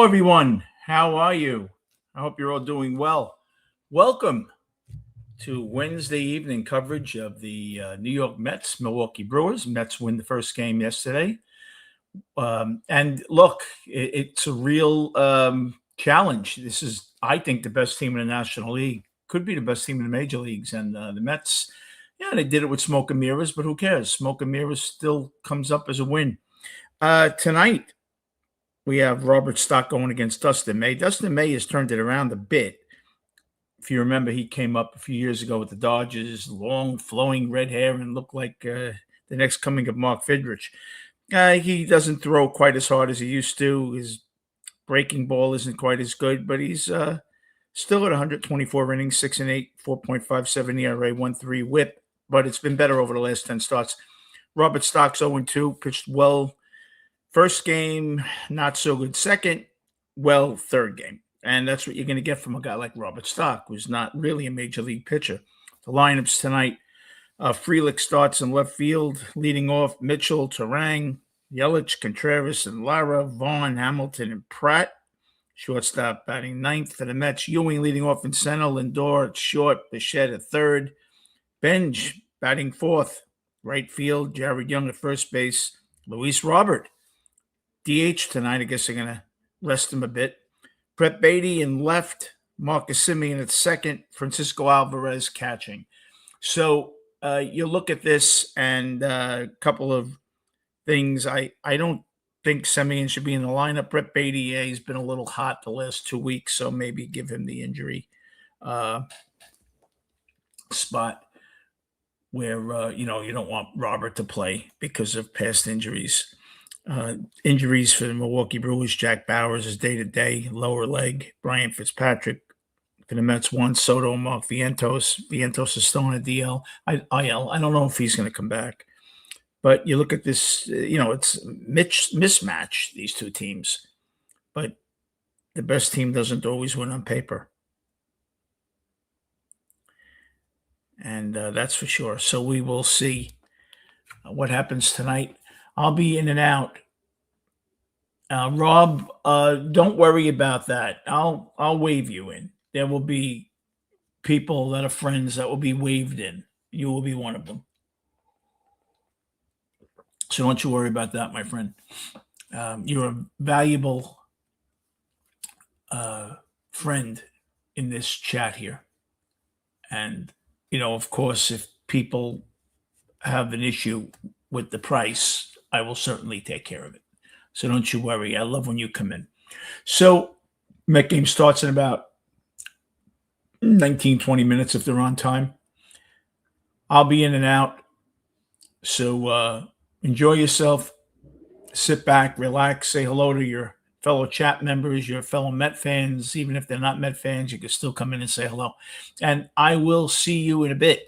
everyone. How are you? I hope you're all doing well. Welcome to Wednesday evening coverage of the New York Mets, Milwaukee Brewers. Mets win the first game yesterday. And look, it's a real challenge. This is, I think, the best team in the National League. Could be the best team in the major leagues. And the Mets, yeah, they did it with smoke and mirrors, but who cares? Smoke and mirrors still comes up as a win. Tonight, we have Robert Stock going against Dustin May. Dustin May has turned it around a bit. If you remember, he came up a few years ago with the Dodgers, long, flowing red hair, and looked like the next coming of Mark Fidrich. He doesn't throw quite as hard as he used to. His breaking ball isn't quite as good, but he's still at 124 innings, 6 and 8, 4.57 ERA, 1.3 WHIP. But it's been better over the last 10 starts. Robert Stock's 0-2, pitched well. First game, not so good. Second, well, third game. And that's what you're going to get from a guy like Robert Stock, who's not really a major league pitcher. The lineups tonight, Frelick starts in left field, leading off Mitchell, Turang, Yelich, Contreras, and Lara, Vaughn, Hamilton, and Pratt. Shortstop batting ninth for the Mets. Ewing leading off in center, Lindor at short, Bichette at third. Benj batting fourth. Right field, Jared Young at first base. Luis Robert DH tonight. I guess they're going to rest him a bit. Brett Beatty in left, Marcus Semien at second, Francisco Alvarez catching. So you look at this and a couple of things. I don't think Semien should be in the lineup. Brett Beatty, he's been a little hot the last 2 weeks, so maybe give him the injury spot where, you don't want Robert to play because of past injuries. Injuries for the Milwaukee Brewers, Jack Bowers is day-to-day, lower leg. Brian Fitzpatrick for the Mets, one. Soto, Mark Vientos. Vientos is still on a DL. IL. I don't know if he's going to come back. But you look at this, it's mismatch, these two teams. But the best team doesn't always win on paper. And that's for sure. So we will see what happens tonight. I'll be in and out. Rob, don't worry about that. I'll wave you in. There will be people that are friends that will be waved in. You will be one of them. So don't you worry about that, my friend. You're a valuable friend in this chat here. And, of course, if people have an issue with the price, I will certainly take care of it. So don't you worry. I love when you come in. So Met game starts in about 19, 20 minutes if they're on time. I'll be in and out. So enjoy yourself. Sit back, relax, say hello to your fellow chat members, your fellow Met fans. Even if they're not Met fans, you can still come in and say hello. And I will see you in a bit.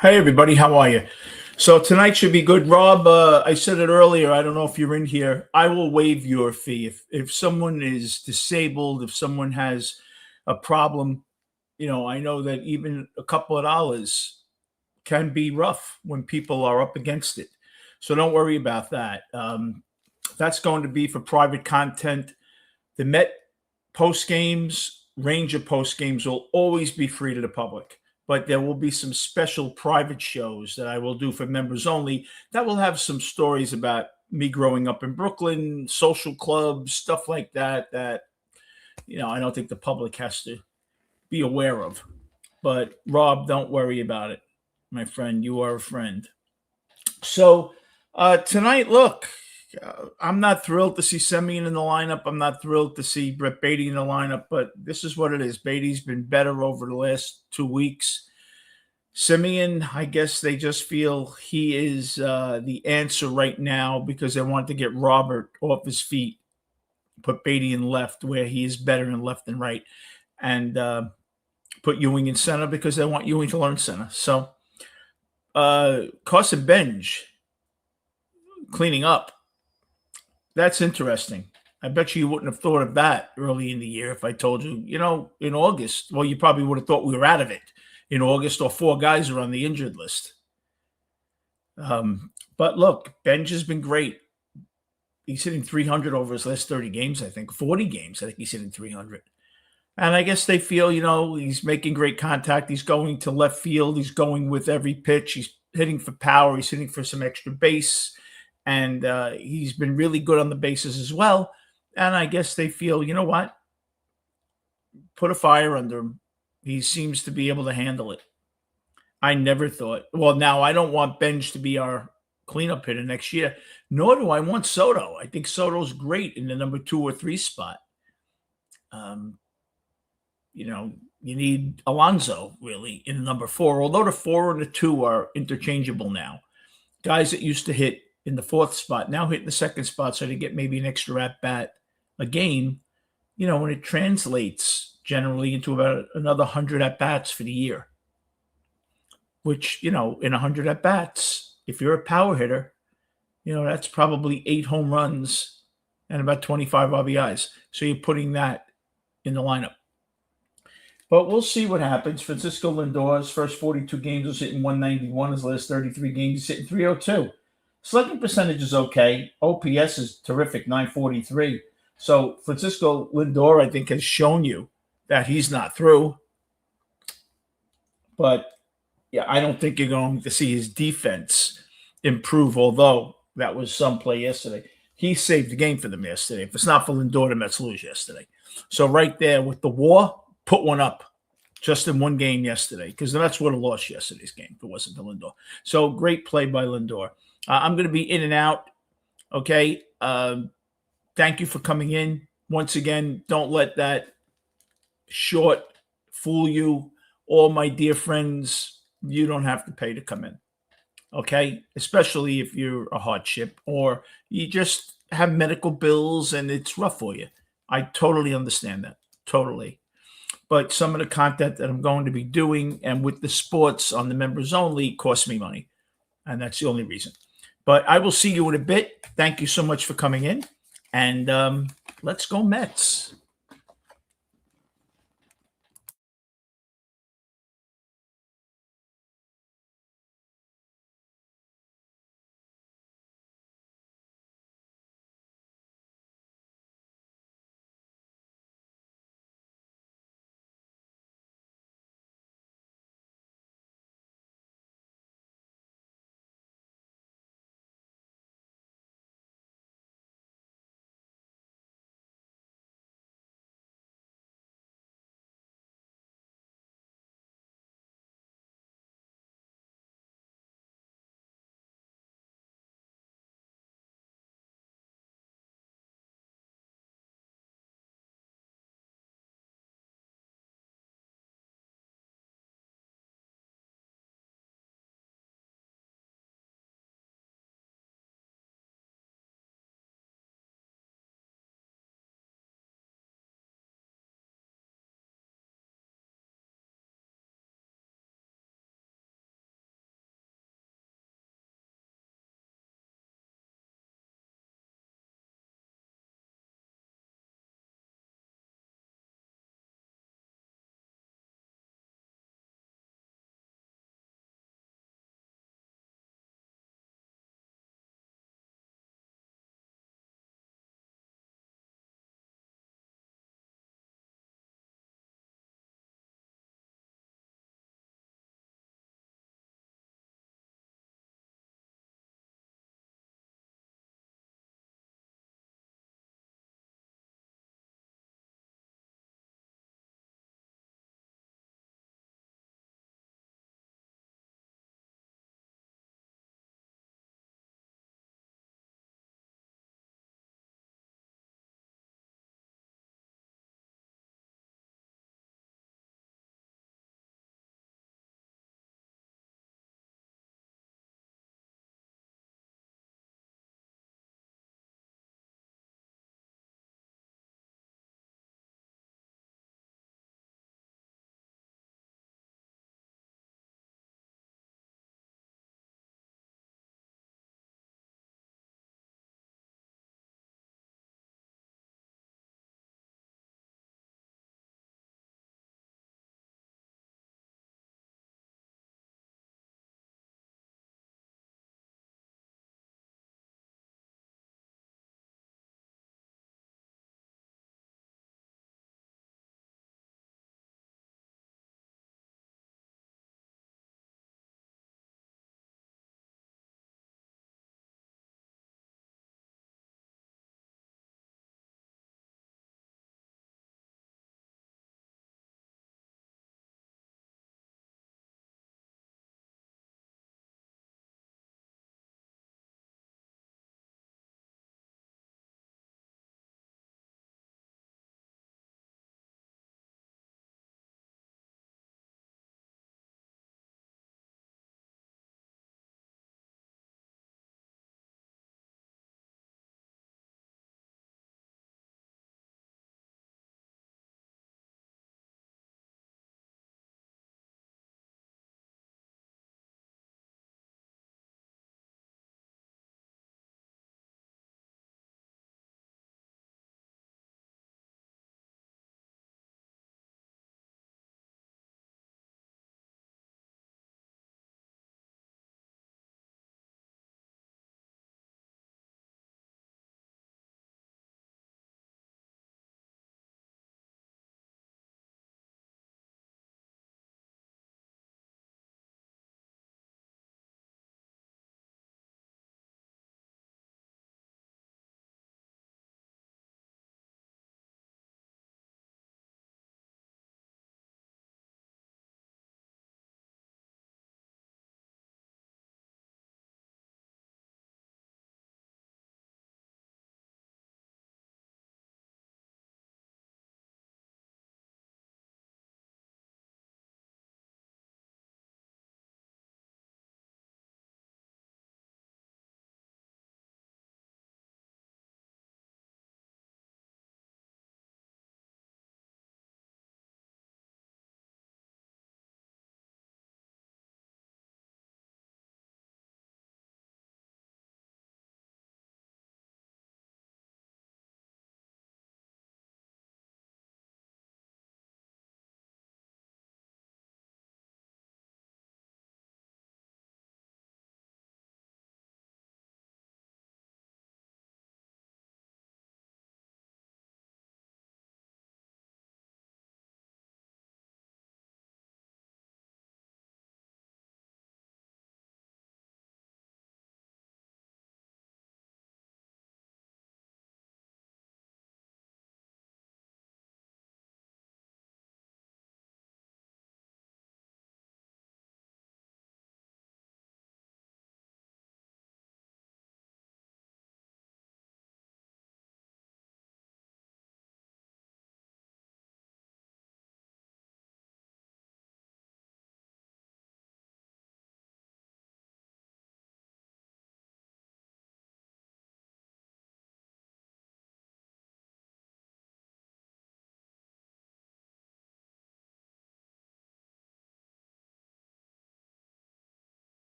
Hey, everybody, how are you? So tonight should be good. Rob, I said it earlier. I don't know if you're in here. I will waive your fee if someone is disabled, if someone has a problem. I know that even a couple of dollars can be rough when people are up against it. So don't worry about that. That's going to be for private content. The Met post games, Ranger post games will always be free to the public, but there will be some special private shows that I will do for members only that will have some stories about me growing up in Brooklyn, social clubs, stuff like that, I don't think the public has to be aware of. But Rob, don't worry about it, my friend. You are a friend. So tonight, look, I'm not thrilled to see Semyon in the lineup. I'm not thrilled to see Brett Beatty in the lineup, but this is what it is. Beatty's been better over the last 2 weeks. Semyon, I guess they just feel he is the answer right now because they want to get Robert off his feet, put Beatty in left where he is better in left and right, and put Ewing in center because they want Ewing to learn center. So Carson Benj cleaning up. That's interesting. I bet you wouldn't have thought of that early in the year if I told you, in August. Well, you probably would have thought we were out of it in August, or 4 guys are on the injured list. But look, Benj has been great. He's hitting 300 over his last 30 games, I think. 40 games, I think he's hitting 300. And I guess they feel, he's making great contact. He's going to left field. He's going with every pitch. He's hitting for power. He's hitting for some extra base. And he's been really good on the bases as well. And I guess they feel, you know what? Put a fire under him. He seems to be able to handle it. I never thought. Well, now I don't want Benj to be our cleanup hitter next year, nor do I want Soto. I think Soto's great in the number 2 or 3 spot. You need Alonso really in the number 4, although the 4 and the 2 are interchangeable now. Guys that used to hit in the 4th spot now hit in the 2nd spot, so they get maybe an extra at bat a game, when it translates generally into about another 100 at bats for the year, which, in 100 at bats, if you're a power hitter, that's probably 8 home runs and about 25 RBIs. So you're putting that in the lineup. But we'll see what happens. Francisco Lindor's first 42 games was hitting 191. His last 33 games, he's hitting 302. Slugging percentage is okay. OPS is terrific, 943. So Francisco Lindor, I think, has shown you that he's not through. But, yeah, I don't think you're going to see his defense improve, although that was some play yesterday. He saved the game for them yesterday. If it's not for Lindor, the Mets lose yesterday. So right there with the WAR, put one up just in one game yesterday because the Mets would have lost yesterday's game if it wasn't for Lindor. So great play by Lindor. I'm going to be in and out. Okay. Thank you for coming in. Once again, don't let that short fool you. All my dear friends, you don't have to pay to come in. Okay. Especially if you're a hardship or you just have medical bills and it's rough for you. I totally understand that. Totally. But some of the content that I'm going to be doing and with the sports on the members only costs me money. And that's the only reason. But I will see you in a bit. Thank you so much for coming in. And let's go Mets.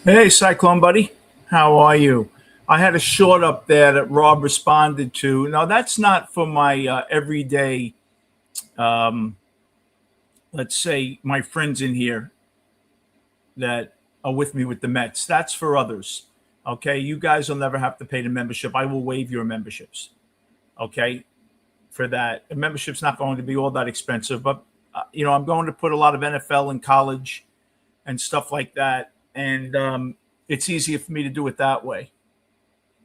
Hey, Cyclone Buddy. How are you? I had a short up there that Rob responded to. Now, that's not for my everyday, um, let's say, my friends in here that are with me with the Mets. That's for others. Okay. You guys will never have to pay the membership. I will waive your memberships. Okay. For that. The membership's not going to be all that expensive, but, I'm going to put a lot of NFL and college and stuff like that. And it's easier for me to do it that way.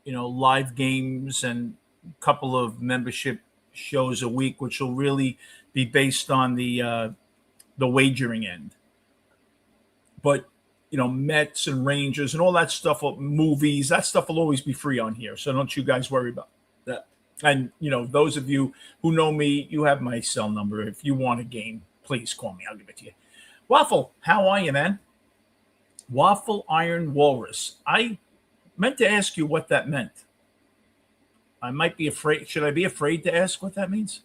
Live games and a couple of membership shows a week, which will really be based on the wagering end. But Mets and Rangers and all that stuff, movies, that stuff will always be free on here. So don't you guys worry about that. And those of you who know me, you have my cell number. If you want a game, please call me. I'll give it to you. Waffle, how are you, man? Waffle Iron Walrus. I meant to ask you what that meant. I might be afraid. Should I be afraid to ask what that means?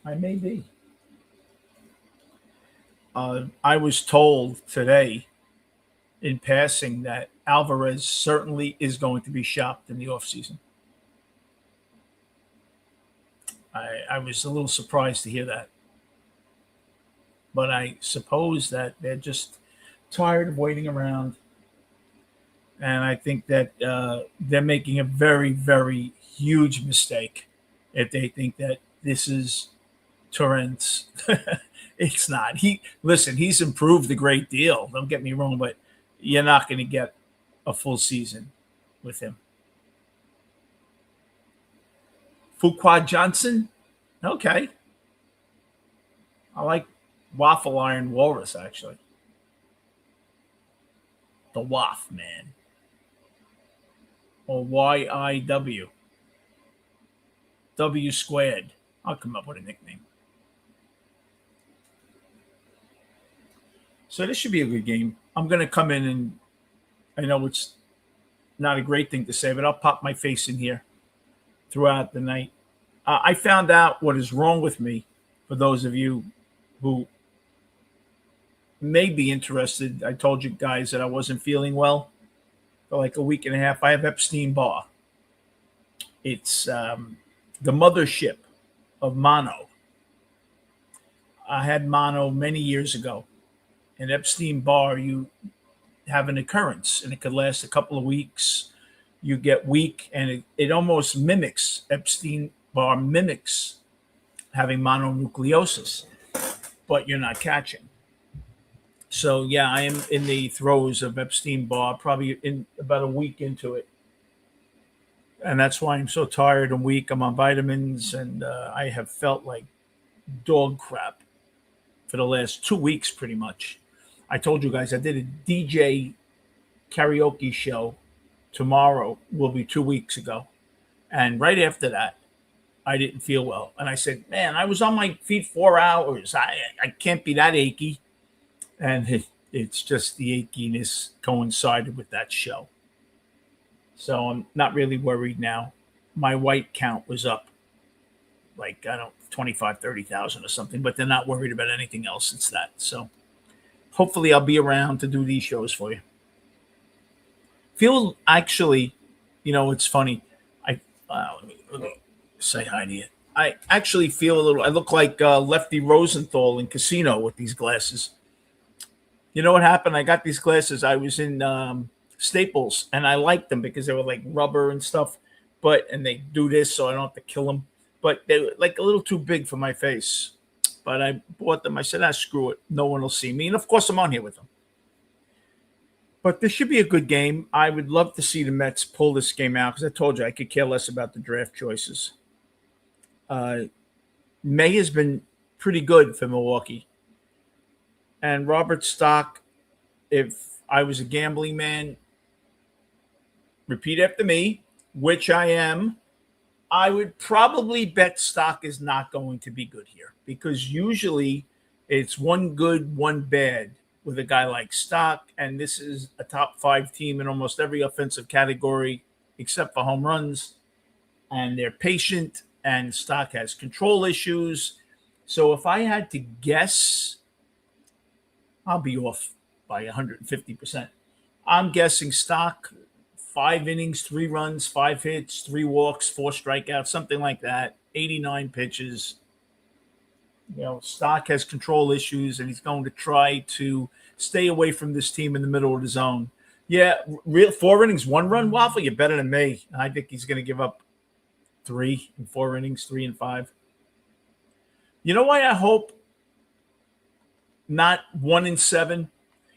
I may be. I was told today in passing that Alvarez certainly is going to be shopped in the offseason. I was a little surprised to hear that. But I suppose that they're just tired of waiting around. And I think that they're making a very, very huge mistake if they think that this is Torrance. It's not. He's improved a great deal. Don't get me wrong, but you're not going to get a full season with him. Fuqua Johnson. Okay. I like Waffle Iron Walrus, actually. The Waff, man. Or YIW. W squared. I'll come up with a nickname. So this should be a good game. I'm going to come in and I know it's not a great thing to say, but I'll pop my face in here throughout the night. I found out what is wrong with me for those of you who may be interested. I told you guys that I wasn't feeling well for like a week and a half. I have Epstein-Barr. It's the mothership of mono. I had mono many years ago. In Epstein-Barr, you have an occurrence, and it could last a couple of weeks. You get weak, and it almost mimics Epstein-Barr mimics having mononucleosis, but you're not catching. So yeah, I am in the throes of Epstein-Barr, probably in about a week into it, and that's why I'm so tired and weak. I'm on vitamins, and I have felt like dog crap for the last 2 weeks, pretty much. I told you guys I did a DJ karaoke show. Tomorrow will be 2 weeks ago. And right after that, I didn't feel well. And I said, man, I was on my feet 4 hours. I can't be that achy. And it's just the achiness coincided with that show. So I'm not really worried now. My white count was up like, I don't 25, 30,000 or something, but they're not worried about anything else. It's that. So hopefully I'll be around to do these shows for you. Feel actually, it's funny. Let me say hi to you. I actually feel a little. I look like Lefty Rosenthal in Casino with these glasses. You know what happened? I got these glasses. I was in Staples, and I liked them because they were like rubber and stuff. And they do this so I don't have to kill them. But they were like a little too big for my face. But I bought them. I said, screw it. No one will see me. And of course, I'm on here with them. But this should be a good game. I would love to see the Mets pull this game out because I told you I could care less about the draft choices. May has been pretty good for Milwaukee. And Robert Stock, if I was a gambling man, repeat after me, which I am, I would probably bet Stock is not going to be good here because usually it's one good, one bad with a guy like Stock. And this is a top 5 team in almost every offensive category except for home runs. And they're patient, and Stock has control issues. So if I had to guess, I'll be off. by 150%. I'm guessing stock, 5 innings, 3 runs, 5 hits, 3 walks, 4 strikeouts, something like that. 89 pitches. Stock has control issues, and he's going to try to stay away from this team in the middle of the zone. Yeah, real 4 innings, 1 run, Waffle. You're better than me. I think he's going to give up 3 in 4 innings, 3 and 5. You know why I hope not 1 and 7?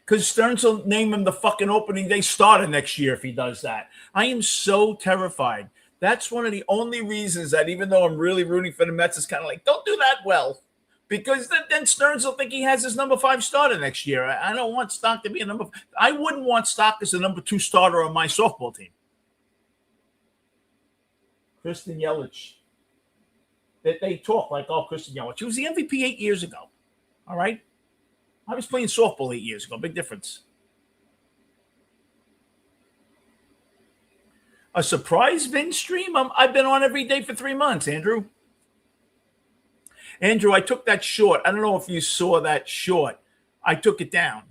Because Stearns will name him the fucking opening day starter next year if he does that. I am so terrified. That's one of the only reasons that, even though I'm really rooting for the Mets, it's kind of like, don't do that well. Because then Stearns will think he has his number 5 starter next year. I don't want Stock to be a number. I wouldn't want Stock as the number 2 starter on my softball team. Christian Yelich. They talk like, oh, Christian Yelich. He was the MVP 8 years ago. All right? I was playing softball 8 years ago. Big difference. A surprise Vin stream? I've been on every day for 3 months, Andrew. Andrew, I took that short. I don't know if you saw that short. I took it down.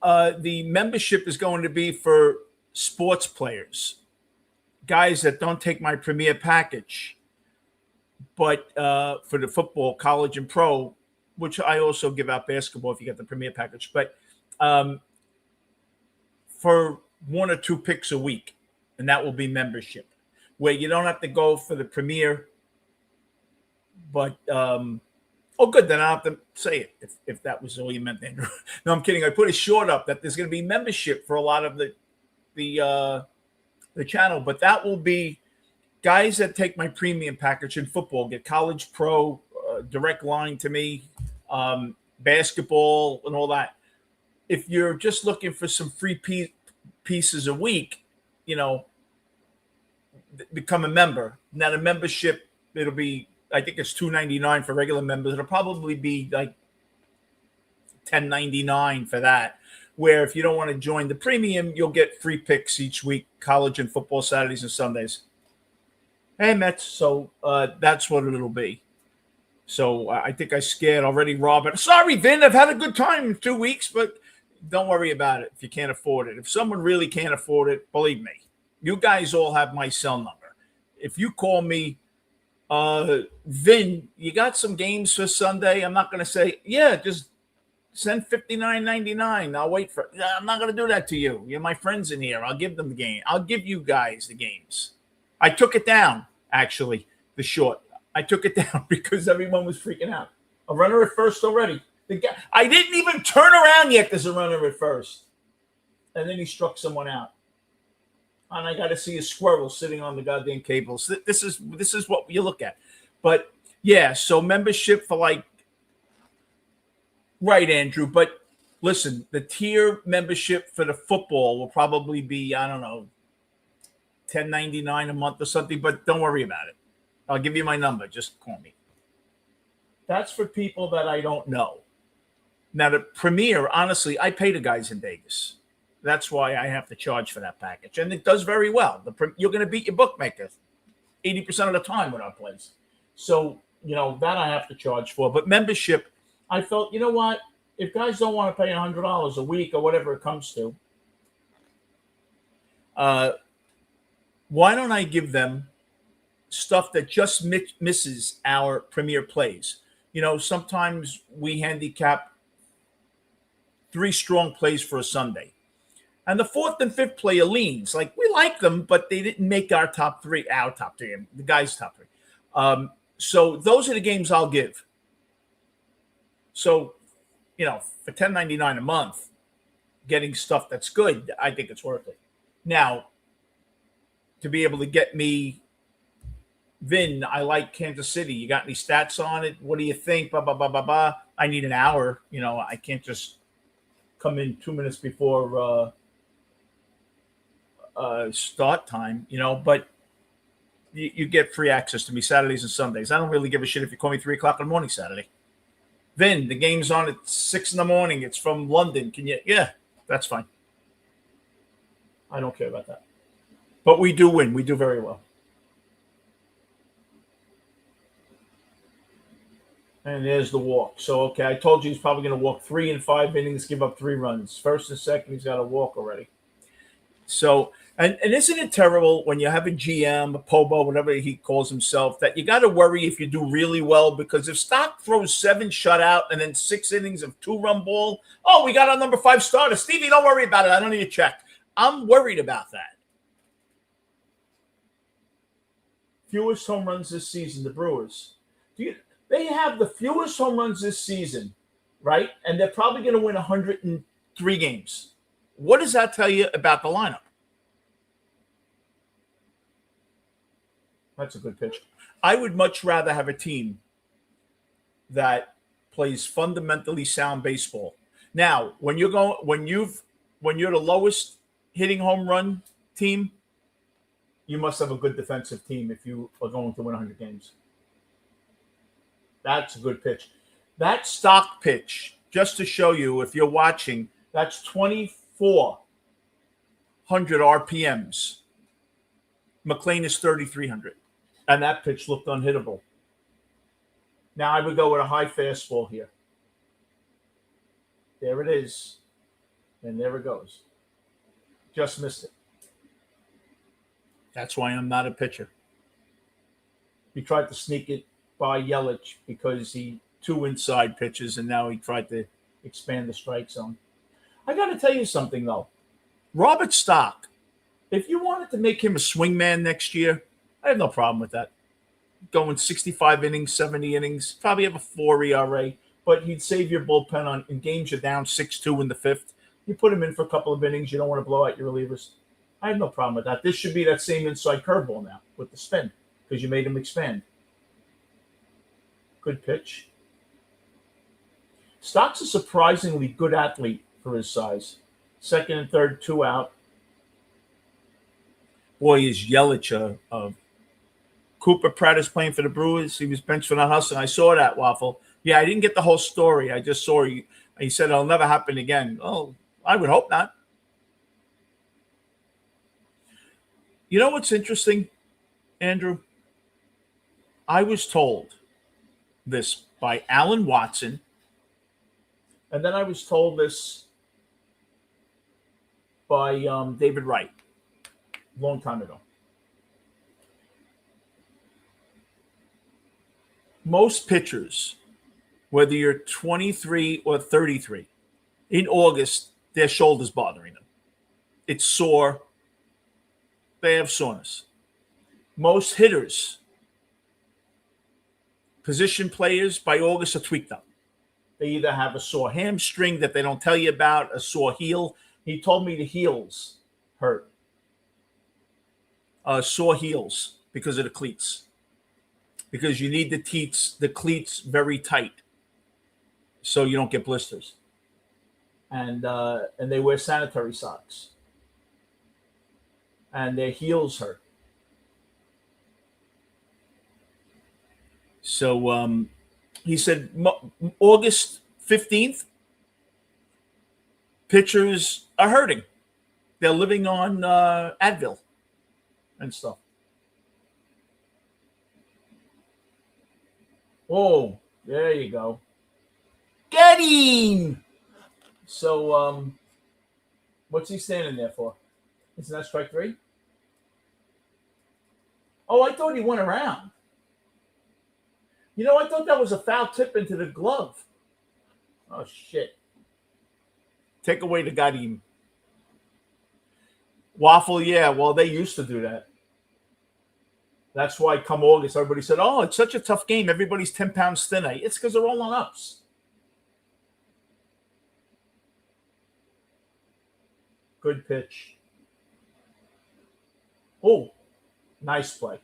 The membership is going to be for sports players, guys that don't take my premier package, but for the football, college, and pro, which I also give out basketball if you get the premier package, but for 1 or 2 picks a week, and that will be membership, where you don't have to go for the premier. But, good, then I don't have to say it if that was all you meant, Andrew. No, I'm kidding. I put a short up that there's going to be membership for a lot of the channel, but that will be guys that take my premium package in football, get college, pro, direct line to me, basketball, and all that. If you're just looking for some free pieces a week, become a member. Now, the membership, it'll be, I think it's $2.99 for regular members. It'll probably be like $10.99 for that. Where if you don't want to join the premium, you'll get free picks each week, college and football Saturdays and Sundays. Hey, Mets. So that's what it'll be. So I think I scared already, Robert. Sorry, Vin. I've had a good time in 2 weeks, but don't worry about it if you can't afford it. If someone really can't afford it, believe me, you guys all have my cell number. If you call me, Vin, you got some games for Sunday? I'm not going to say, yeah, just send $59.99. I'll wait for it. I'm not going to do that to you. You're my friends in here. I'll give them the game. I'll give you guys the games. I took it down, actually, the short. I took it down because everyone was freaking out. A runner at first already. I didn't even turn around yet. There's a runner at first. And then he struck someone out. And I got to see a squirrel sitting on the goddamn cables. This is what you look at. But, yeah, so membership for right, Andrew. But, listen, the tier membership for the football will probably be, I don't know, $10.99 a month or something. But don't worry about it. I'll give you my number. Just call me. That's for people that I don't know. Now, the premier, honestly, I pay the guys in Vegas. That's why I have to charge for that package. And it does very well. You're going to beat your bookmaker 80% of the time with our place. So, that I have to charge for. But membership, I felt, you know what? If guys don't want to pay $100 a week or whatever it comes to, why don't I give them stuff that just misses our premier plays? Sometimes we handicap 3 strong plays for a Sunday. And the 4th and 5th play are leans. Like, we like them, but they didn't make our top 3, the guys' top 3. So those are the games I'll give. So, for $10.99 a month, getting stuff that's good, I think it's worth it. Now, to be able to get me, Vin, I like Kansas City. You got any stats on it? What do you think? Blah, blah, blah, blah, blah. I need an hour. I can't just come in 2 minutes before start time, but you get free access to me Saturdays and Sundays. I don't really give a shit if you call me 3 o'clock in the morning Saturday. Vin, the game's on at 6 in the morning. It's from London. Can you? Yeah, that's fine. I don't care about that. But we do win. We do very well. And there's the walk. So, okay, I told you he's probably going to walk 3 in 5 innings, give up 3 runs. First and second, he's got to walk already. So, and isn't it terrible when you have a GM, a Pobo, whatever he calls himself, that you got to worry if you do really well? Because if Stock throws 7 shutout and then 6 innings of 2-run ball, oh, we got our number 5 starter. Stevie, don't worry about it. I don't need to check. I'm worried about that. Fewest home runs this season, the Brewers. They have the fewest home runs this season, right? And they're probably going to win 103 games. What does that tell you about the lineup? That's a good pitch. I would much rather have a team that plays fundamentally sound baseball. Now, when you're the lowest hitting home run team, you must have a good defensive team if you are going to win 100 games. That's a good pitch. That Stock pitch, just to show you, if you're watching, that's 2,400 RPMs. McLean is 3,300. And that pitch looked unhittable. Now I would go with a high fastball here. There it is. And there it goes. Just missed it. That's why I'm not a pitcher. He tried to sneak it by Yelich because he 2 inside pitches, and now he tried to expand the strike zone. I got to tell you something, though. Robert Stock, if you wanted to make him a swingman next year, I have no problem with that. Going 65 innings, 70 innings, probably have a 4 ERA, but he'd save your bullpen in games you're down 6-2 in the 5th. You put him in for a couple of innings. You don't want to blow out your relievers. I have no problem with that. This should be that same inside curveball now with the spin because you made him expand. Good pitch. Stock's a surprisingly good athlete for his size. Second and third, 2 out. Boy, is Yelich of Cooper Pratt is playing for the Brewers. He was benched for not hustling. I saw that, Waffle. Yeah, I didn't get the whole story. I just saw he said it'll never happen again. Oh, I would hope not. You know what's interesting, Andrew? I was told this by Alan Watson, and then I was told this by David Wright a long time ago. Most pitchers, whether you're 23 or 33, in August, their shoulder's bothering them. It's sore. They have soreness. Most hitters, position players, by August are tweaked up. They either have a sore hamstring that they don't tell you about, a sore heel. He told me the heels hurt. Sore heels because of the cleats. Because you need the cleats very tight so you don't get blisters. And they wear sanitary socks. And their heels hurt. So he said August 15th, pitchers are hurting. They're living on Advil and stuff. Oh, there you go. Get him! So what's he standing there for? Isn't that strike 3? Oh, I thought he went around. You know, I thought that was a foul tip into the glove. Oh, shit. Take away the got him. Waffle, yeah, well, they used to do that. That's why come August, everybody said, oh, it's such a tough game. Everybody's 10 pounds thinner. It's because they're all on ups. Good pitch. Oh, nice play.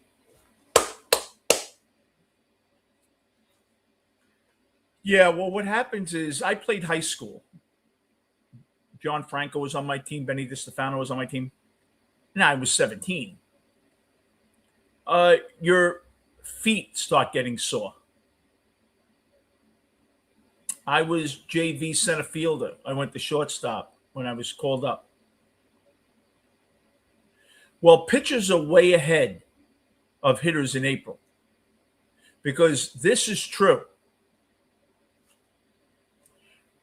Yeah, well, what happens is I played high school. John Franco was on my team. Benny DiStefano was on my team. And I was 17. Your feet start getting sore. I was JV center fielder. I went to shortstop when I was called up. Well, pitchers are way ahead of hitters in April because this is true.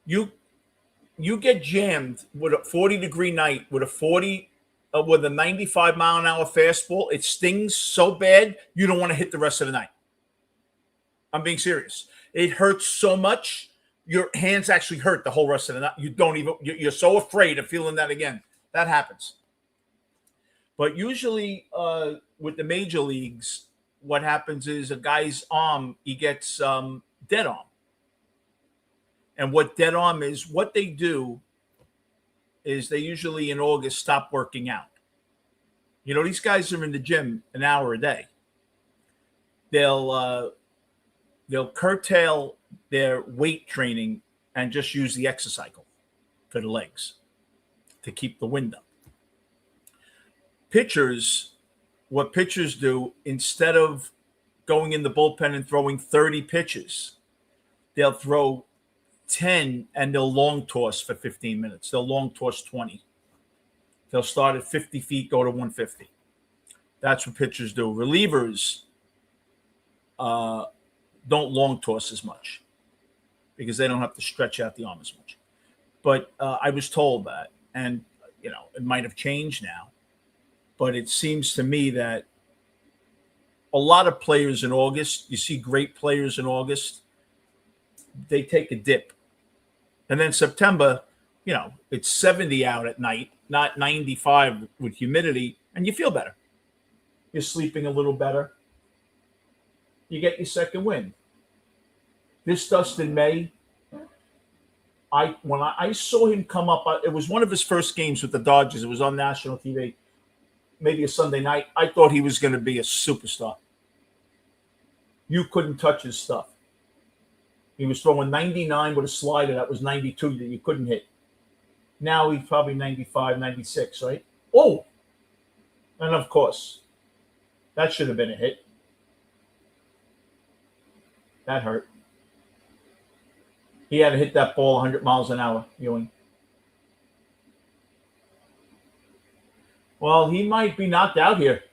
You get jammed with a 40-degree night with a 95-mile-an-hour fastball. It stings so bad you don't want to hit the rest of the night. I'm being serious. It hurts so much. Your hands actually hurt the whole rest of the night. You're so afraid of feeling that again. That happens. But usually with the major leagues, what happens is a guy's arm, he gets dead arm. And what dead arm is, what they do is they usually in August stop working out. These guys are in the gym an hour a day. They'll curtail their weight training and just use the exercycle for the legs to keep the wind up. What pitchers do, instead of going in the bullpen and throwing 30 pitches, they'll throw 10 and they'll long toss for 15 minutes. They'll long toss 20. They'll start at 50 feet, go to 150. That's what pitchers do. Relievers don't long toss as much because they don't have to stretch out the arm as much. But I was told that, and it might have changed now, but it seems to me that a lot of players in August, you see great players in August, they take a dip. And then September, it's 70 out at night, not 95 with humidity, and you feel better. You're sleeping a little better. You get your second win. This Dustin May, when I saw him come up, it was one of his first games with the Dodgers. It was on national TV, maybe a Sunday night. I thought he was going to be a superstar. You couldn't touch his stuff. He was throwing 99 with a slider that was 92 that you couldn't hit. Now he's probably 95, 96, right? Oh, and of course, that should have been a hit. That hurt. He had to hit that ball 100 miles an hour, Ewing. Well, he might be knocked out here.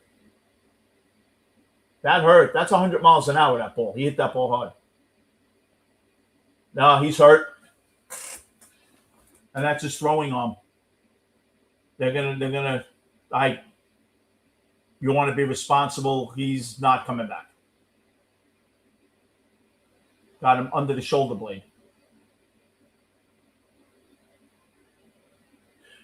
That hurt. That's 100 miles an hour, that ball. He hit that ball hard. No, he's hurt. And that's his throwing arm. You want to be responsible. He's not coming back. Got him under the shoulder blade.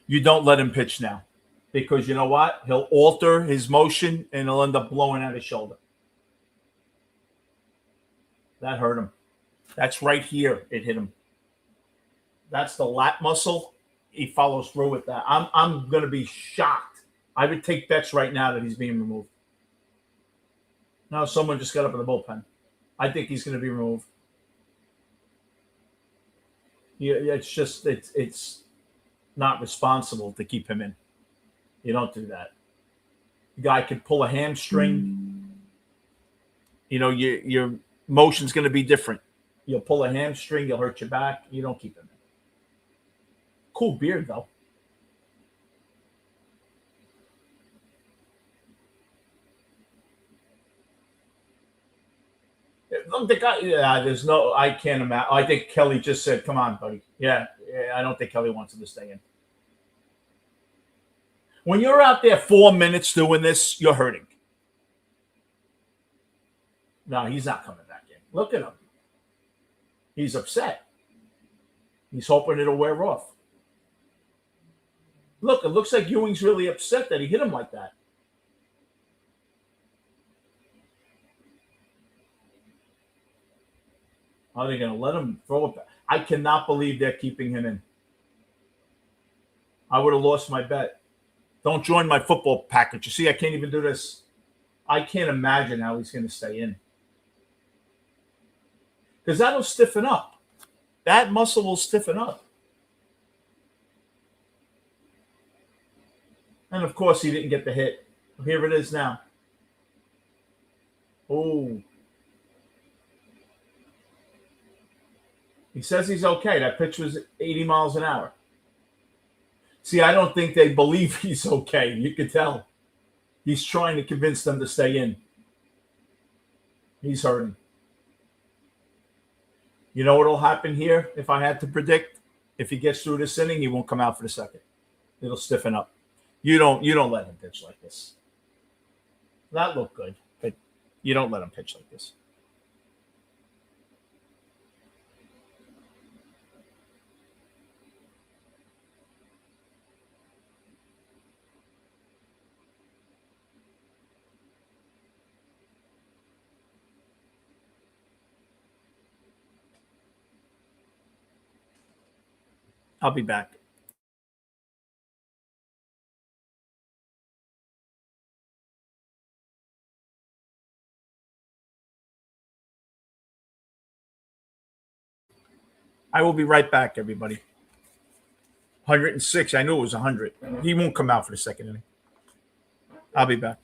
You don't let him pitch now because you know what? He'll alter his motion and he'll end up blowing out his shoulder. That hurt him. That's right here. It hit him. That's the lat muscle. He follows through with that. I'm going to be shocked. I would take bets right now that he's being removed. No, someone just got up in the bullpen. I think he's going to be removed. Yeah, it's not responsible to keep him in. You don't do that. The guy could pull a hamstring. Your motion's going to be different. You'll pull a hamstring, you'll hurt your back. You don't keep him in. Cool beard, though. I can't imagine. I think Kelly just said, come on, buddy. Yeah, I don't think Kelly wants him to stay in. When you're out there 4 minutes doing this, you're hurting. No, he's not coming back in. Look at him. He's upset. He's hoping it'll wear off. Look, it looks like Ewing's really upset that he hit him like that. Are they going to let him throw it back? I cannot believe they're keeping him in. I would have lost my bet. Don't join my football package. You see, I can't even do this. I can't imagine how he's going to stay in. Because that'll stiffen up. That muscle will stiffen up. And, of course, he didn't get the hit. Here it is now. Oh. He says he's okay. That pitch was 80 miles an hour. See, I don't think they believe he's okay. You could tell. He's trying to convince them to stay in. He's hurting. You know what'll happen here? If I had to predict, if he gets through this inning, he won't come out for the second. It'll stiffen up. You don't let him pitch like this. That looked good, but you don't let him pitch like this. I'll be back. I will be right back, everybody. 106. I knew it was 100. He won't come out for the second inning. I'll be back.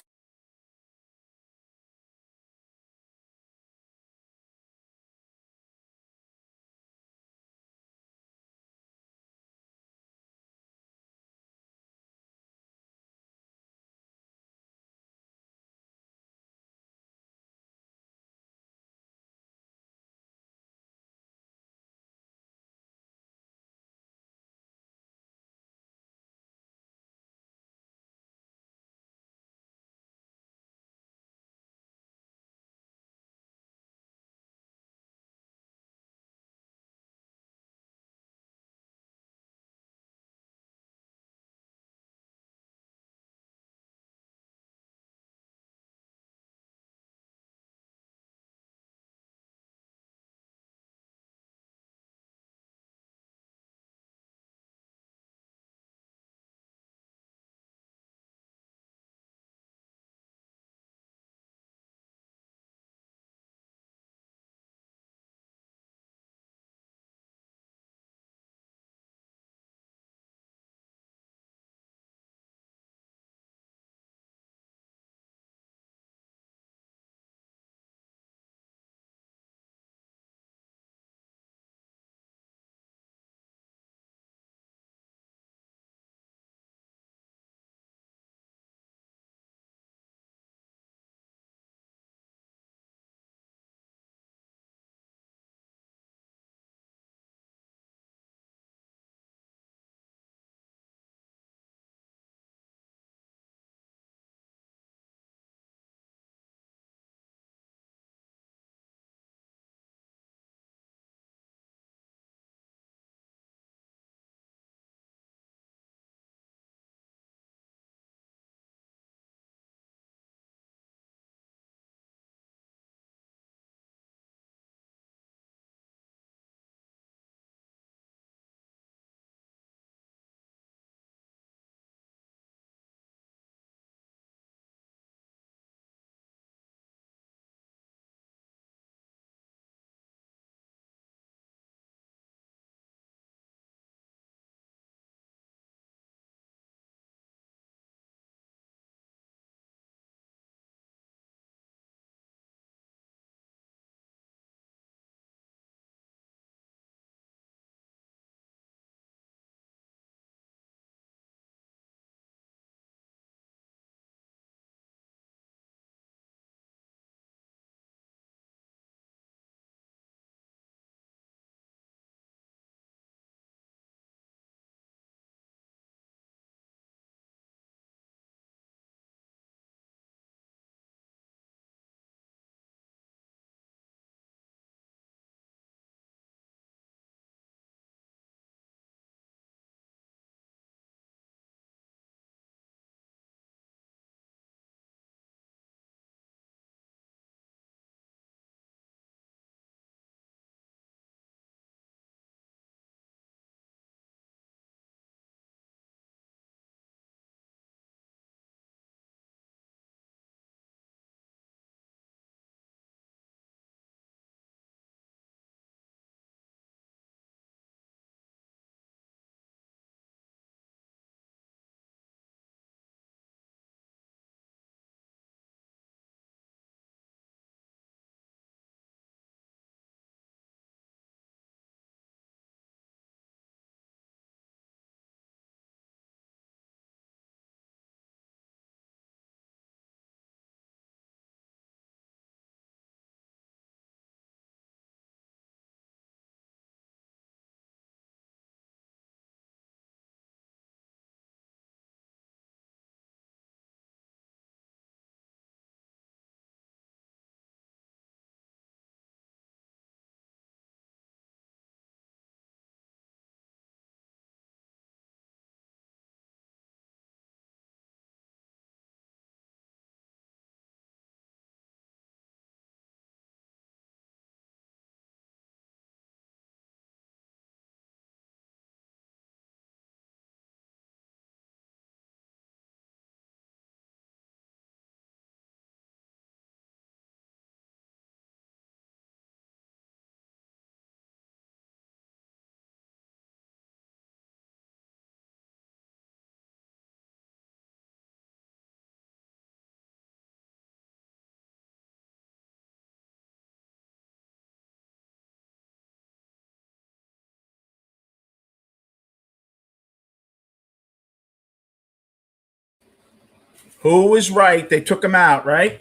Who was right? They took him out, right?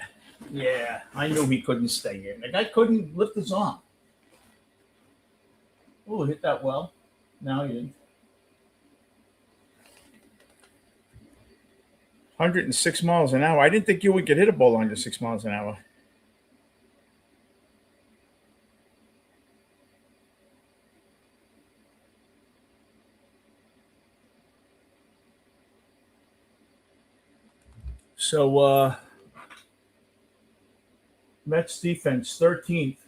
Yeah, I knew he couldn't stay here. The guy couldn't lift his arm. Oh, hit that well. No, he didn't. 106 miles an hour. I didn't think you would get hit a ball 106 miles an hour. So, Mets defense 13th.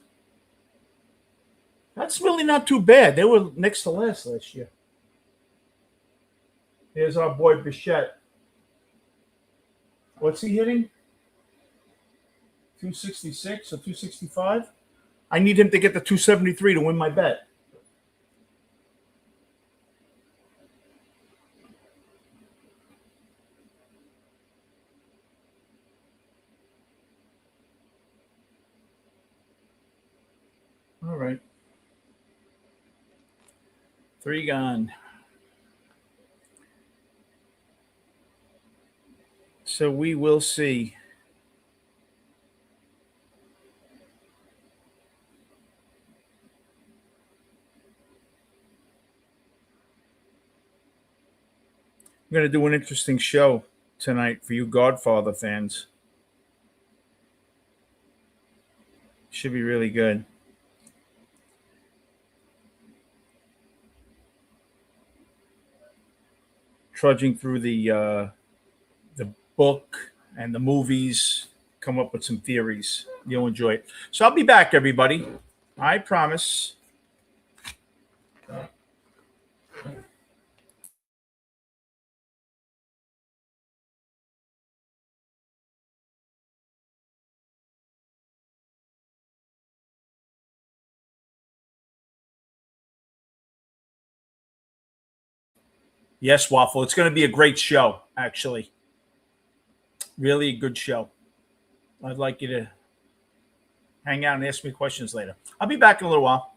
That's really not too bad. They were next to last year. Here's our boy Bichette. What's he hitting? 266 or 265? I need him to get the 273 to win my bet. All right. 3 gone. So we will see. I'm going to do an interesting show tonight for you Godfather fans. Should be really good. Trudging through the book and the movies, come up with some theories. You'll enjoy it. So I'll be back, everybody. I promise. Yes, Waffle. It's going to be a great show, actually. Really a good show. I'd like you to hang out and ask me questions later. I'll be back in a little while.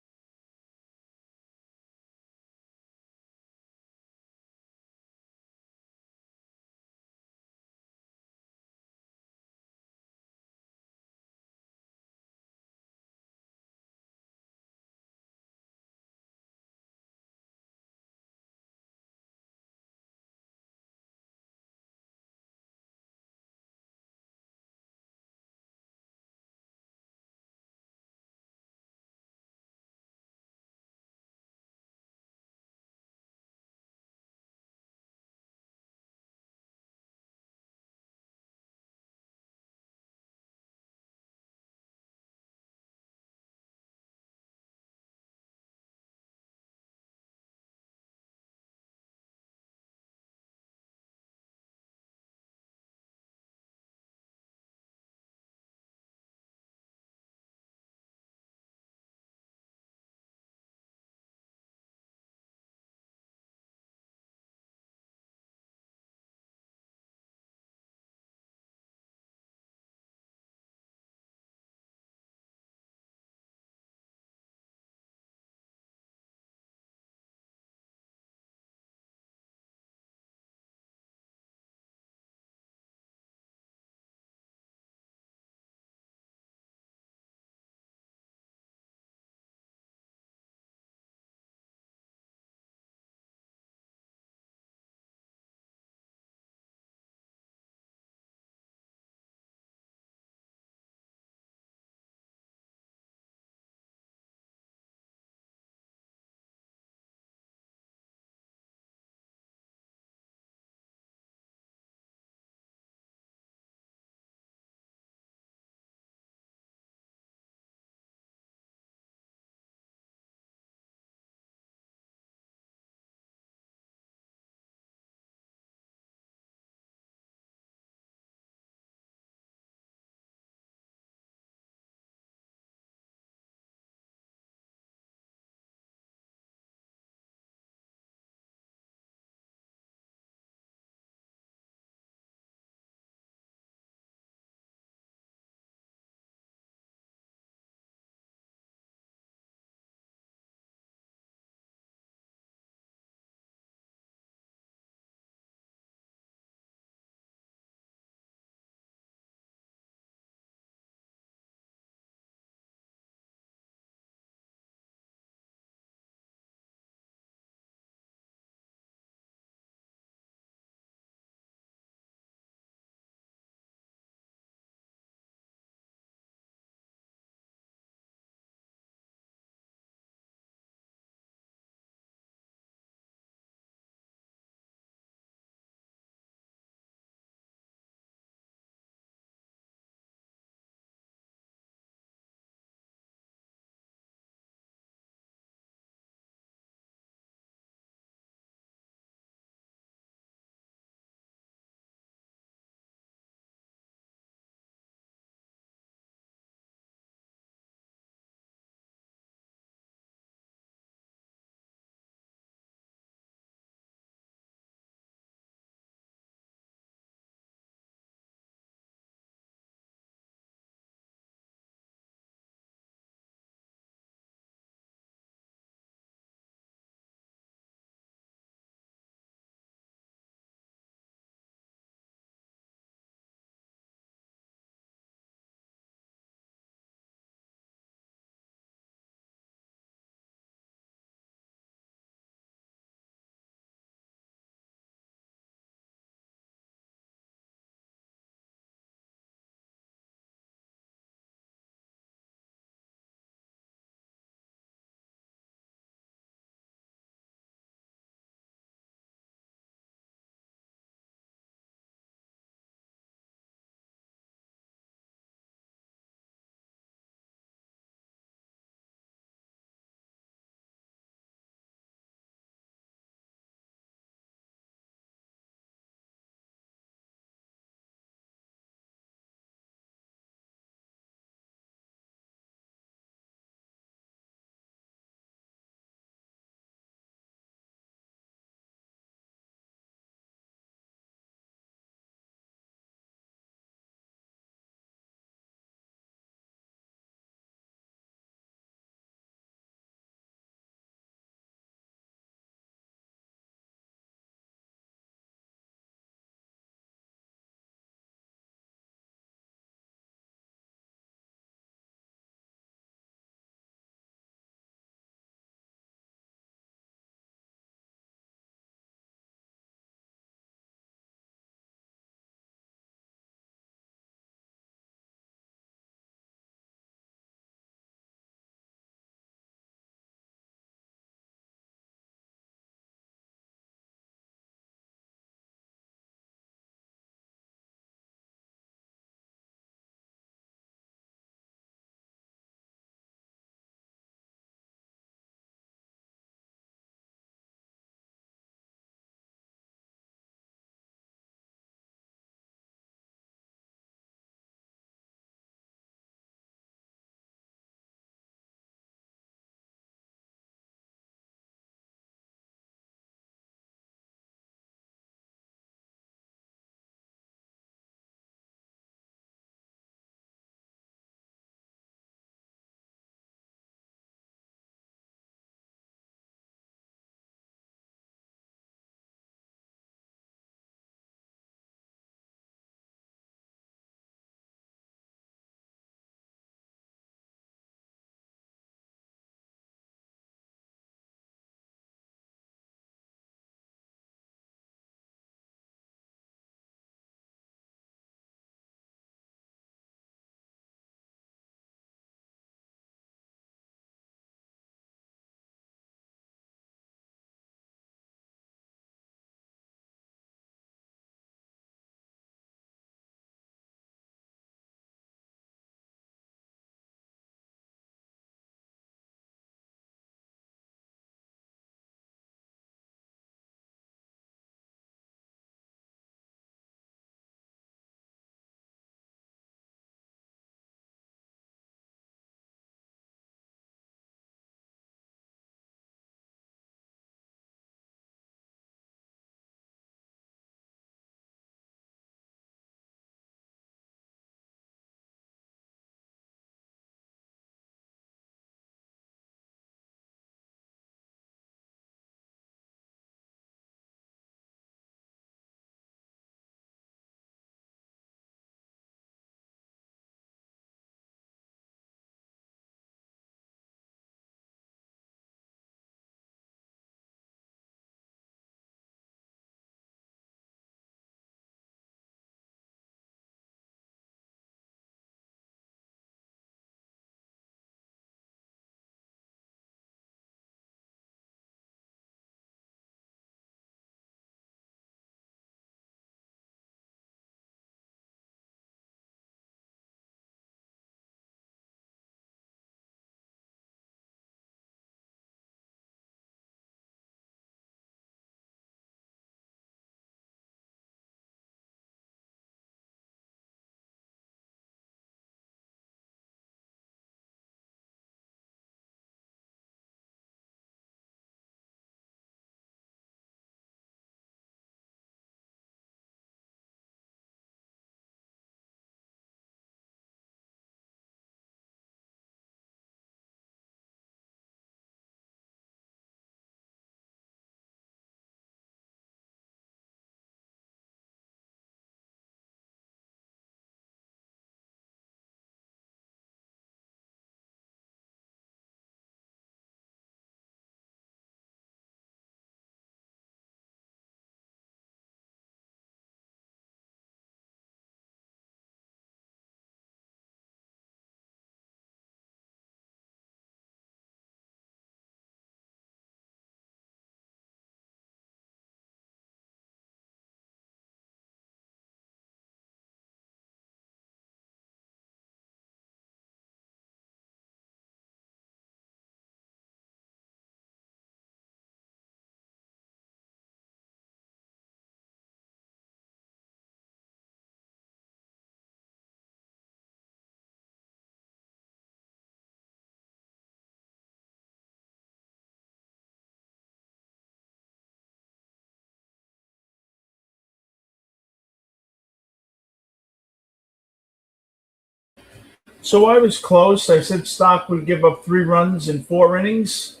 So I was close. I said Stock would give up 3 runs in 4 innings,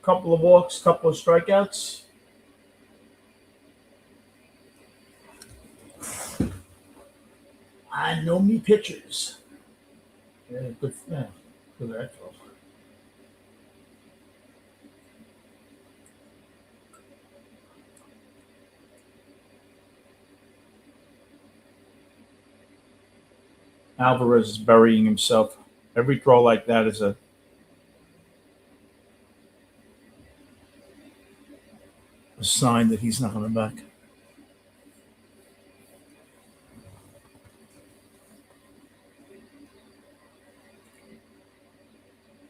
couple of walks, couple of strikeouts. I know me pitchers. Yeah, good. Yeah, good at that. Alvarez is burying himself. Every throw like that is a sign that he's not coming back.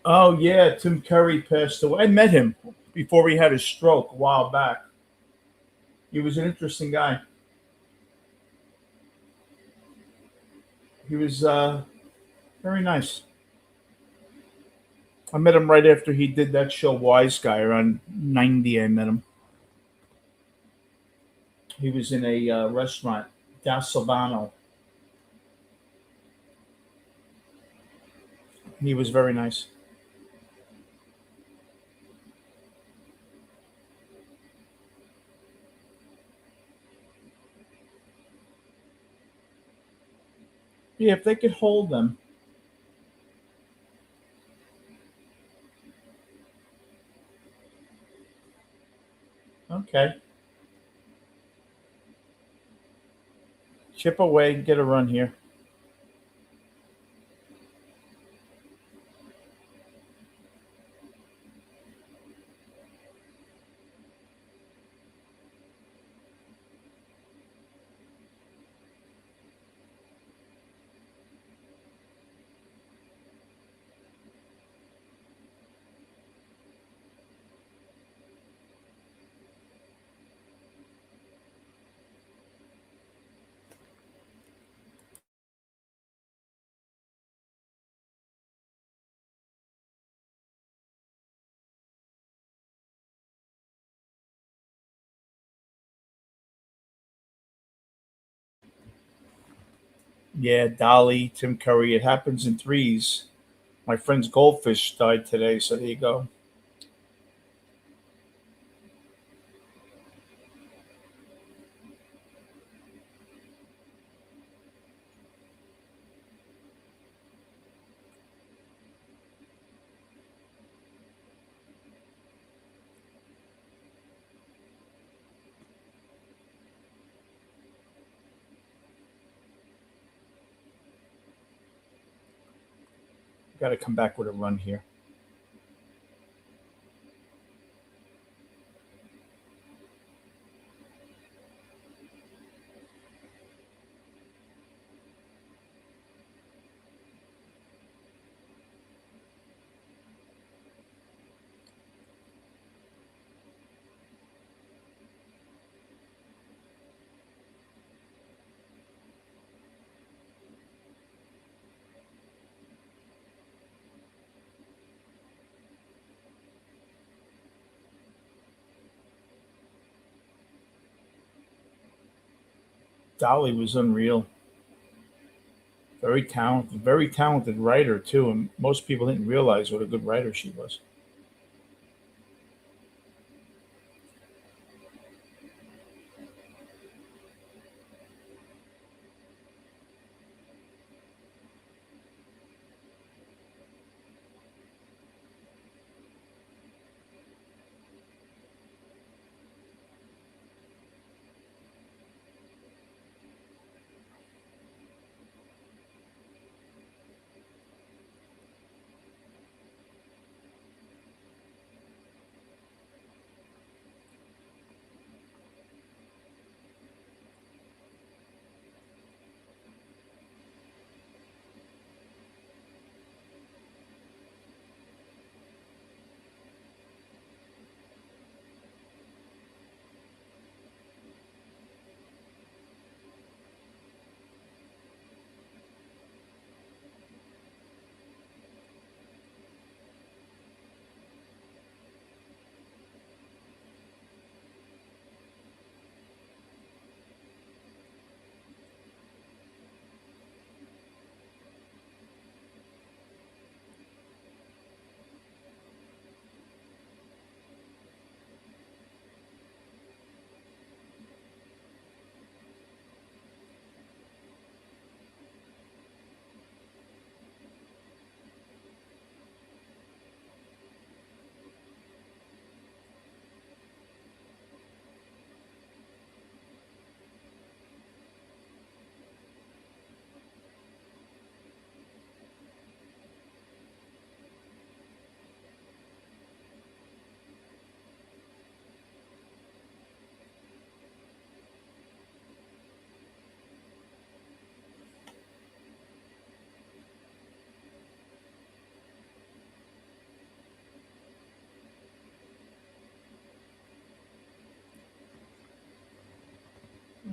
Oh yeah, Tim Curry passed away. I met him before he had his stroke a while back. He was an interesting guy. He was very nice. I met him right after he did that show Wise Guy around 90. I met him. He was in a restaurant, Da Silvano. He was very nice. Yeah, if they could hold them. Okay. Chip away, get a run here. Yeah, Dolly, Tim Curry. It happens in threes. My friend's goldfish died today, so there you go. Got to come back with a run here. Dolly was unreal. Very talented writer too, and most people didn't realize what a good writer she was.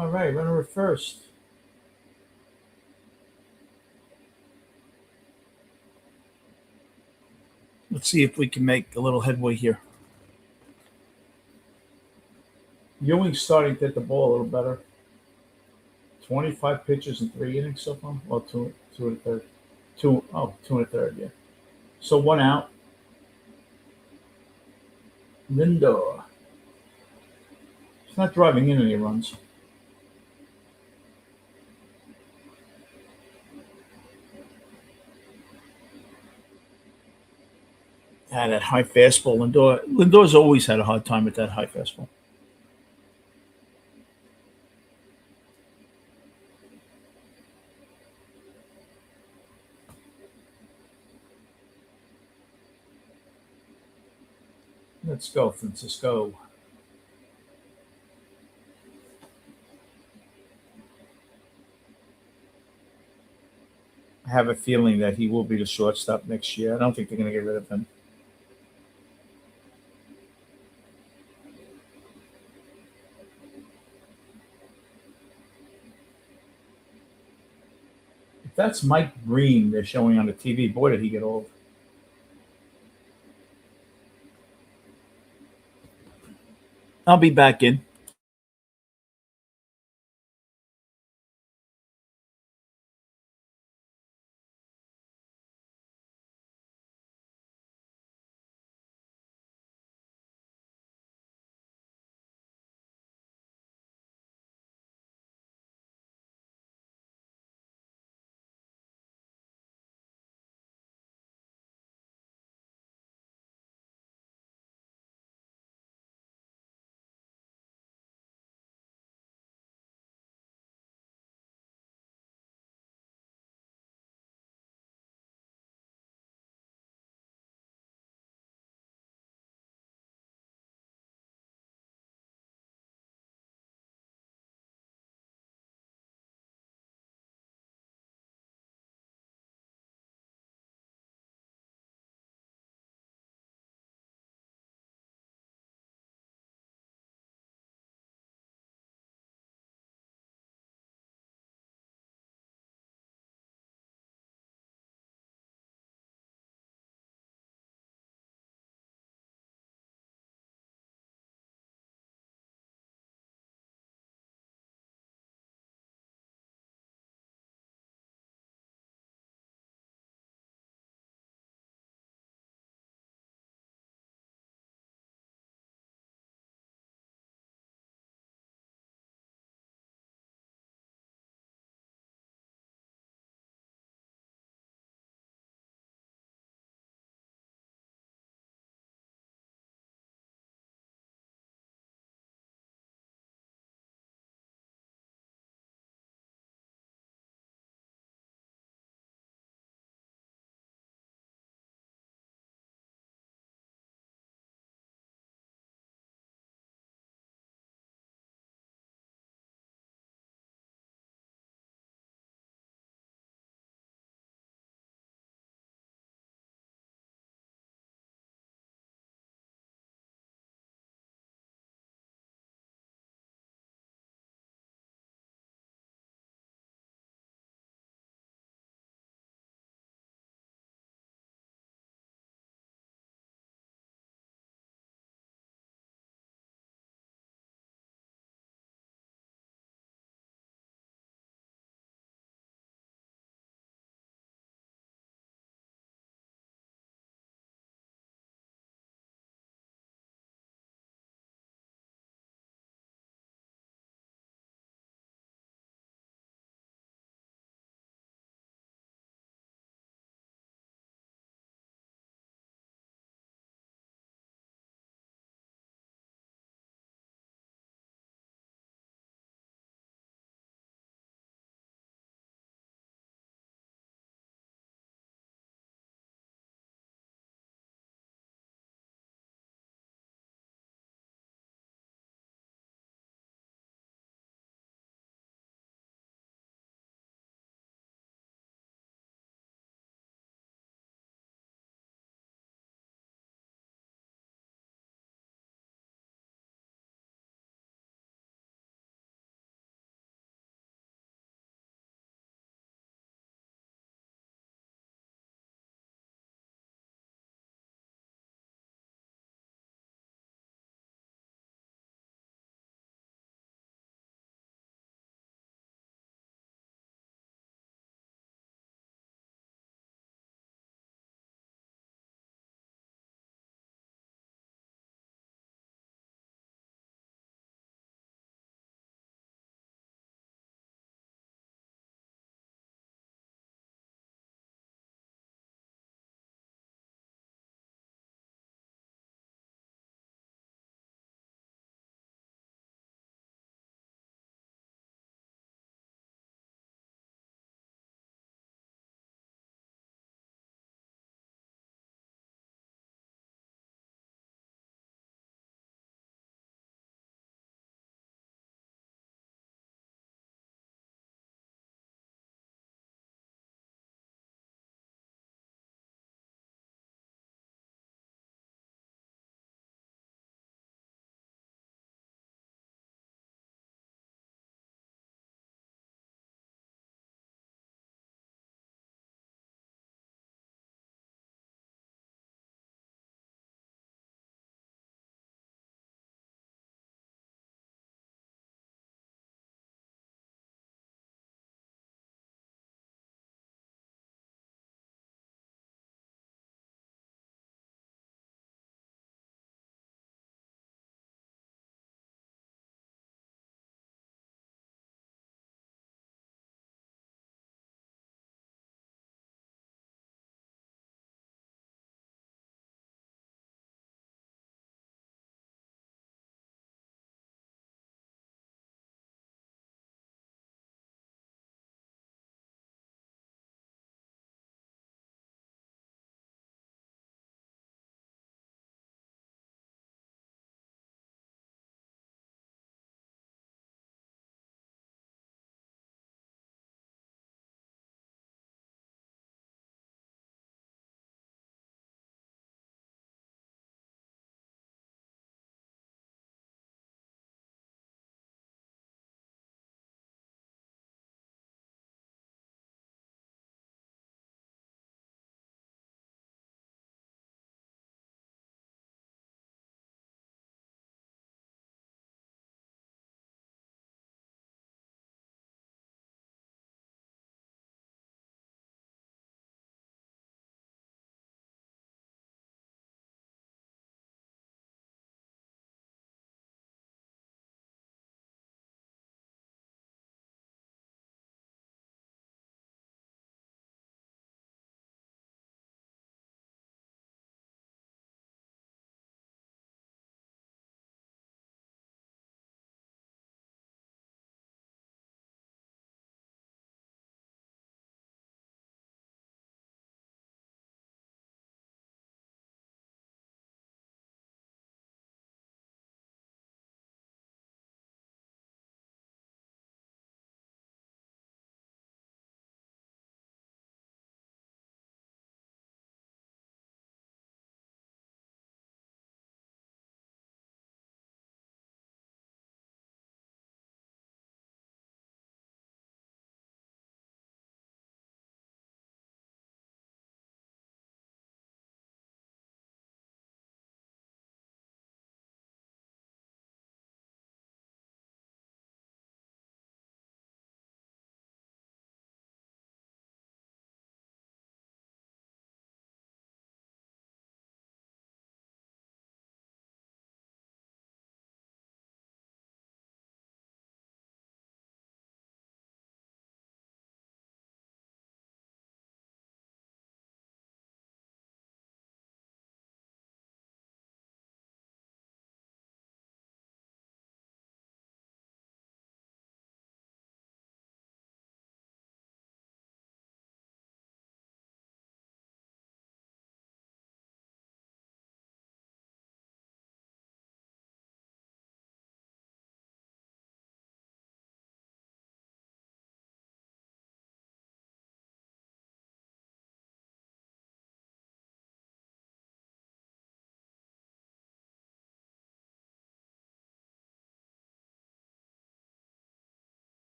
All right, runner at first. Let's see if we can make a little headway here. Ewing's starting to hit the ball a little better. 25 pitches in 3 innings so far. Well, two and a third. Two and a third, yeah. So one out. Lindor. He's not driving in any runs. That high fastball. Lindor's always had a hard time with that high fastball. Let's go, Francisco. I have a feeling that he will be the shortstop next year. I don't think they're going to get rid of him. If that's Mike Green they're showing on the TV, boy, did he get old. I'll be back in.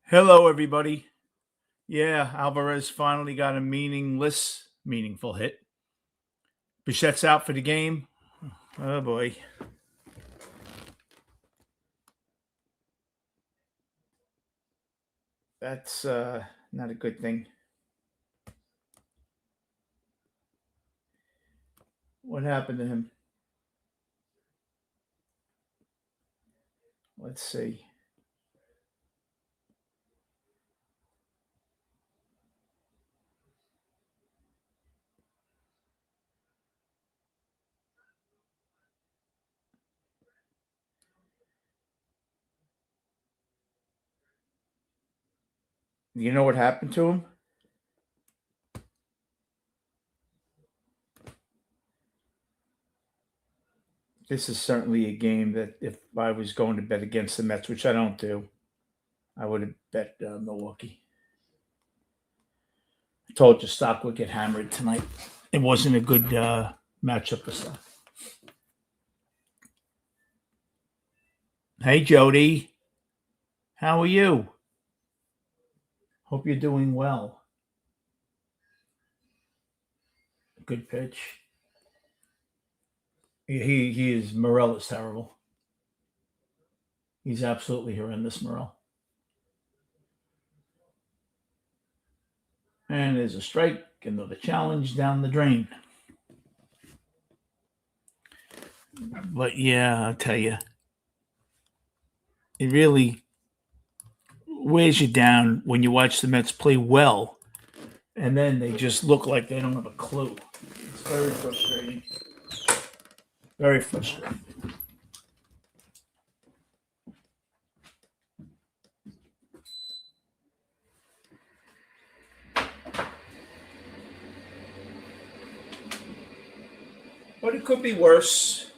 Hello, everybody. Yeah, Alvarez finally got a meaningful hit. Bichette's out for the game. Oh, boy. That's not a good thing. What happened to him? Let's see. You know what happened to him? This is certainly a game that if I was going to bet against the Mets, which I don't do, I would have bet Milwaukee. I told you stock would get hammered tonight. It wasn't a good matchup for stock. Hey, Jody. How are you? Hope you're doing well. Good pitch. He is Morel is terrible. He's absolutely horrendous, Morel. And there's a strike, another challenge down the drain. But yeah, I'll tell you, it really weighs you down when you watch the Mets play well, and then they just look like they don't have a clue. It's very frustrating. Very frustrating. But it could be worse.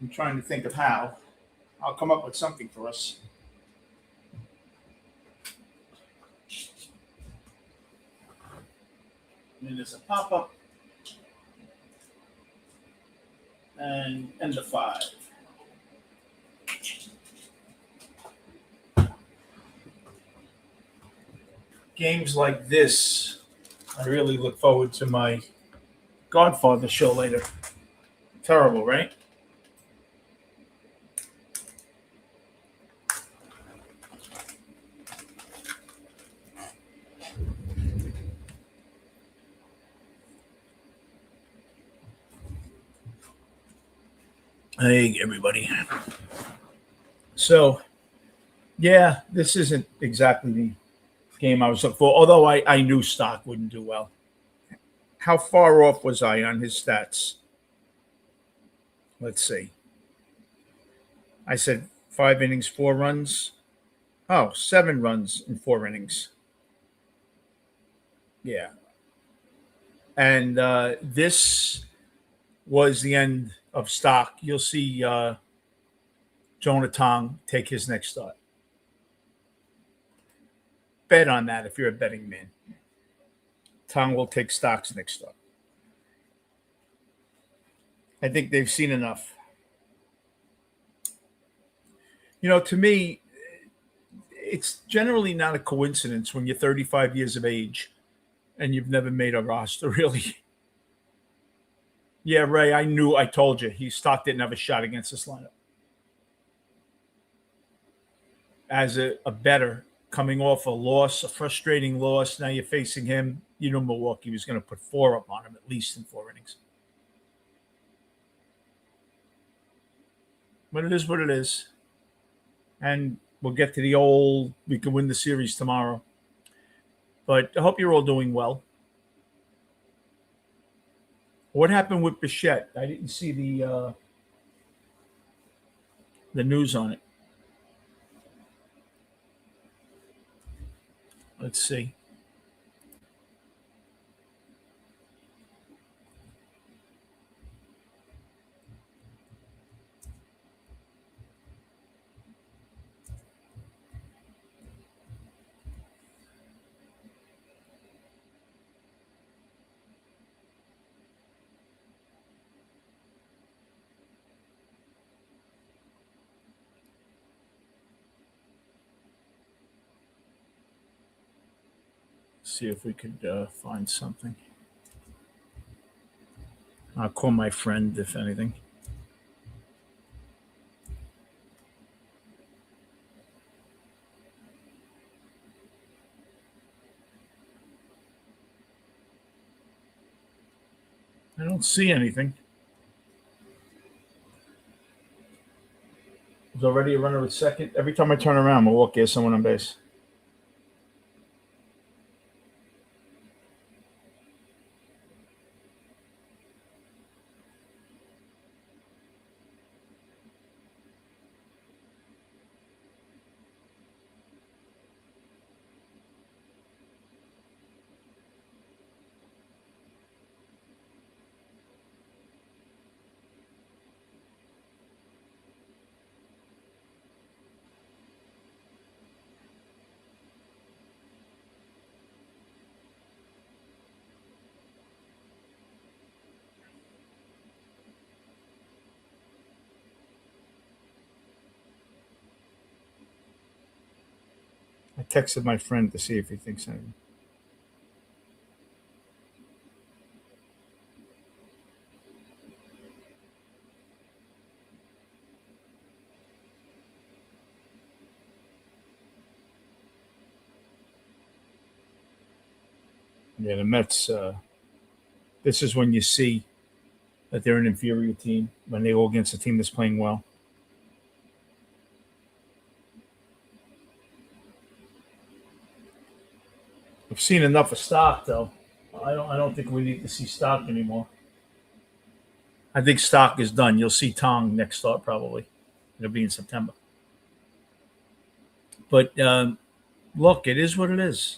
I'm trying to think of how. I'll come up with something for us. And then there's a pop-up. And end of 5. Games like this, I really look forward to my Godfather show later. Terrible, right? Hey, everybody. So, yeah, this isn't exactly the game I was looking for, although I knew stock wouldn't do well. How far off was I on his stats? Let's see. I said 5 innings, 4 runs. Oh, 7 runs in 4 innings. Yeah. And this was the end of stock. You'll see Jonah Tong take his next start. Bet on that if you're a betting man. Tong will take stock's next start. I think they've seen enough. You know, to me, it's generally not a coincidence when you're 35 years of age and you've never made a roster, really. Yeah, Ray, I told you. Stock didn't have a shot against this lineup. As a better coming off a loss, a frustrating loss, now you're facing him. You know Milwaukee was going to put 4 up on him at least in 4 innings. But it is what it is. And we'll get to the old, we can win the series tomorrow. But I hope you're all doing well. What happened with Bichette? I didn't see the news on it. Let's see. See if we could find something. I'll call my friend if anything. I don't see anything. There's already a runner at second. Every time I turn around, Milwaukee has someone on base. I texted my friend to see if he thinks anything. Yeah, the Mets. This is when you see that they're an inferior team when they go against a team that's playing well. I've seen enough of Stock, though. I don't think we need to see Stock anymore. I think Stock is done. You'll see Tong next start probably. It'll be in September. But look, it is what it is.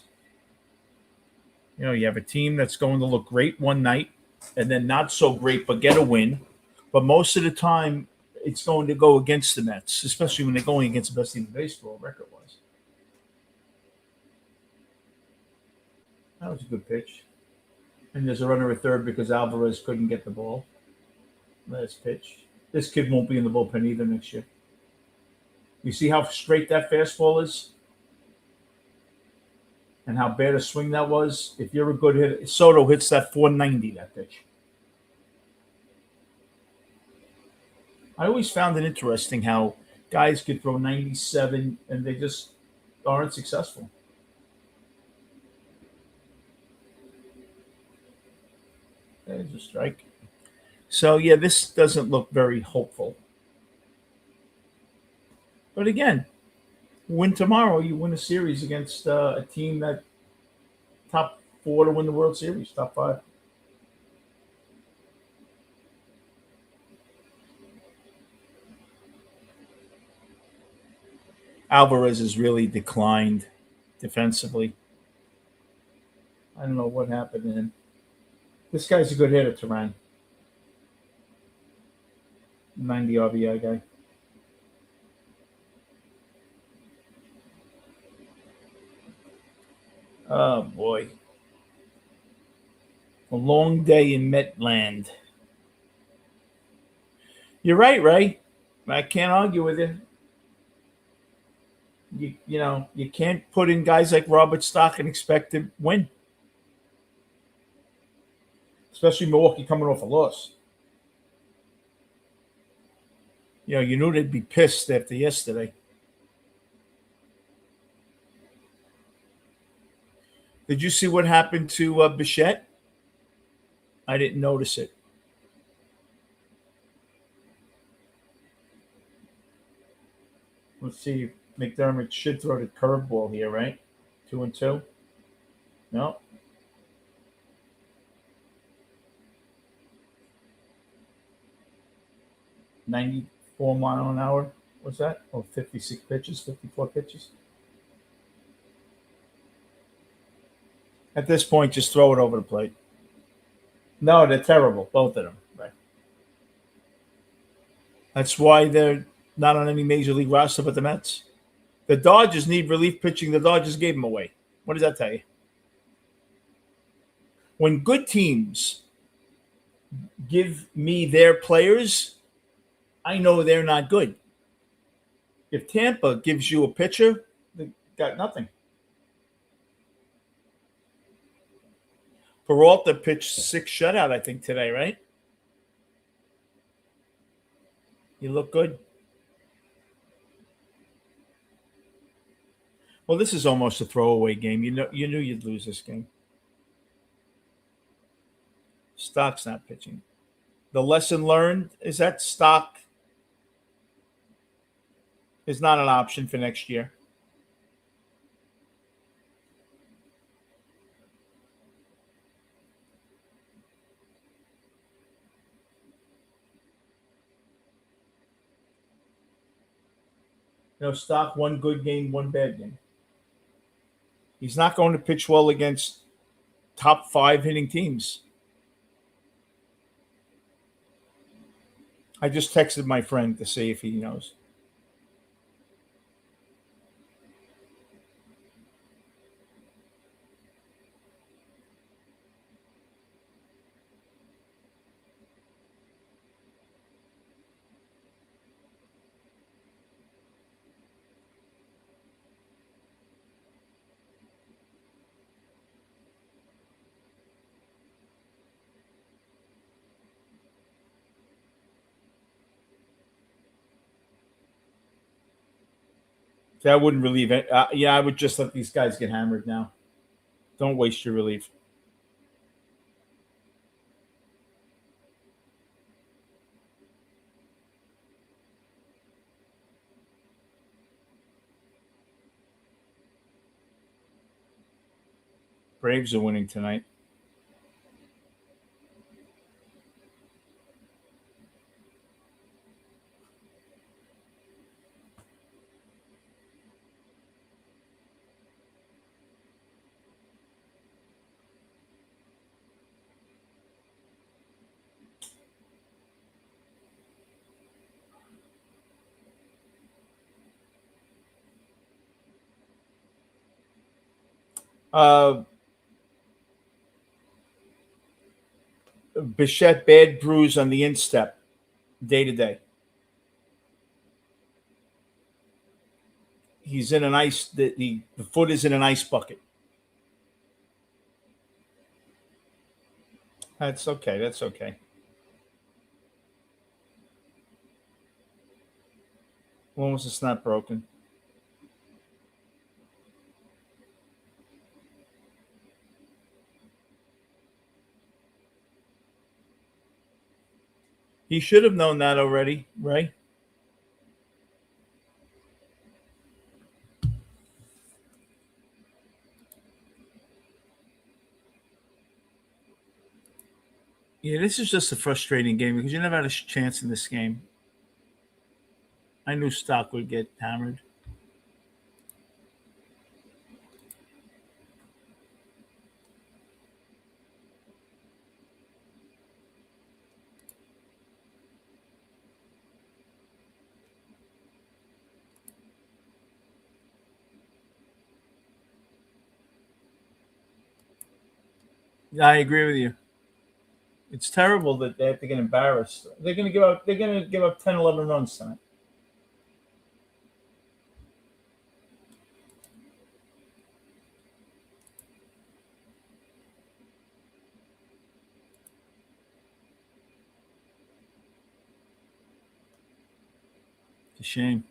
You have a team that's going to look great one night and then not so great, but get a win. But most of the time, it's going to go against the Mets, especially when they're going against the best team in baseball, record-wise. That was a good pitch. And there's a runner at third because Alvarez couldn't get the ball. Last pitch. This kid won't be in the bullpen either next year. You see how straight that fastball is? And how bad a swing that was? If you're a good hitter, Soto hits that 490, that pitch. I always found it interesting how guys could throw 97 and they just aren't successful. There's a strike. So, yeah, this doesn't look very hopeful. But again, win tomorrow, you win a series against a team that top 4 to win the World Series, top 5. Alvarez has really declined defensively. I don't know what happened to him. This guy's a good hitter, Turan. 90 RBI guy. Oh, boy. A long day in Metland. You're right, Ray. I can't argue with you. You can't put in guys like Robert Stock and expect to win. Especially Milwaukee coming off a loss. You knew they'd be pissed after yesterday. Did you see what happened to Bichette? I didn't notice it. Let's see. McDermott should throw the curveball here, right? 2-2. No. $94 an hour. What's that? 56 pitches, 54 pitches. At this point, just throw it over the plate. No, they're terrible, both of them. Right. That's why they're not on any major league roster but the Mets. The Dodgers need relief pitching. The Dodgers gave them away. What does that tell you? When good teams give me their players, I know they're not good. If Tampa gives you a pitcher, they got nothing. Peralta pitched 6 shutout, I think, today, right? You look good. Well, this is almost a throwaway game. You knew you'd lose this game. Stock's not pitching. The lesson learned is that Stock is not an option for next year. Stock, one good game, one bad game. He's not going to pitch well against top 5 hitting teams. I just texted my friend to see if he knows. That wouldn't relieve it. I would just let these guys get hammered now. Don't waste your relief. Braves are winning tonight. Bichette, bad bruise on the instep, day to day. He's in an ice. The foot is in an ice bucket. That's okay. That's okay. When was the snap broken? He should have known that already, right? Yeah, this is just a frustrating game because you never had a chance in this game. I knew Stock would get hammered. I agree with you. It's terrible that they have to get embarrassed. They're going to give up. They're going to give up 10, 11 runs tonight. It's a shame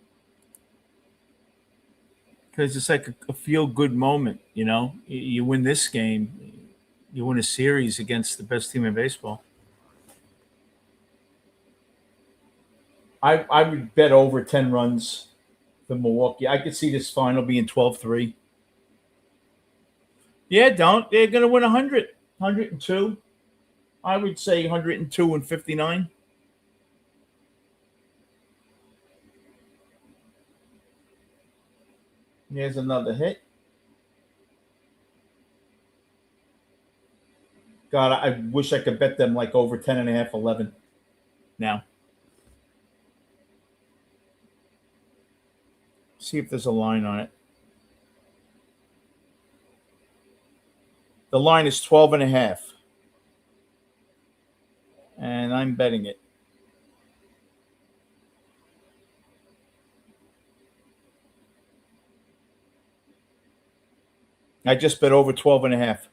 because it's like a feel good moment. You win this game, you win a series against the best team in baseball. I would bet over 10 runs for Milwaukee. I could see this final being 12-3. Yeah, don't. They're going to win 100, 102. I would say 102 and 59. Here's another hit. God, I wish I could bet them like over 10 and a half, 11 now. See if there's a line on it. The line is 12 and a half. And I'm betting it. I just bet over 12 and a half.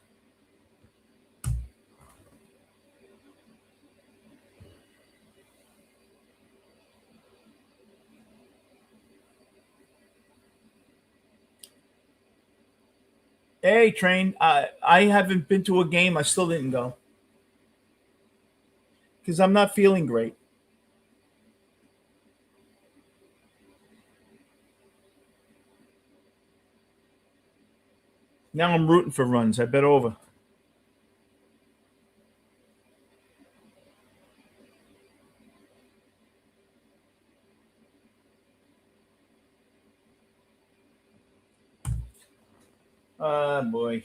Hey, Train. I haven't been to a game. I still didn't go because I'm not feeling great. Now I'm rooting for runs. I bet over. Boy.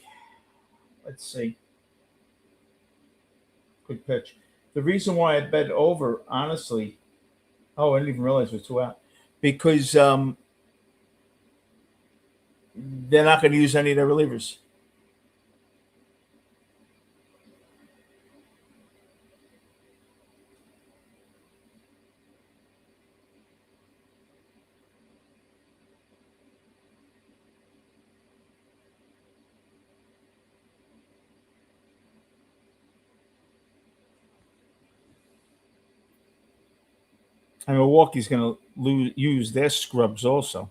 Let's see. Good pitch. The reason why I bet over, honestly, oh, I didn't even realize it was 2 out because they're not going to use any of their relievers. And Milwaukee's going to use their scrubs also.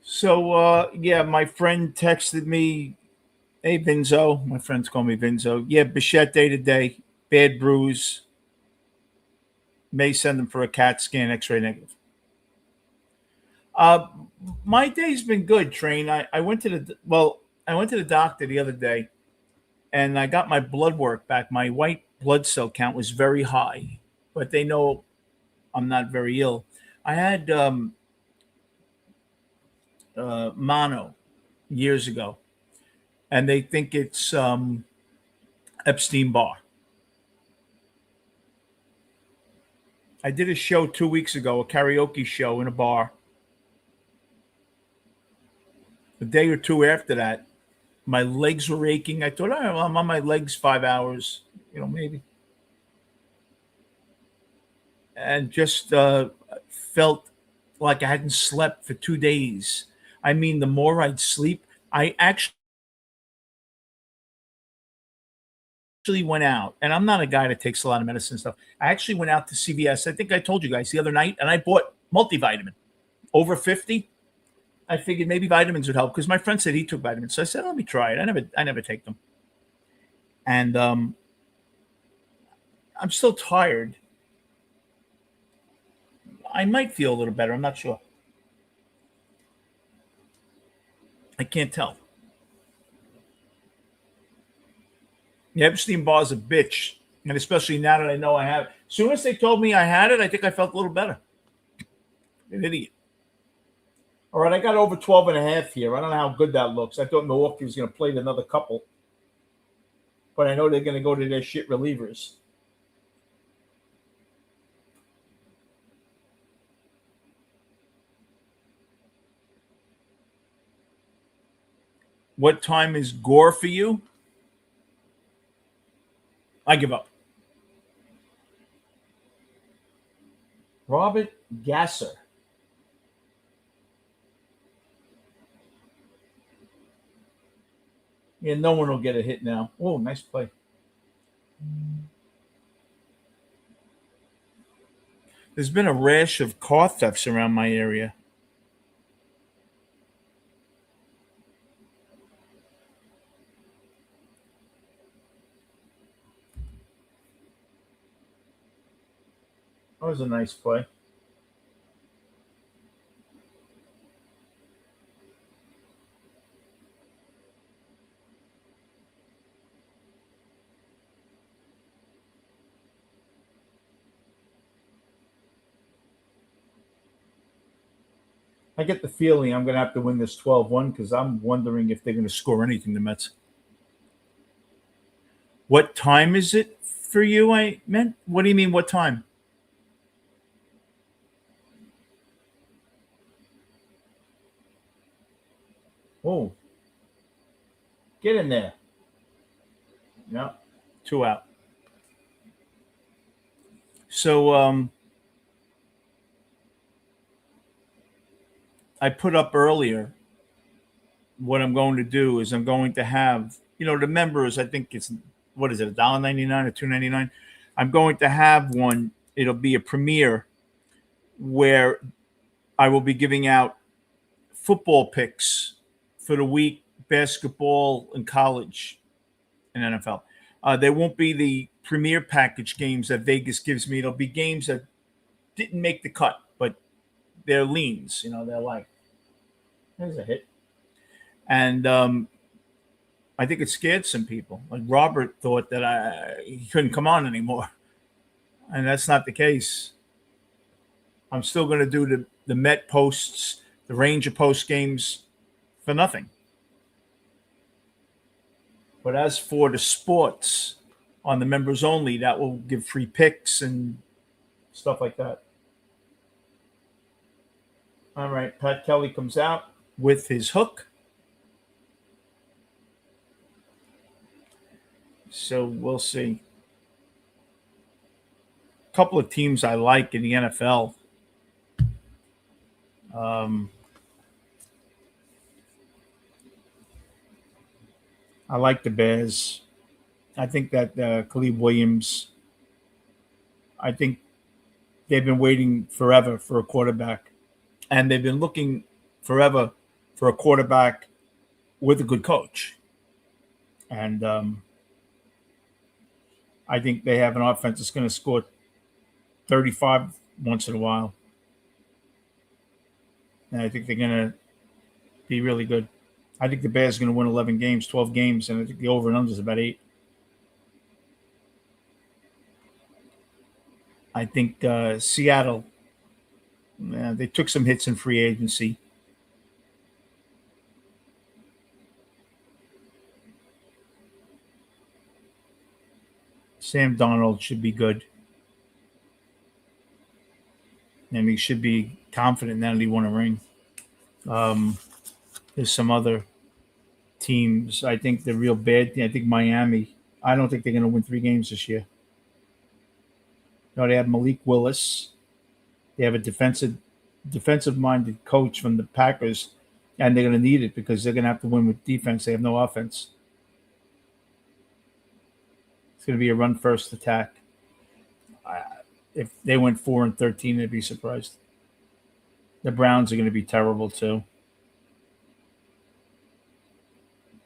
So, yeah, my friend texted me, hey, Vinzo. My friends call me Vinzo. Yeah, Bichette day to day. Bad bruise. May send them for a CAT scan, X-ray negative. Uh, my day's been good, Train. I went to I went to the doctor the other day, and I got my blood work back. My white blood cell count was very high, but they know I'm not very ill. I had mono years ago, and they think it's Epstein Barr. I did a show 2 weeks ago, a karaoke show in a bar. A day or two after that, my legs were aching. I thought, oh, well, I'm on my legs 5 hours, maybe, and just felt like I hadn't slept for 2 days. I mean, the more I'd sleep, I actually went out, and I'm not a guy that takes a lot of medicine stuff. I actually went out to CVS. I think I told you guys the other night, and I bought multivitamin over 50. I figured maybe vitamins would help because my friend said he took vitamins. So I said, let me try it. I never take them. And I'm still tired. I might feel a little better. I'm not sure. I can't tell. The Epstein Barr's a bitch. And especially now that I know I have it. As soon as they told me I had it, I think I felt a little better. An idiot. All right, I got over 12 and a half here. I don't know how good that looks. I thought Milwaukee was going to play another couple, but I know they're going to go to their shit relievers. What time is Gore for you? I give up. Robert Gasser. Yeah, no one will get a hit now. Oh, nice play. There's been a rash of car thefts around my area. That was a nice play. I get the feeling I'm going to have to win this 12-1 because I'm wondering if they're going to score anything, the Mets. What time is it for you? I meant, what do you mean, what time? Oh, get in there. Yeah, 2 out. So I put up earlier what I'm going to do is I'm going to have, the members, I think it's, what is it, $1.99 or $2.99? I'm going to have one. It'll be a premiere where I will be giving out football picks for the week, basketball and college and NFL. There won't be the premier package games that Vegas gives me. It'll be games that didn't make the cut, but they're leans. They're like, there's a hit. And I think it scared some people. Like Robert thought that he couldn't come on anymore, and that's not the case. I'm still going to do the Met posts, the Ranger post games for nothing. But as for the sports on the members only, that will give free picks and stuff like that. All right, Pat Kelly comes out with his hook. So we'll see. A couple of teams I like in the NFL. I like the Bears. I think that Khalid Williams, I think they've been waiting forever for a quarterback, and they've been looking forever for a quarterback with a good coach. And I think they have an offense that's going to score 35 once in a while. And I think they're going to be really good. I think the Bears are going to win 11 games, 12 games, and I think the over and under is about 8. I think Seattle, they took some hits in free agency. Sam Darnold should be good. And he should be confident now that he won a ring. There's some other teams. I think the real bad thing, I think Miami. I don't think they're going to win 3 games this year. No, they have Malik Willis. They have a defensive-minded coach from the Packers, and they're going to need it because they're going to have to win with defense. They have no offense. It's going to be a run-first attack. If they went 4-13, I'd be surprised. The Browns are going to be terrible too.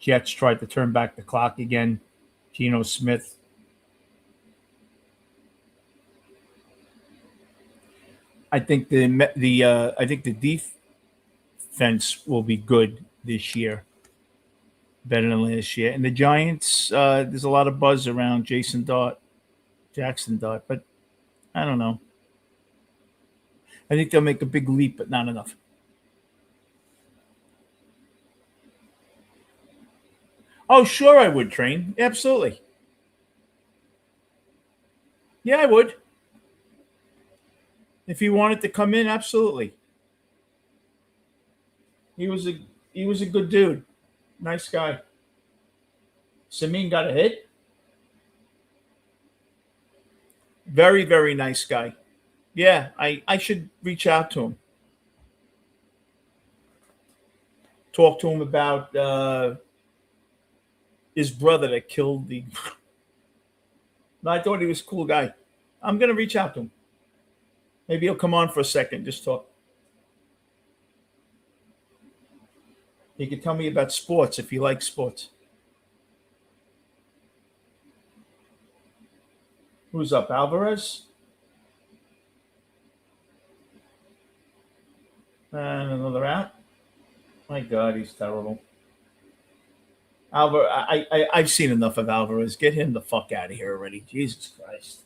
Jets tried to turn back the clock again. Geno Smith. I think the defense will be good this year, better than last year. And the Giants, there's a lot of buzz around Jackson Dart, but I don't know. I think they'll make a big leap, but not enough. Oh, sure, I would train. Absolutely. Yeah, I would. If he wanted to come in, absolutely. He was a good dude. Nice guy. Samin got a hit. Very, very nice guy. Yeah, I should reach out to him. Talk to him about his brother that killed the. No, I thought he was a cool guy. I'm going to reach out to him. Maybe he'll come on for a second, just talk. He could tell me about sports if he likes sports. Who's up? Alvarez? And another out. My God, he's terrible. I've seen enough of Alvarez. Get him the fuck out of here already. Jesus Christ.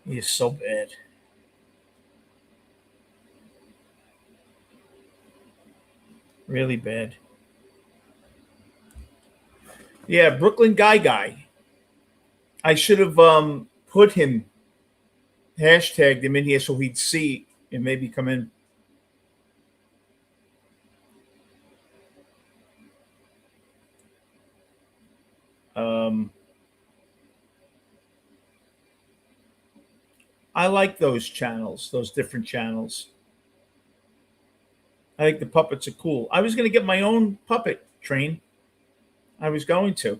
He is so bad. Really bad. Yeah, Brooklyn Guy. I should have put him, hashtagged him in here so he'd see and maybe come in. I like those channels, those different channels. I think the puppets are cool. I was going to get my own puppet train. I was going to.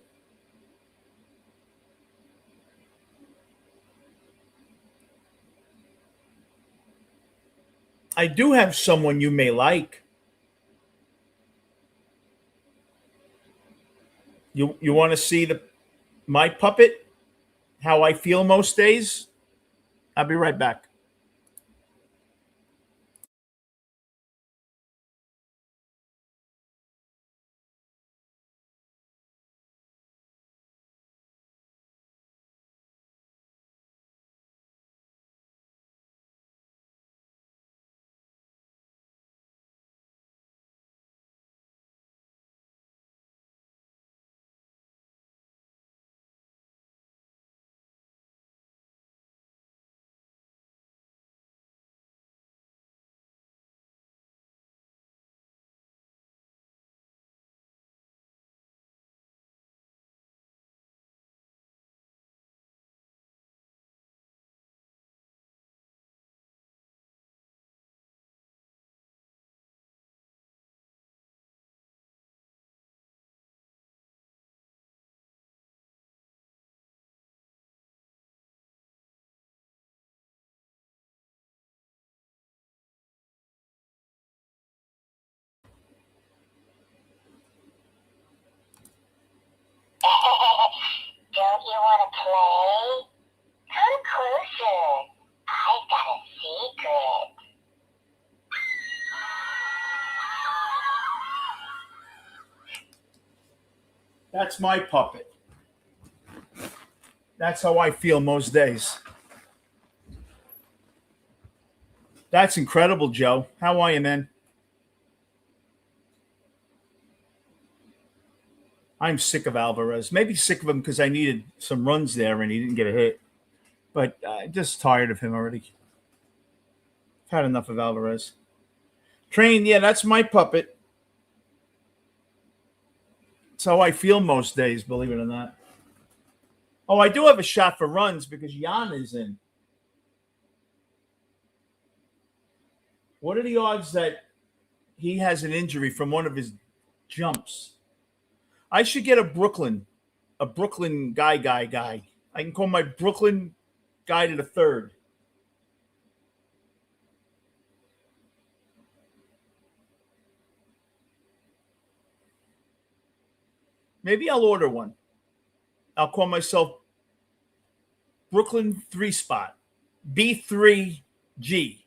I do have someone you may like. You want to see the my puppet? How I feel most days? I'll be right back. Don't you want to play? Come closer. I've got a secret. That's my puppet. That's how I feel most days. That's incredible, Joe. How are you, man? I'm sick of Alvarez. Maybe sick of him because I needed some runs there and he didn't get a hit. But I'm just tired of him already. I've had enough of Alvarez. Train, yeah, that's my puppet. It's how I feel most days, believe it or not. Oh, I do have a shot for runs because Jan is in. What are the odds that he has an injury from one of his jumps? I should get a Brooklyn guy. I can call my Brooklyn guy to the third. Maybe I'll order one. I'll call myself Brooklyn 3 spot. B3G.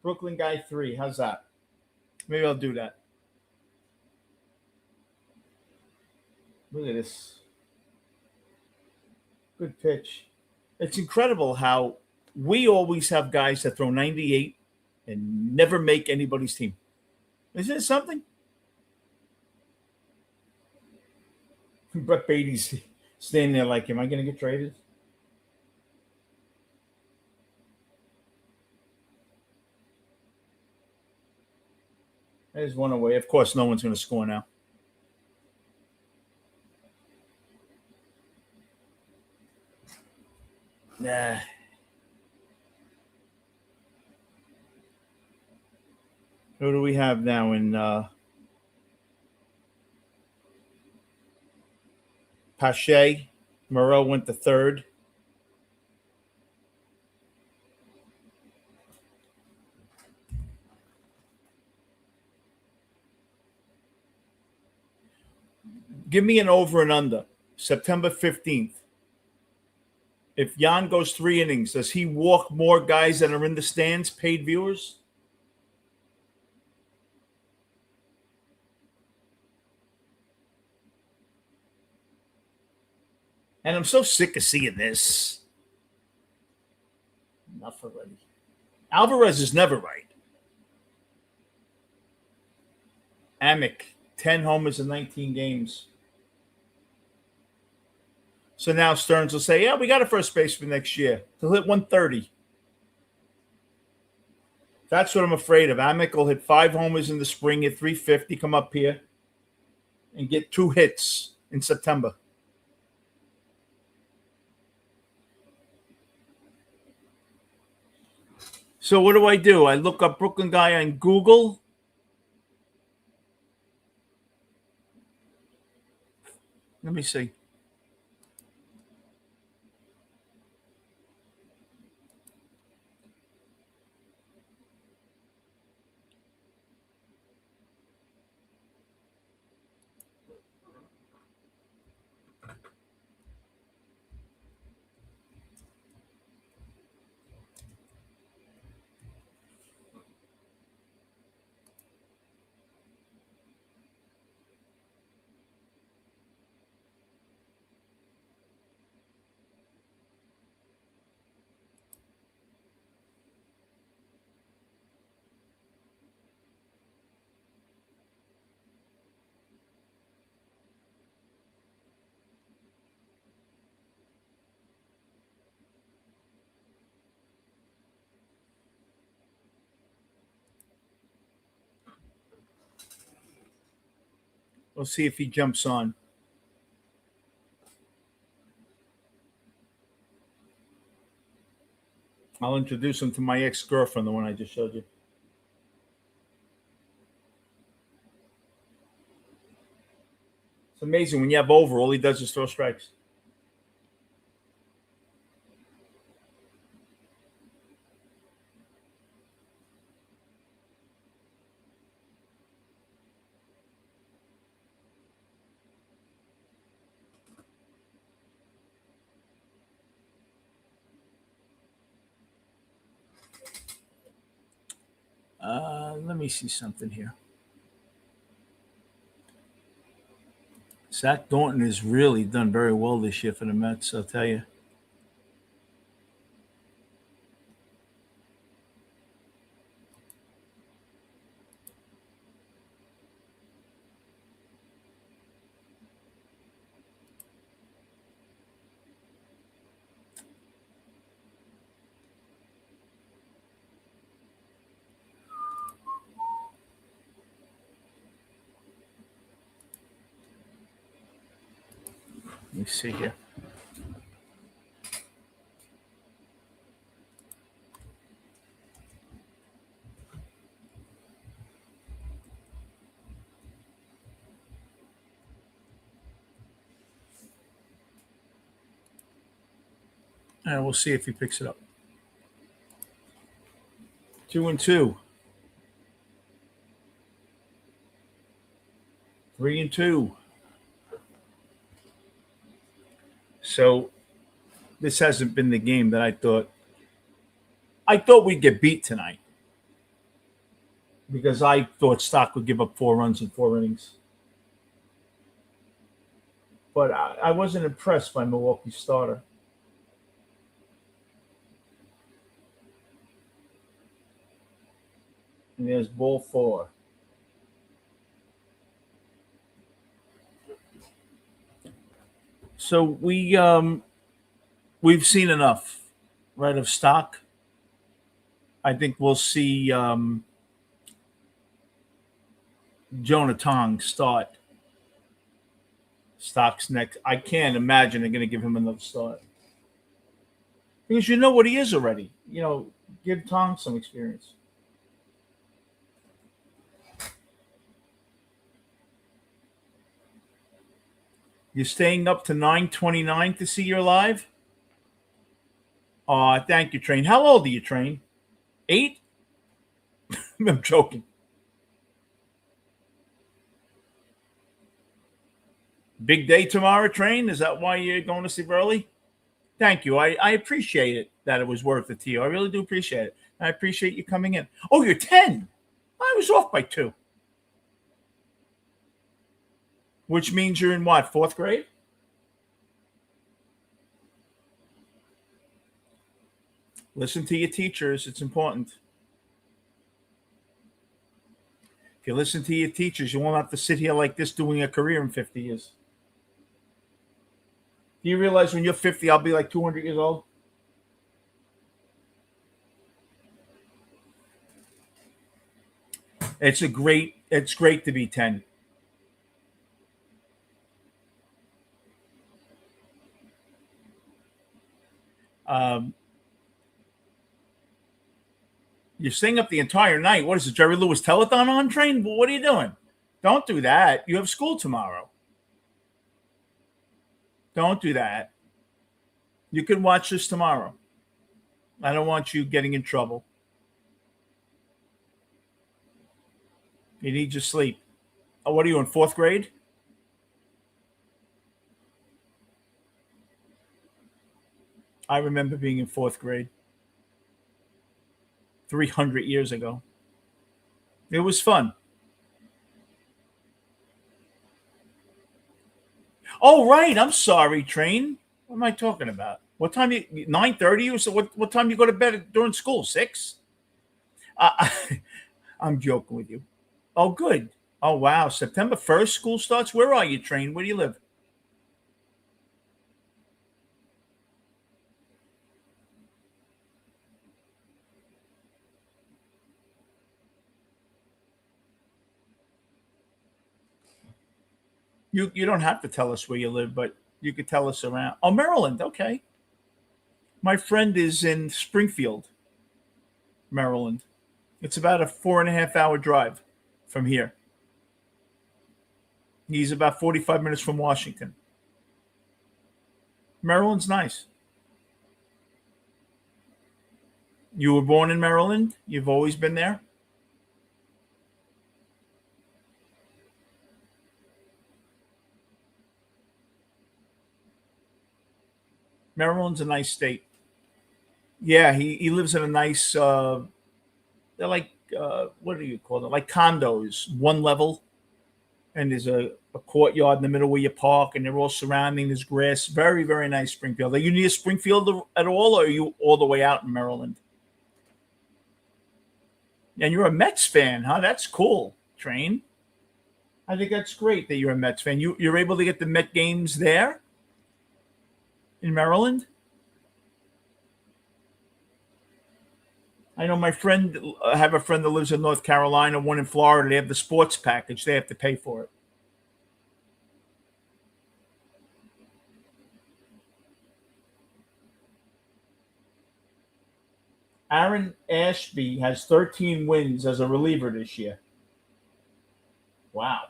Brooklyn guy 3. How's that? Maybe I'll do that. Look at this. Good pitch. It's incredible how we always have guys that throw 98 and never make anybody's team. Isn't it something? Brett Beatty's standing there like, am I going to get traded? There's one away. Of course, no one's going to score now. Nah. Who do we have now in Pache? Moreau went to third. Give me an over and under. September 15th. If Jan goes 3 innings, does he walk more guys that are in the stands, paid viewers? And I'm so sick of seeing this. Enough already. Alvarez is never right. Amick, 10 homers in 19 games. So now Stearns will say, yeah, we got a first baseman next year. He'll hit 130. That's what I'm afraid of. Amick will hit 5 homers in the spring, hit 350, come up here, and get 2 hits in September. So what do? I look up Brooklyn guy on Google. Let me see. We'll see if he jumps on. I'll introduce him to my ex-girlfriend, the one I just showed you. It's amazing when you have over, all he does is throw strikes. Let me see something here. Zach Thornton has really done very well this year for the Mets, I'll tell you. Let me see here. And we'll see if he picks it up. 2-2. 3-2. So this hasn't been the game that I thought. I thought we'd get beat tonight because I thought Stock would give up 4 runs in 4 innings. But I wasn't impressed by Milwaukee's starter. And there's ball 4. So we've seen enough, right, of Stock. I think we'll see Jonah Tong start. Stock's next. I can't imagine they're going to give him another start because you know what he is already. You know, give Tong some experience. You're staying up to 9:29 to see your live? Thank you, Train. How old are you, Train? 8? I'm joking. Big day tomorrow, Train? Is that why you're going to sleep early? Thank you. I appreciate it, that it was worth it to you. I really do appreciate it. I appreciate you coming in. Oh, you're 10. I was off by 2. Which means you're in what, 4th grade? Listen to your teachers. It's important. If you listen to your teachers, you won't have to sit here like this doing a career in 50 years. Do you realize when you're 50, I'll be like 200 years old? It's great to be 10. Um, You're staying up the entire night. What is it, Jerry Lewis telethon on, Train? Well, what are you doing? Don't do that. You have school tomorrow. Don't do that. You can watch this tomorrow. I don't want you getting in trouble. You need your sleep. Oh, what are you in, 4th grade? I remember being in 4th grade 300 years ago. It was fun. Oh, right. I'm sorry, Train. What am I talking about? What time 9:30 or so? What time you go to bed during school? 6? Uh, I'm joking with you. Oh, good. Oh, wow. September 1st, school starts. Where are you, Train? Where do you live? You don't have to tell us where you live, but you could tell us around. Oh, Maryland. Okay. My friend is in Springfield, Maryland. It's about a 4.5 hour drive from here. He's about 45 minutes from Washington. Maryland's nice. You were born in Maryland? You've always been there? Maryland's a nice state. Yeah, he lives in a nice, they're like, what do you call them? Like condos, one level. And there's a courtyard in the middle where you park, and they're all surrounding. There's grass. Very, very nice Springfield. Are you near Springfield at all, or are you all the way out in Maryland? And you're a Mets fan, huh? That's cool, Train. I think that's great that you're a Mets fan. You're able to get the Met games there in Maryland? I know I have a friend that lives in North Carolina, one in Florida. They have the sports package. They have to pay for it. Aaron Ashby has 13 wins as a reliever this year. Wow.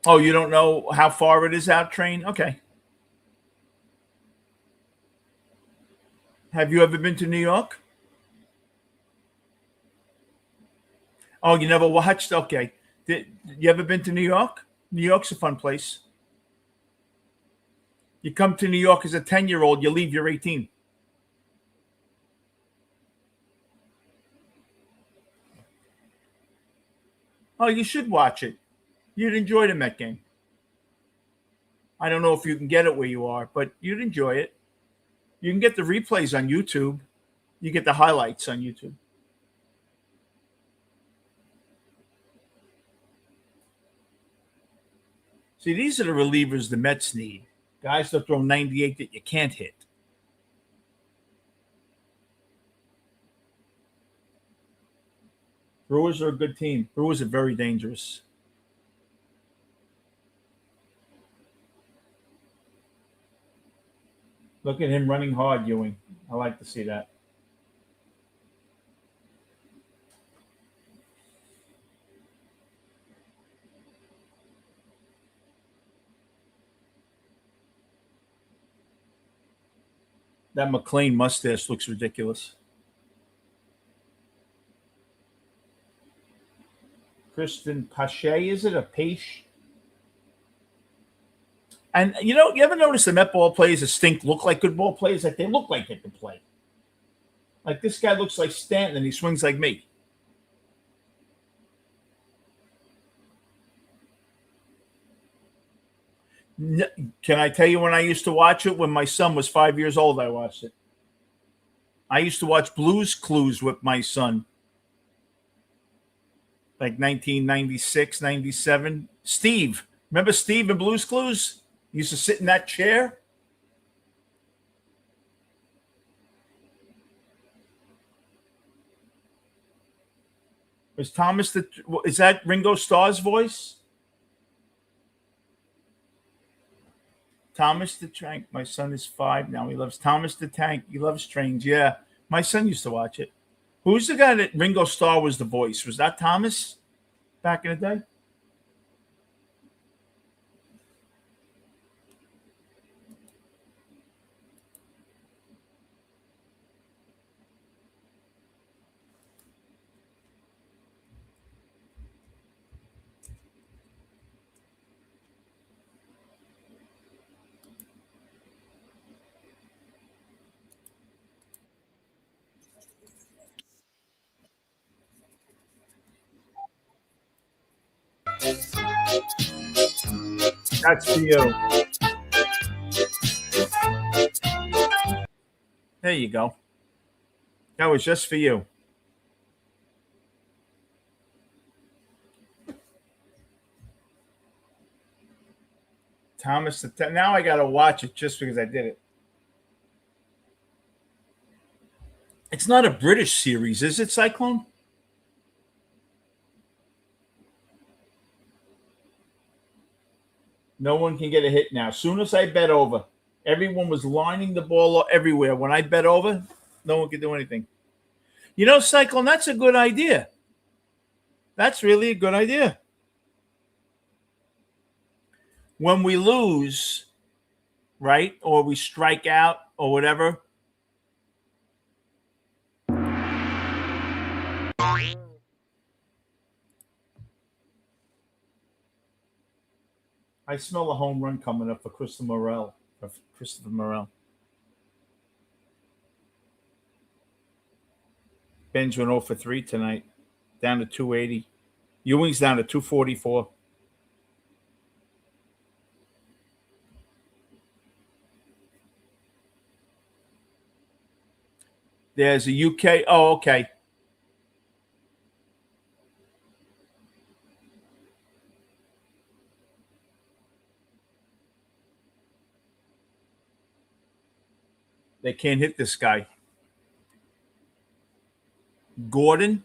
Oh, you don't know how far it is out, Train? Okay. Have you ever been to New York? Oh, you never watched? Okay. Did you ever been to New York? New York's a fun place. You come to New York as a 10-year-old, you leave, you're 18. Oh, you should watch it. You'd enjoy the Met game. I don't know if you can get it where you are, but you'd enjoy it. You can get the replays on YouTube. You get the highlights on YouTube. See, these are the relievers the Mets need. Guys that throw 98 that you can't hit. Brewers are a good team. Brewers are very dangerous. Look at him running hard, Ewing. I like to see that. That McLean mustache looks ridiculous. Kristen Pache, is it a Pache? And you ever notice the Met ball players that stink look like good ball players? Like they look like they can play. Like this guy looks like Stanton and he swings like me. Can I tell you when I used to watch it? When my son was 5 years old, I watched it. I used to watch Blues Clues with my son. Like 1996, 97. Steve. Remember Steve in Blues Clues? He used to sit in that chair. Is that Ringo Starr's voice? Thomas the Tank. My son is 5 now. He loves Thomas the Tank. He loves trains. Yeah, my son used to watch it. Who's the guy that Ringo Starr was the voice? Was that Thomas back in the day? That's for you. There you go. That was just for you. Thomas the Tank. Now I got to watch it just because I did it. It's not a British series, is it, Cyclone? No one can get a hit now. As soon as I bet over, everyone was lining the ball everywhere. When I bet over, no one could do anything. You know, Cyclone, that's a good idea. That's really a good idea. When we lose, right, or we strike out or whatever, I smell a home run coming up for Christopher Morel. Ben's went 0 for 3 tonight, down to 280. Ewing's down to 244. There's a UK. Oh, okay. They can't hit this guy. Gordon.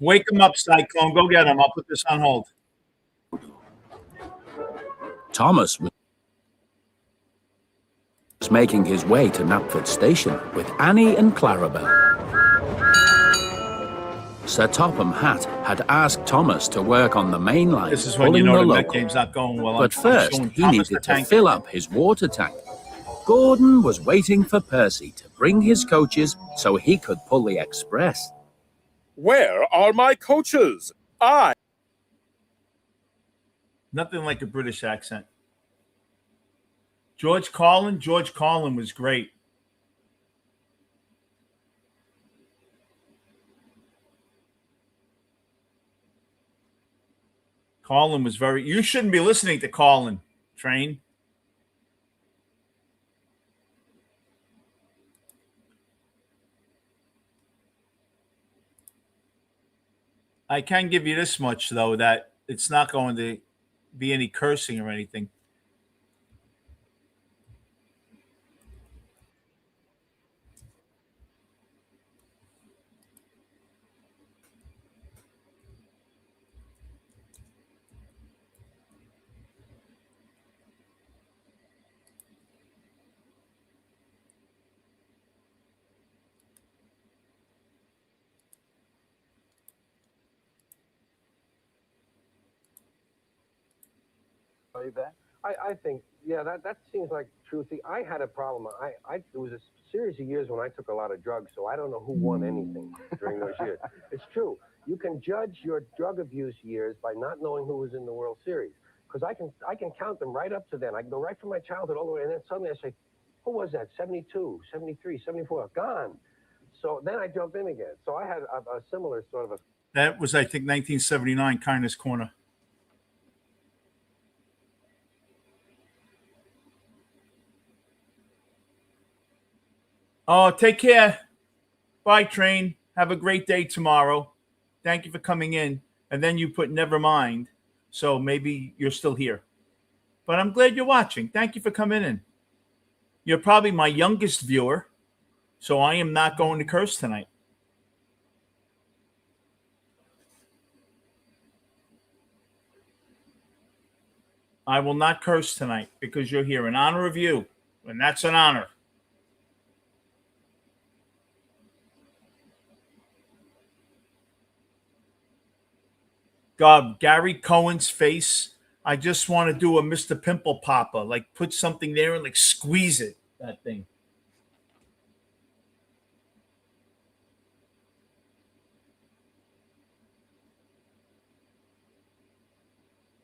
Wake him up, Cyclone. Go get him. I'll put this on hold. Thomas was making his way to Knapford Station with Annie and Clarabel. Sir Topham Hatt had asked Thomas to work on the main line, This is when you know the Met game's not going well. but first he needed to fill up his water tank. Gordon was waiting for Percy to bring his coaches so he could pull the express. Where are my coaches? Nothing like a British accent. George Carlin was great. Carlin was very. You shouldn't be listening to Carlin, Train. I can give you this much, though, that it's not going to be any cursing or anything. Are you back? I think, yeah, that seems like true. See, I had a problem. There was a series of years when I took a lot of drugs, so I don't know who won anything during those years. It's true. You can judge your drug abuse years by not knowing who was in the World Series. Because I can count them right up to then. I can go right from my childhood all the way, and then suddenly I say, who was that? 72, 73, 74, gone. So then I jump in again. So I had a similar sort of a... That was, I think, 1979, Kindness Corner. Oh, take care. Bye, Train. Have a great day tomorrow. Thank you for coming in. And then you put never mind. So maybe you're still here. But I'm glad you're watching. Thank you for coming in. You're probably my youngest viewer. So I am not going to curse tonight. I will not curse tonight because you're here in honor of you. And that's an honor. God, Gary Cohen's face. I just want to do a Mr. Pimple Popper. Like put something there and like squeeze it. That thing.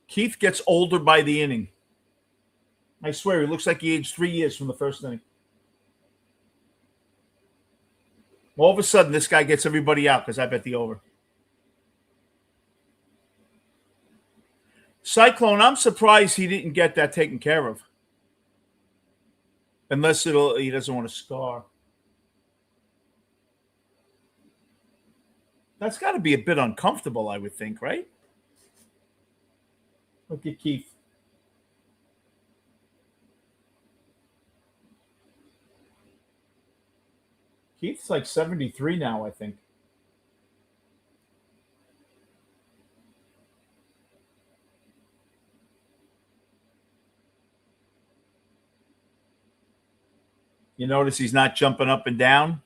Keith gets older by the inning. I swear, he looks like he aged 3 years from the first inning. All of a sudden, this guy gets everybody out because I bet the over. Cyclone, I'm surprised he didn't get that taken care of. Unless he doesn't want to scar. That's got to be a bit uncomfortable, I would think, right? Look at Keith. Keith's like 73 now, I think. You notice he's not jumping up and down?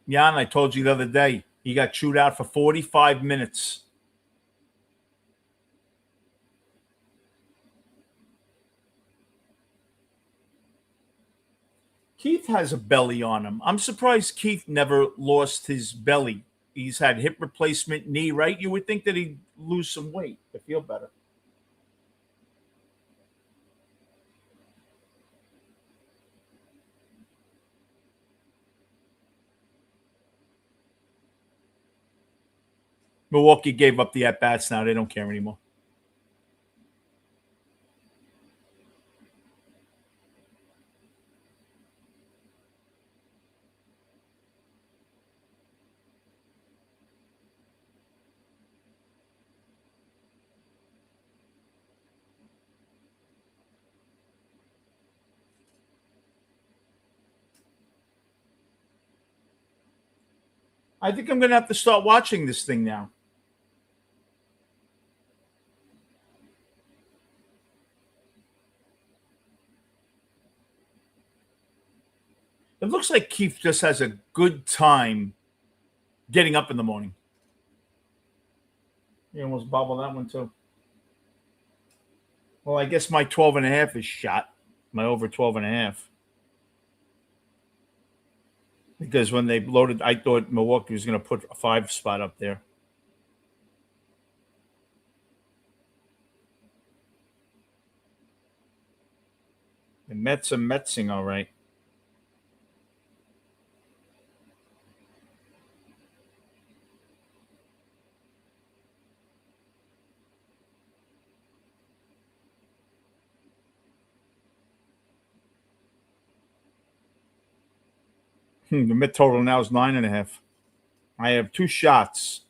Jan, I told you the other day, he got chewed out for 45 minutes. Keith has a belly on him. I'm surprised Keith never lost his belly. He's had hip replacement, knee, right? You would think that he'd lose some weight to feel better. Milwaukee gave up the at-bats now. They don't care anymore. I think I'm going to have to start watching this thing now. It looks like Keith just has a good time getting up in the morning. He almost bobbled that one too. Well, I guess my 12.5 is shot. My over 12.5. Because when they loaded, I thought Milwaukee was going to put a 5 spot up there. The Mets are Metsing all right. The mid total now is 9.5. I have 2 shots.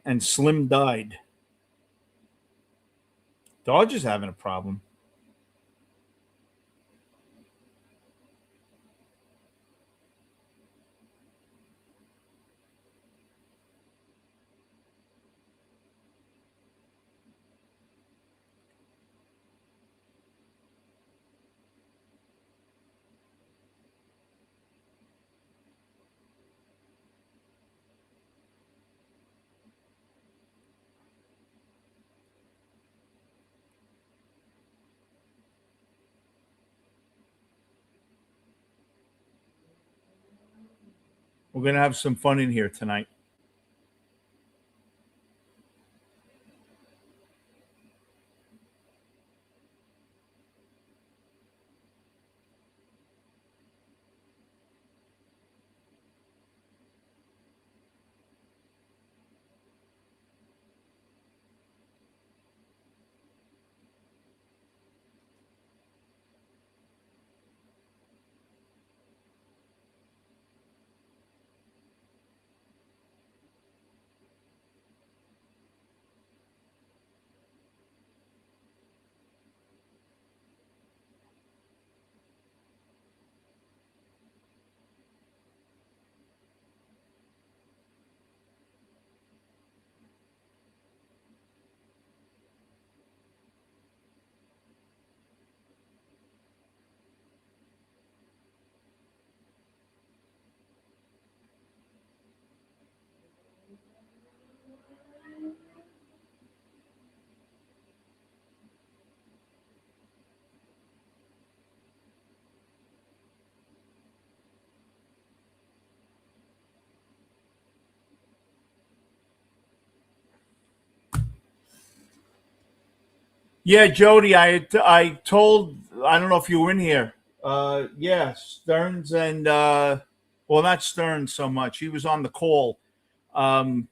And Slim died. Dodgers having a problem. We're going to have some fun in here tonight. Yeah, Jody, I told, I don't know if you were in here. Yeah, Stearns and well, not Stearns so much. He was on the call. Um,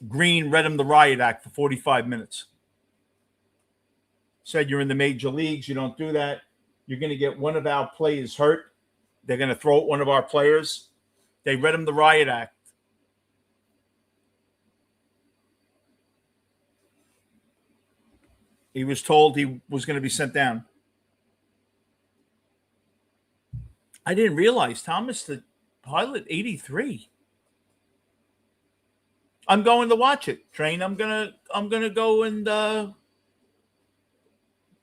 Green read him the riot act for 45 minutes. Said you're in the major leagues, you don't do that. You're going to get one of our players hurt. They're going to throw at one of our players. They read him the riot act. He was told he was going to be sent down. I didn't realize Thomas the Pilot 83. I'm going to watch it, Train. I'm gonna go and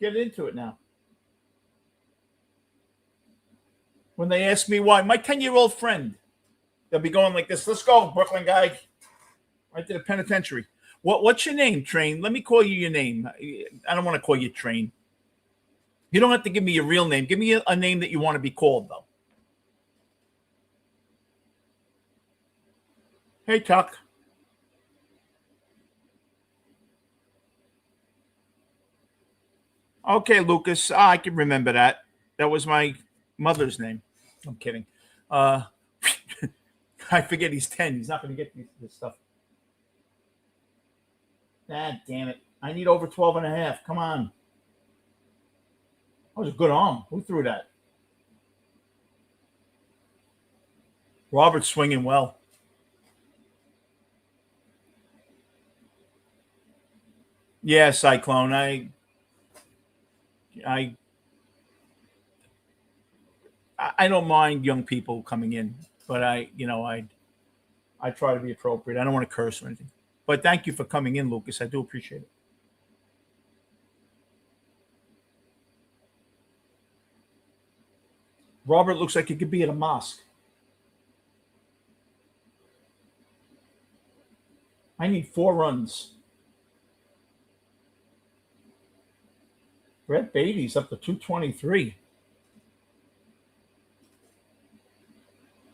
get into it now. When they ask me why, my 10-year-old friend, they'll be going like this. Let's go, Brooklyn guy. Right to the penitentiary. What's your name, Train? Let me call you your name. I don't want to call you Train. You don't have to give me your real name. Give me a name that you want to be called, though. Hey, Tuck. Okay, Lucas. I can remember that. That was my mother's name. I'm kidding. I forget he's 10. He's not going to get this stuff. Ah, damn it. I need over 12 and a half. Come on. That was a good arm. Who threw that? Robert's swinging well. Yeah, Cyclone. I don't mind young people coming in, but I try to be appropriate. I don't want to curse or anything. But thank you for coming in, Lucas. I do appreciate it. Robert looks like he could be at a mosque. I need 4 runs. Brett Beatty's up to 223.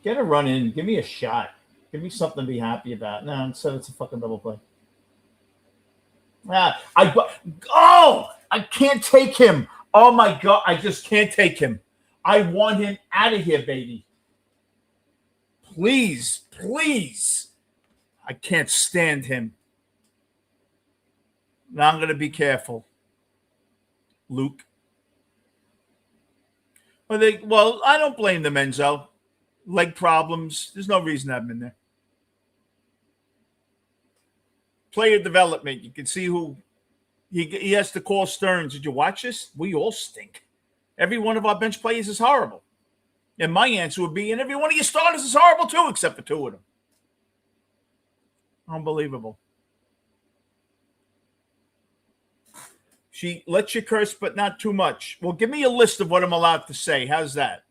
Get a run in. Give me a shot. Give me something to be happy about. No, instead it's a fucking double play. I can't take him. Oh my God, I just can't take him. I want him out of here, baby. Please, please. I can't stand him. Now I'm going to be careful. Luke. Well, I don't blame them, Enzo. Leg problems. There's no reason to have him in there. Player development. You can see who he has to call Stearns. Did you watch this? We all stink. Every one of our bench players is horrible. And my answer would be, and every one of your starters is horrible too, except for 2 of them. Unbelievable. She lets you curse, but not too much. Well, give me a list of what I'm allowed to say. How's that?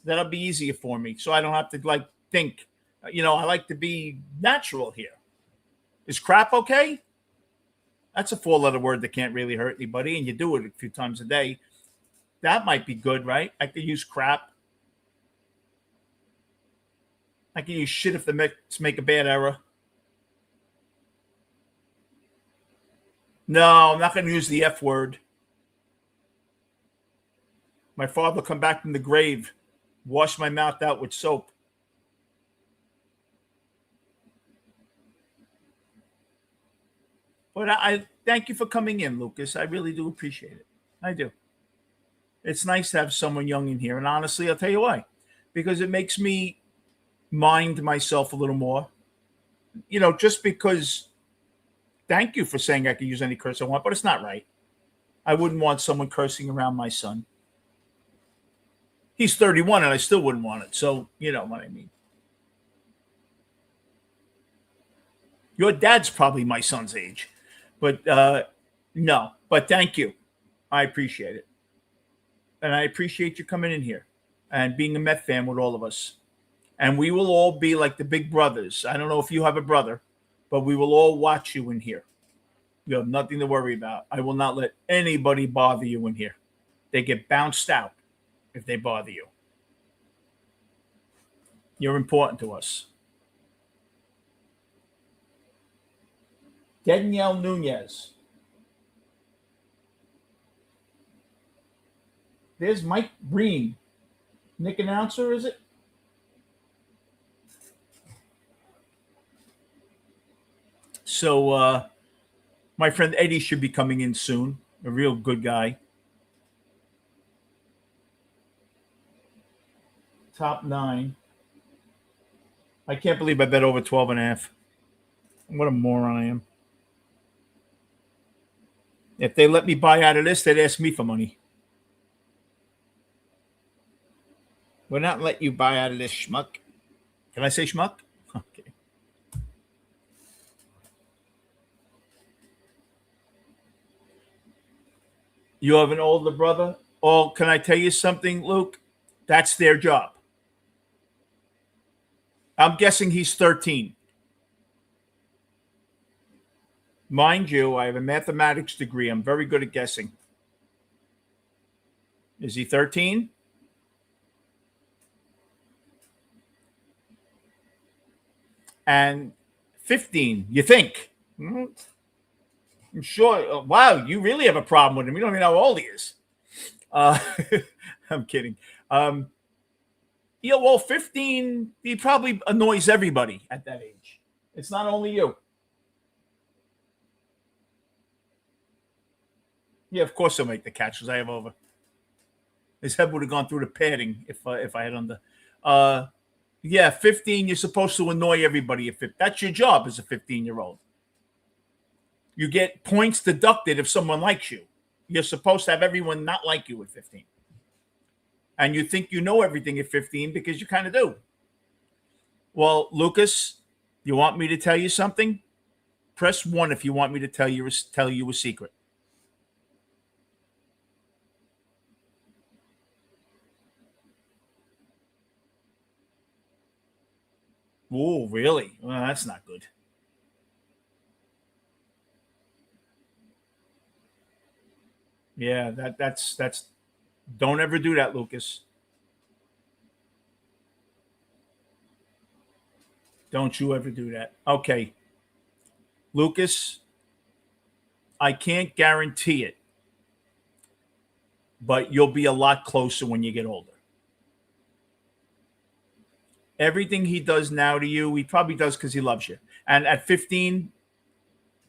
That'll be easier for me, so I don't have to think. I like to be natural here. Is crap okay? That's a 4-letter word that can't really hurt anybody, and you do it a few times a day. That might be good, right? I could use crap. I can use shit if the Mets make a bad error. No, I'm not going to use the F word. My father will come back from the grave, wash my mouth out with soap. But I thank you for coming in, Lucas. I really do appreciate it. I do. It's nice to have someone young in here. And honestly, I'll tell you why. Because it makes me mind myself a little more. Just because, thank you for saying I can use any curse I want, but it's not right. I wouldn't want someone cursing around my son. He's 31 and I still wouldn't want it. So, you know what I mean. Your dad's probably my son's age. But no. But thank you. I appreciate it. And I appreciate you coming in here and being a Met fan with all of us. And we will all be like the big brothers. I don't know if you have a brother, but we will all watch you in here. You have nothing to worry about. I will not let anybody bother you in here. They get bounced out if they bother you. You're important to us. Danielle Nunez. There's Mike Breen. Nick announcer, is it? So my friend Eddie should be coming in soon. A real good guy. Top 9. I can't believe I bet over 12.5. What a moron I am. If they let me buy out of this, they'd ask me for money. We're not letting you buy out of this, schmuck. Can I say schmuck? Okay. You have an older brother? Oh, can I tell you something, Luke? That's their job. I'm guessing he's 13. Mind you, I have a mathematics degree. I'm very good at guessing. Is he 13? And 15, you think? I'm sure. Wow, you really have a problem with him. You don't even know how old he is. I'm kidding. Yeah, well, 15, he probably annoys everybody at that age. It's not only you. Yeah, of course he'll make the catch because I have over. His head would have gone through the padding if I had under. Yeah, 15, you're supposed to annoy everybody at 15. That's your job as a 15-year-old. You get points deducted if someone likes you. You're supposed to have everyone not like you at 15. And you think you know everything at 15 because you kind of do. Well, Lucas, you want me to tell you something? Press 1 if you want me to tell you a secret. Oh, really? Well, that's not good. Yeah, that's don't ever do that, Lucas. Don't you ever do that. Okay. Lucas, I can't guarantee it, but you'll be a lot closer when you get older. Everything he does now to you, he probably does because he loves you. And at 15,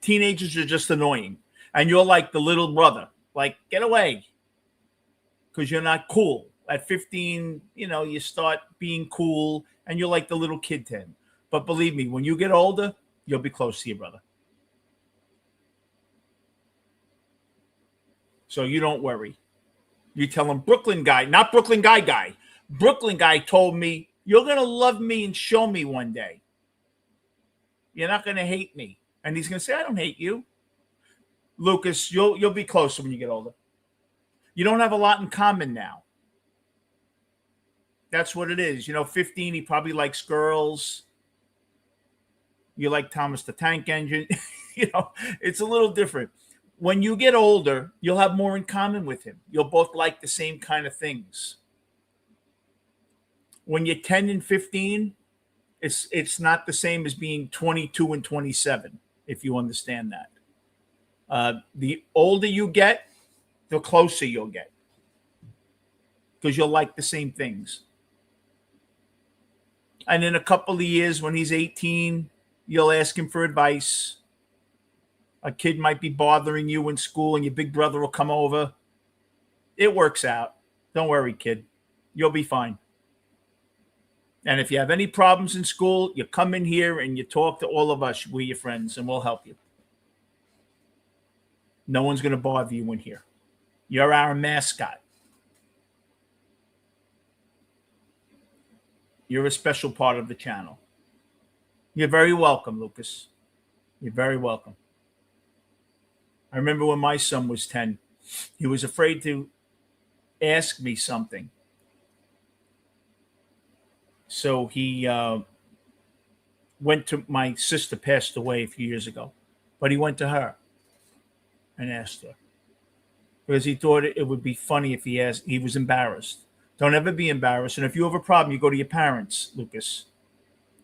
teenagers are just annoying. And you're like the little brother. Like, get away. Because you're not cool. At 15, you start being cool and you're like the little kid then. But believe me, when you get older, you'll be close to your brother. So you don't worry. You tell him, Brooklyn guy, not Brooklyn guy. Brooklyn guy told me, you're going to love me and show me one day. You're not going to hate me. And he's going to say, I don't hate you. Lucas, you'll be closer when you get older. You don't have a lot in common now. That's what it is. 15, he probably likes girls. You like Thomas the Tank Engine. It's a little different. When you get older, you'll have more in common with him. You'll both like the same kind of things. When you're 10 and 15, it's not the same as being 22 and 27, if you understand that. The older you get, the closer you'll get. Because you'll like the same things. And in a couple of years, when he's 18, you'll ask him for advice. A kid might be bothering you in school and your big brother will come over. It works out. Don't worry, kid. You'll be fine. And if you have any problems in school, you come in here and you talk to all of us. We're your friends and we'll help you. No one's going to bother you in here. You're our mascot. You're a special part of the channel. You're very welcome, Lucas. You're very welcome. I remember when my son was 10, he was afraid to ask me something. So he went to, my sister passed away a few years ago, but he went to her and asked her because he thought it would be funny if he asked. He was embarrassed. Don't ever be embarrassed. And if you have a problem, you go to your parents, Lucas.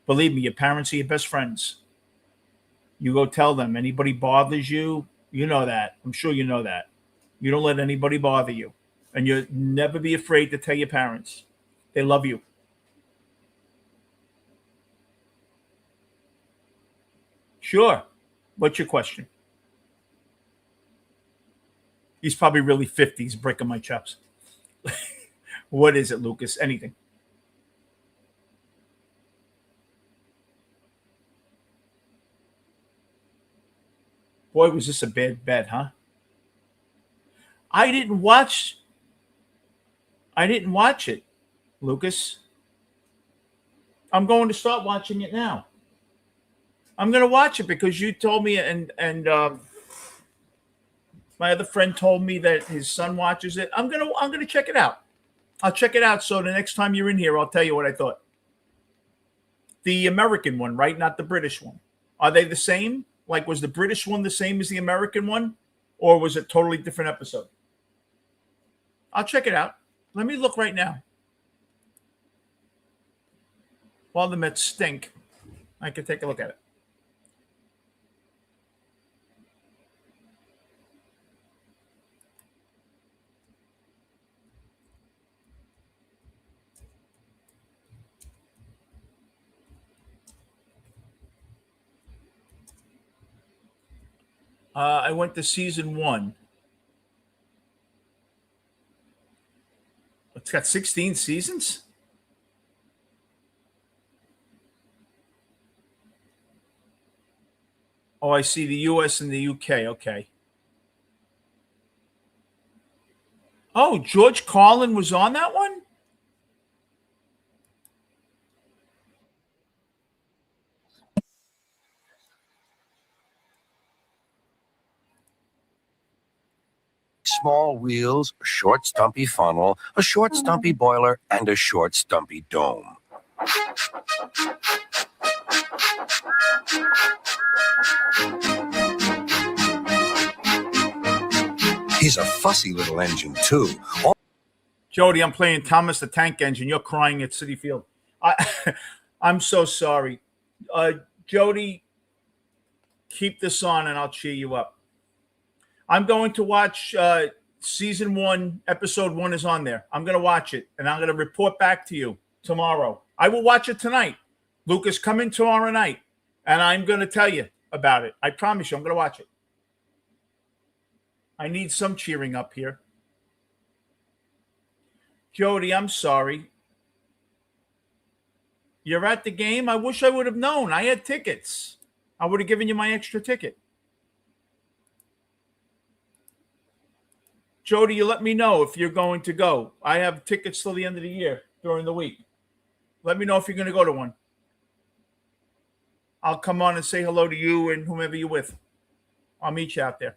Believe me, your parents are your best friends. You go tell them. Anybody bothers you, you know that. I'm sure you know that. You don't let anybody bother you. And you never be afraid to tell your parents. They love you. Sure. What's your question? He's probably really 50. He's breaking my chops. What is it, Lucas? Anything. Boy, was this a bad bet, huh? I didn't watch it, Lucas. I'm going to start watching it now. I'm going to watch it because you told me, and my other friend told me that his son watches it. I'm gonna check it out. I'll check it out. So the next time you're in here, I'll tell you what I thought. The American one, right? Not the British one. Are they the same? Like, was the British one the same as the American one, or was it totally different episode? I'll check it out. Let me look right now. While the Mets stink, I can take a look at it. I went to season 1. It's got 16 seasons? Oh, I see the US and the UK. Okay. Oh, George Carlin was on that one? Small wheels, a short stumpy funnel, a short stumpy boiler, and a short stumpy dome. He's a fussy little engine, too. Jody, I'm playing Thomas the Tank Engine. You're crying at Citi Field. I'm so sorry. Jody, keep this on and I'll cheer you up. I'm going to watch season 1, episode 1 is on there. I'm going to watch it and I'm going to report back to you tomorrow. I will watch it tonight. Lucas, come in tomorrow night and I'm going to tell you about it. I promise you, I'm going to watch it. I need some cheering up here. Jody, I'm sorry. You're at the game? I wish I would have known. I had tickets. I would have given you my extra ticket. Jody, you let me know if you're going to go. I have tickets till the end of the year during the week. Let me know if you're going to go to one. I'll come on and say hello to you and whomever you're with. I'll meet you out there.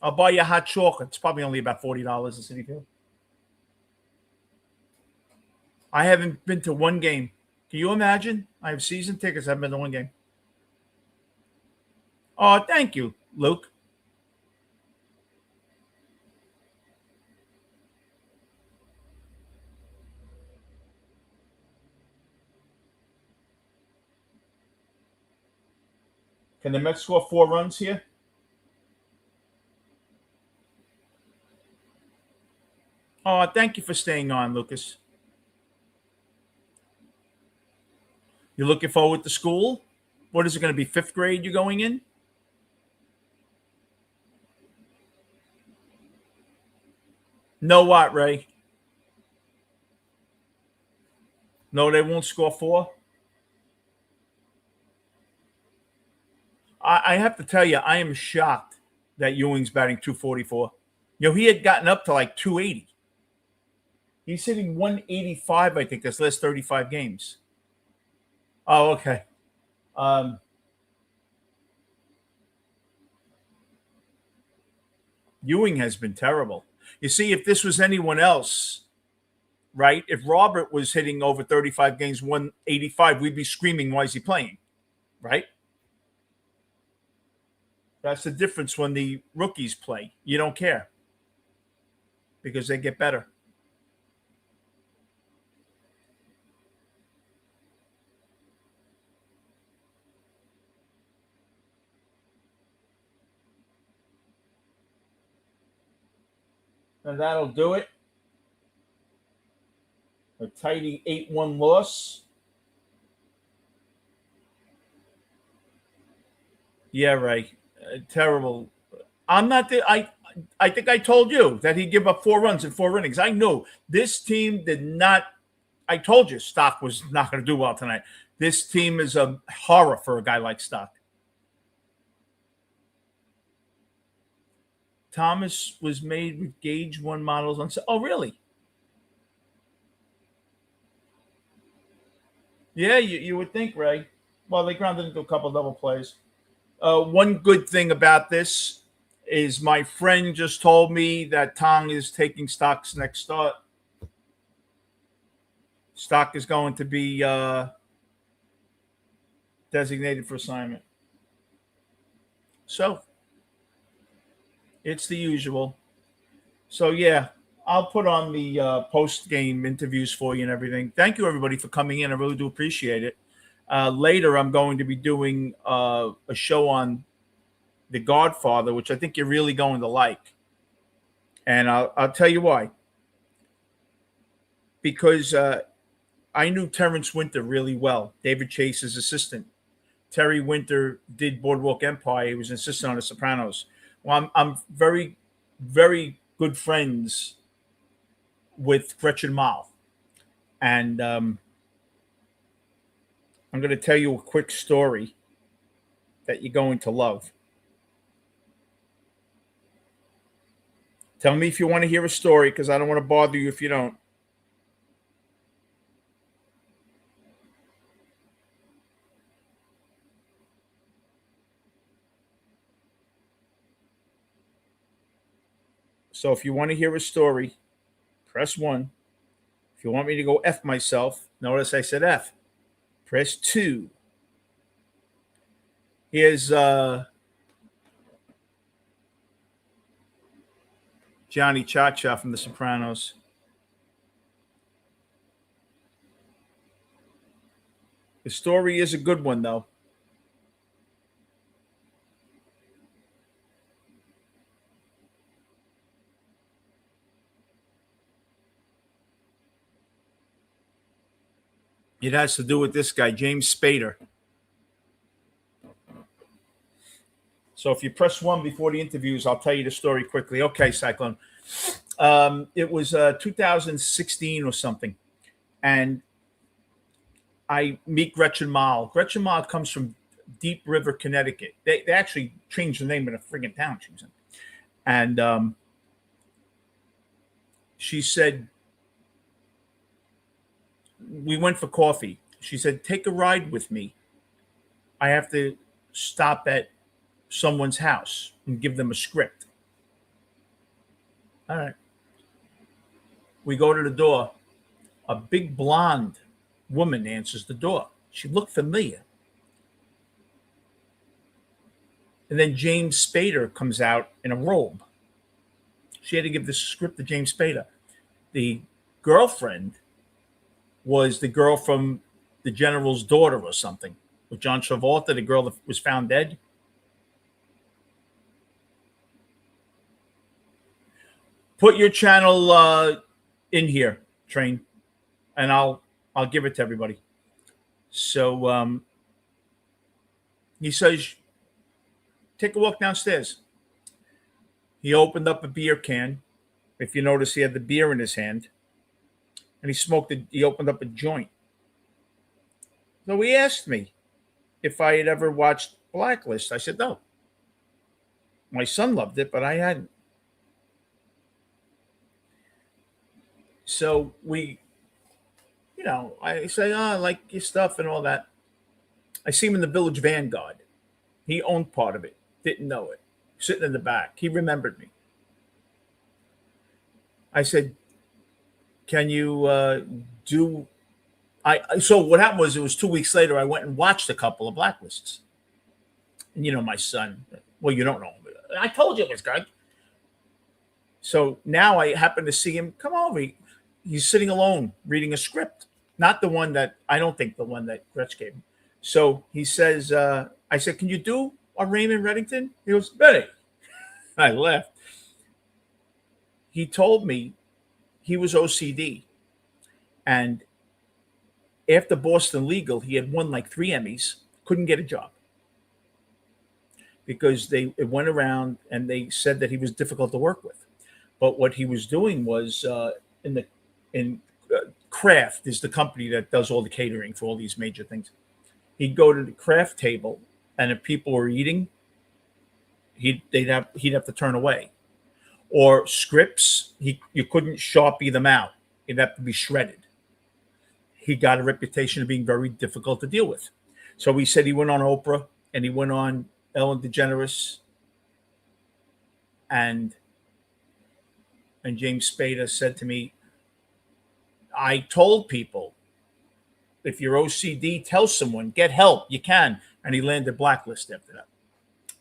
I'll buy you hot chocolate. It's probably only about $40 at Citi Field. I haven't been to one game. Can you imagine? I have season tickets. I haven't been to one game. Oh, thank you, Luke. Can the Mets score 4 runs here? Oh, thank you for staying on, Lucas. You're looking forward to school? What is it going to be, 5th grade you're going in? No what, Ray? No, they won't score 4? I have to tell you, I am shocked that Ewing's batting 244. You know, he had gotten up to like 280. He's hitting 185, I think, this last 35 games. Oh, okay. Ewing has been terrible. You see, if this was anyone else, right? If Robert was hitting over 35 games, 185, we'd be screaming, why is he playing? Right? That's the difference when the rookies play. You don't care because they get better. And that'll do it. A tidy 8-1 loss. Yeah, right. Terrible. I'm not the I think I told you that he'd give up 4 runs in 4 innings. I knew this team did not. I told you Stock was not going to do well tonight. This team is a horror for a guy like Stock. Thomas was made with Gauge 1 models on. Oh, really? Yeah, you would think, Ray. Well, they grounded into a couple double plays. One good thing about this is my friend just told me that Tong is taking Stock's next start. Stock is going to be designated for assignment. So it's the usual. So, yeah, I'll put on the post-game interviews for you and everything. Thank you, everybody, for coming in. I really do appreciate it. Later, I'm going to be doing a show on The Godfather, which I think you're really going to like. And I'll tell you why. Because I knew Terrence Winter really well, David Chase's assistant. Terry Winter did Boardwalk Empire. He was an assistant on The Sopranos. Well, I'm very, very good friends with Gretchen Mol. And I'm going to tell you a quick story that you're going to love. Tell me if you want to hear a story, because I don't want to bother you if you don't. So if you want to hear a story, press 1. If you want me to go F myself, notice I said F. Press 2. Here's Johnny Cha-Cha from The Sopranos. The story is a good one, though. It has to do with this guy, James Spader. So if you press 1 before the interviews, I'll tell you the story quickly. Okay, Cyclone. It was 2016 or something. And I meet Gretchen Mol. Gretchen Mol comes from Deep River, Connecticut. They actually changed the name of the friggin' town she was in. And she said, we went for coffee. She said, take a ride with me. I have to stop at someone's house and give them a script. All right. We go to the door. A big blonde woman answers the door. She looked familiar. And then James Spader comes out in a robe. She had to give this script to James Spader. The girlfriend was the girl from The General's Daughter or something, with John Travolta, the girl that was found dead. Put your channel in here, Train, and I'll give it to everybody. So he says, take a walk downstairs. He opened up a beer can. If you notice, he had the beer in his hand. And he opened up a joint. So he asked me if I had ever watched Blacklist. I said, no. My son loved it, but I hadn't. So I say, I like your stuff and all that. I see him in the Village Vanguard. He owned part of it. Didn't know it. Sitting in the back. He remembered me. I said, can you do... So what happened was, it was 2 weeks later, I went and watched a couple of Blacklists. And my son, well, you don't know him, but I told you it was good. So now I happen to see him come over. He's sitting alone reading a script. Not the one that, I don't think the one that Gretsch gave him. So he says, I said, can you do a Raymond Reddington? He goes, Betty. I laughed. he told me he was OCD. And after Boston Legal, he had won like 3 Emmys, couldn't get a job because it went around and they said that he was difficult to work with. But what he was doing was in Kraft is the company that does all the catering for all these major things. He'd go to the Kraft table, and if people were eating, he'd have to turn away. Or scripts, you couldn't Sharpie them out; it'd have to be shredded. He got a reputation of being very difficult to deal with. So he said he went on Oprah and he went on Ellen DeGeneres, and James Spader said to me, I told people, if you're OCD, tell someone, get help, you can. And he landed blacklist after that.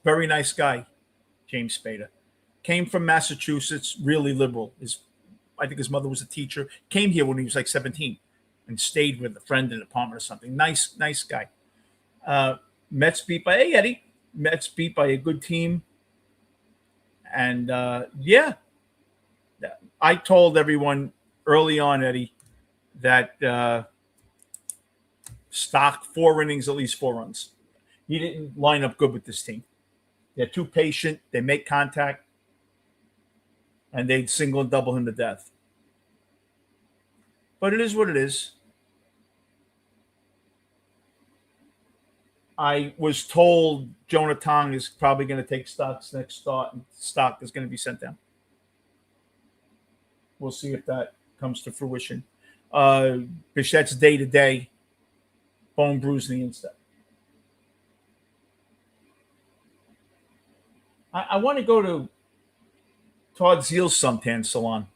Very nice guy, James Spader. Came from Massachusetts, really liberal. I think his mother was a teacher. Came here when he was like 17 and stayed with a friend in an apartment or something. Nice guy. Mets beat by, hey, Eddie. Mets beat by a good team. And, yeah. I told everyone early on, Eddie, that Stock 4 innings, at least 4 runs. He didn't line up good with this team. They're too patient. They make contact. And they'd single and double him to death. But it is what it is. I was told Jonah Tong is probably going to take Stock's next start, and Stock is going to be sent down. We'll see if that comes to fruition. Bichette's day-to-day, bone bruising instead. I want to go to Todd Zeal's suntan salon.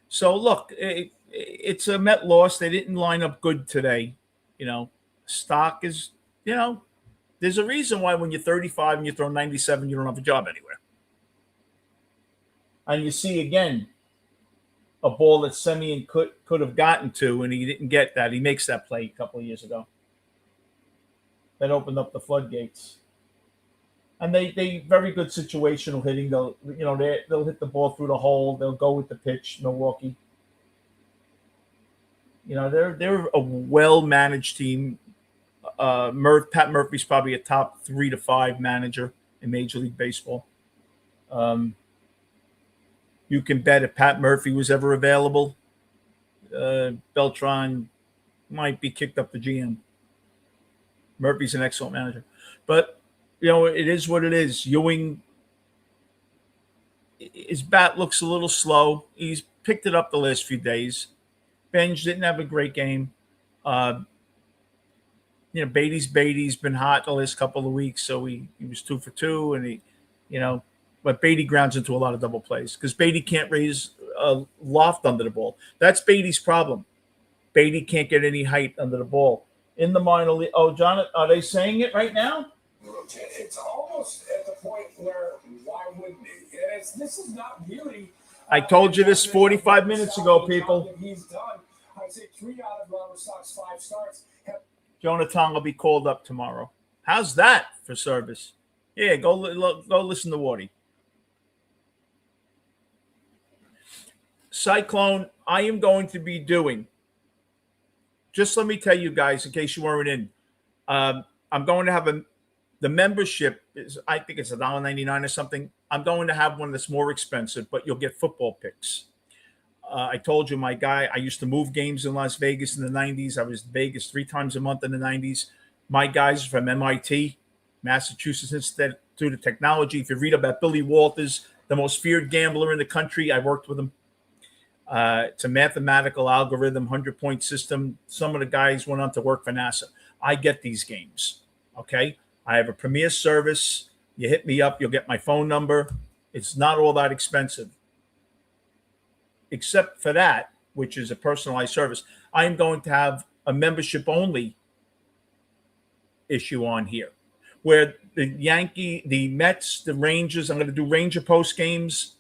So, look, it's a Met loss. They didn't line up good today. Stock is, there's a reason why when you're 35 and you throw 97, you don't have a job anywhere. And you see, again, a ball that Semien could have gotten to, and he didn't get that. He makes that play a couple of years ago. That opened up the floodgates. And they very good situational hitting. They'll hit the ball through the hole. They'll go with the pitch. Milwaukee. They're a well-managed team. Pat Murphy's probably a top 3 to 5 manager in Major League Baseball. You can bet if Pat Murphy was ever available, Beltran might be kicked up the GM. Murphy's an excellent manager. But, it is what it is. Ewing, his bat looks a little slow. He's picked it up the last few days. Benj didn't have a great game. Beatty's been hot the last couple of weeks, so he was 2 for 2, and but Beatty grounds into a lot of double plays because Beatty can't raise a loft under the ball. That's Beatty's problem. Beatty can't get any height under the ball. In the minor league, John, are they saying it right now? It's almost at the point where why wouldn't he? This is not really. I told you this 45 minutes ago, people. He's done. I'd say 3 out of Robert Stock's 5 starts. Jonah Tong will be called up tomorrow. How's that for service? Yeah, go listen to Wardy. Cyclone, I am going to be doing. Just let me tell you guys, in case you weren't in, I'm going to have the membership is, I think it's $1.99 or something. I'm going to have one that's more expensive, but you'll get football picks. I told you, my guy, I used to move games in Las Vegas in the 90s. I was in Vegas 3 times a month in the 90s. My guys from MIT, Massachusetts Institute of Technology. If you read about Billy Walters, the most feared gambler in the country, I worked with him. It's a mathematical algorithm, 100-point system. Some of the guys went on to work for NASA. I get these games, okay? I have a premier service. You hit me up, you'll get my phone number. It's not all that expensive. Except for that, which is a personalized service. I am going to have a membership-only issue on here, where the Mets, the Rangers, I'm going to do Ranger post games.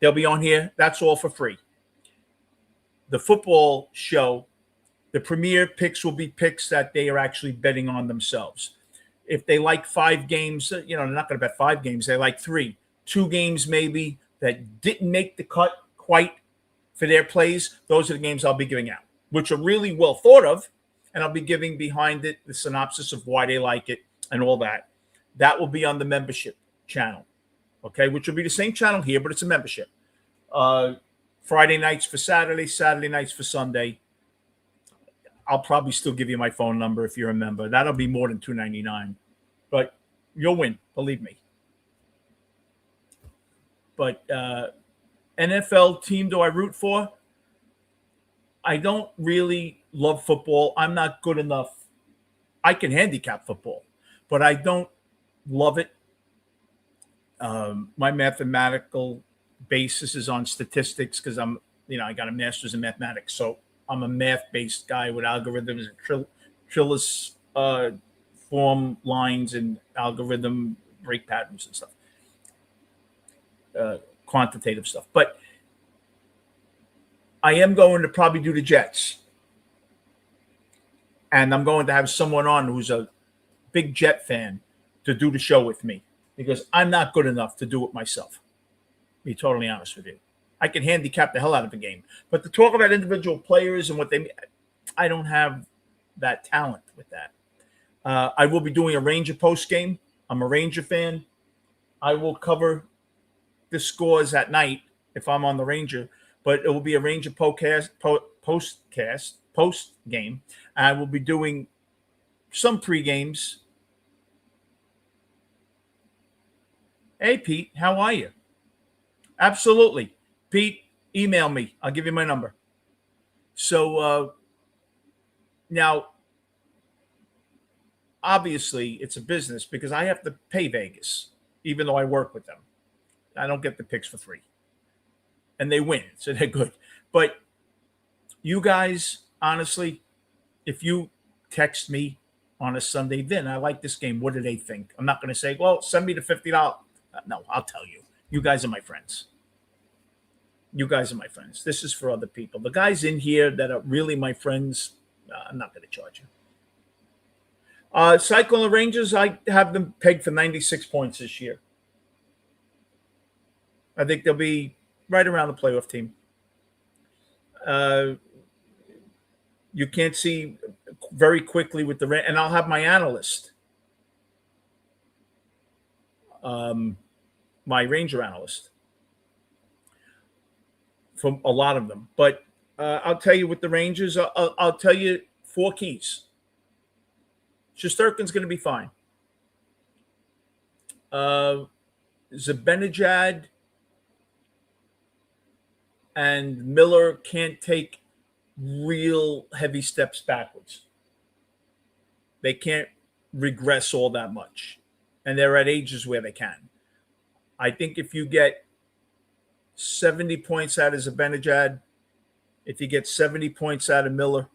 They'll be on here. That's all for free. The football show, the premier picks will be picks that they are actually betting on themselves. If they like 5 games, they're not going to bet 5 games. They like 3, 2 games maybe. that didn't make the cut quite for their plays, those are the games I'll be giving out, which are really well thought of. And I'll be giving behind it the synopsis of why they like it and all that. That will be on the membership channel, okay, which will be the same channel here, but it's a membership. Friday nights for Saturday, Saturday nights for Sunday. I'll probably still give you my phone number if you're a member. That'll be more than $2.99, but you'll win, believe me. But NFL team do I root for? I don't really love football. I'm not good enough. I can handicap football, but I don't love it. My mathematical basis is on statistics because I got a master's in mathematics. So I'm a math-based guy with algorithms and Trillis form lines and algorithm break patterns and stuff, quantitative stuff. But I am going to probably do the Jets. And I'm going to have someone on who's a big Jet fan to do the show with me because I'm not good enough to do it myself. To be totally honest with you. I can handicap the hell out of a game. But to talk about individual players and what I don't have that talent with that. I will be doing a Ranger post game. I'm a Ranger fan. I will cover the scores at night if I'm on the Ranger, but it will be a Ranger post game. I will be doing some pre-games. Hey, Pete, how are you? Absolutely. Pete, email me. I'll give you my number. So now, obviously, it's a business because I have to pay Vegas, even though I work with them. I don't get the picks for free. And they win, so they're good. But you guys, honestly, if you text me on a Sunday, then I like this game. What do they think? I'm not going to say, well, send me the $50. No, I'll tell you. You guys are my friends. You guys are my friends. This is for other people. The guys in here that are really my friends, I'm not going to charge you. Cyclone Rangers, I have them pegged for 96 points this year. I think they'll be right around the playoff team. You can't see very quickly with and I'll have my analyst, my Ranger analyst, from a lot of them. But I'll tell you with the Rangers, I'll tell you 4 keys. Shesterkin's going to be fine. Zibanejad and Miller can't take real heavy steps backwards. They can't regress all that much. And they're at ages where they can. I think if you get 70 points out of Zibanejad, if you get 70 points out of Miller,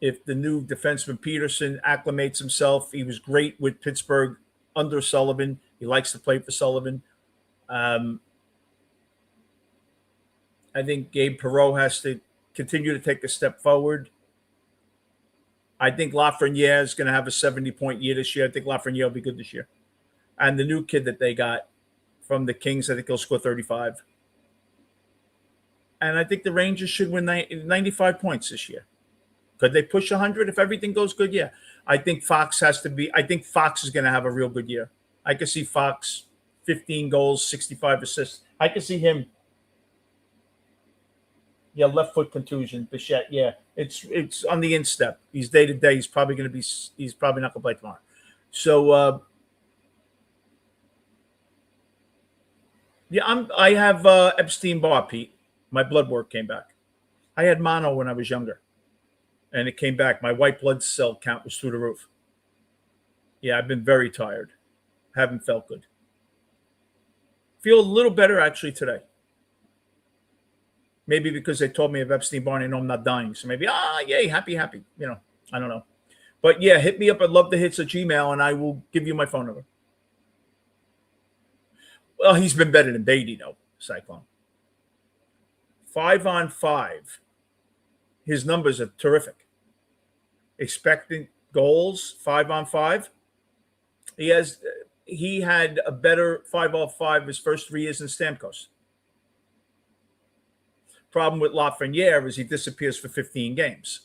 if the new defenseman Peterson acclimates himself, he was great with Pittsburgh under Sullivan. He likes to play for Sullivan. I think Gabe Perreault has to continue to take a step forward. I think Lafreniere is going to have a 70-point year this year. I think Lafreniere will be good this year. And the new kid that they got from the Kings, I think he'll score 35. And I think the Rangers should win 95 points this year. Could they push 100 if everything goes good? Yeah. I think Fox is going to have a real good year. I could see Fox 15 goals, 65 assists. I could see him. Yeah, left foot contusion, Bichette. Yeah, it's on the instep. He's day to day. He's probably not going to play tomorrow. So, yeah, I have Epstein-Barr, Pete. My blood work came back. I had mono when I was younger, and it came back. My white blood cell count was through the roof. Yeah, I've been very tired. Haven't felt good. Feel a little better actually today. Maybe because they told me of Epstein-Barr and I know I'm not dying. So maybe, yay, happy. You know, I don't know. But yeah, hit me up at lovethehits@gmail and I will give you my phone number. Well, he's been better than Beatty, though, Cyclone. 5-on-5. His numbers are terrific. Expecting goals, 5-on-5. He has he had a better 5-off-5 his first 3 years in Stamkos. Problem with Lafreniere is he disappears for 15 games.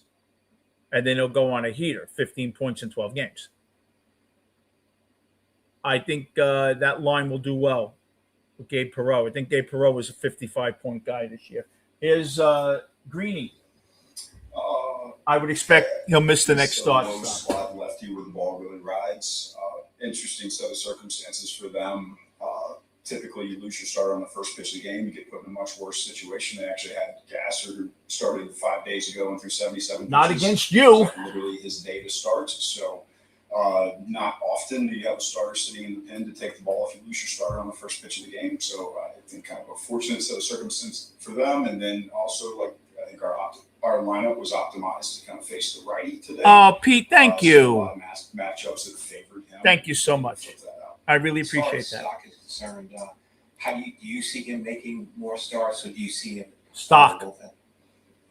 And then he'll go on a heater, 15 points in 12 games. I think that line will do well with Gabe Perreault. I think Gabe Perreault was a 55-point guy this year. Here's Greeny. I would expect he'll miss the next start. Slot lefty where the ball really rides. Interesting set of circumstances for them. Typically, you lose your starter on the first pitch of the game. You get put in a much worse situation. They actually had Gasser, who started 5 days ago and threw 77 Not pitches. against you. Literally his day to start. So not often do you have a starter sitting in the pen to take the ball if you lose your starter on the first pitch of the game. So I think kind of a fortunate set of circumstances for them. And then also, like, I think our lineup was optimized to kind of face the righty today. Oh, Pete, thank So you. a lot of matchups that favored him. Thank you so much. I really appreciate As that. far as Stock is concerned, how do you see him making more starts, or do you see him? Stock.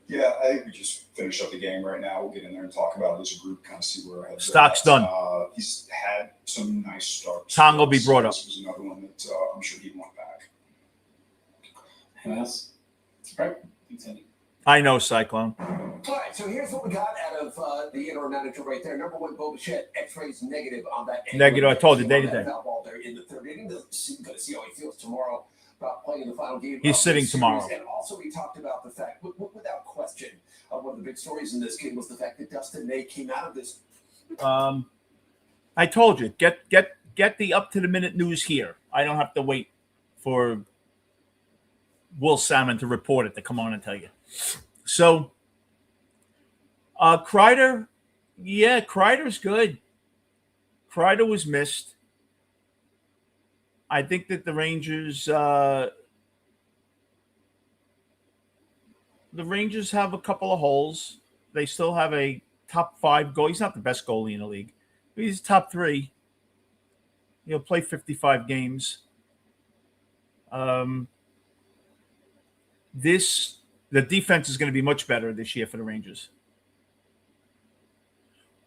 Yeah, I think we just finish up the game right now. We'll get in there and talk about it as a group, kind of see where our heads Stock's are at. done. He's had some nice starts. Tong will be brought up. This was another one that I'm sure he'd want back. Anyone else? Right. Continue. I know, Cyclone. All right, so here's what we got out of the interim manager right there. Number one, Bo Bichette, X-rays negative on that. Negative, I told you, day to day. Foul ball there in the third inning. Going to see how he feels tomorrow about playing in the final game. He's of sitting this tomorrow. series. And also, we talked about the fact, without question, one of the big stories in this game was the fact that Dustin May came out of this. I told you, get the up-to-the-minute news here. I don't have to wait for Will Salmon to report it to come on and tell you. So, Kreider, yeah, Kreider's good. Kreider was missed. I think that the Rangers have a couple of holes. They still have a top 5 goal. He's not the best goalie in the league, but he's top 3. He'll play 55 games. The defense is going to be much better this year for the Rangers.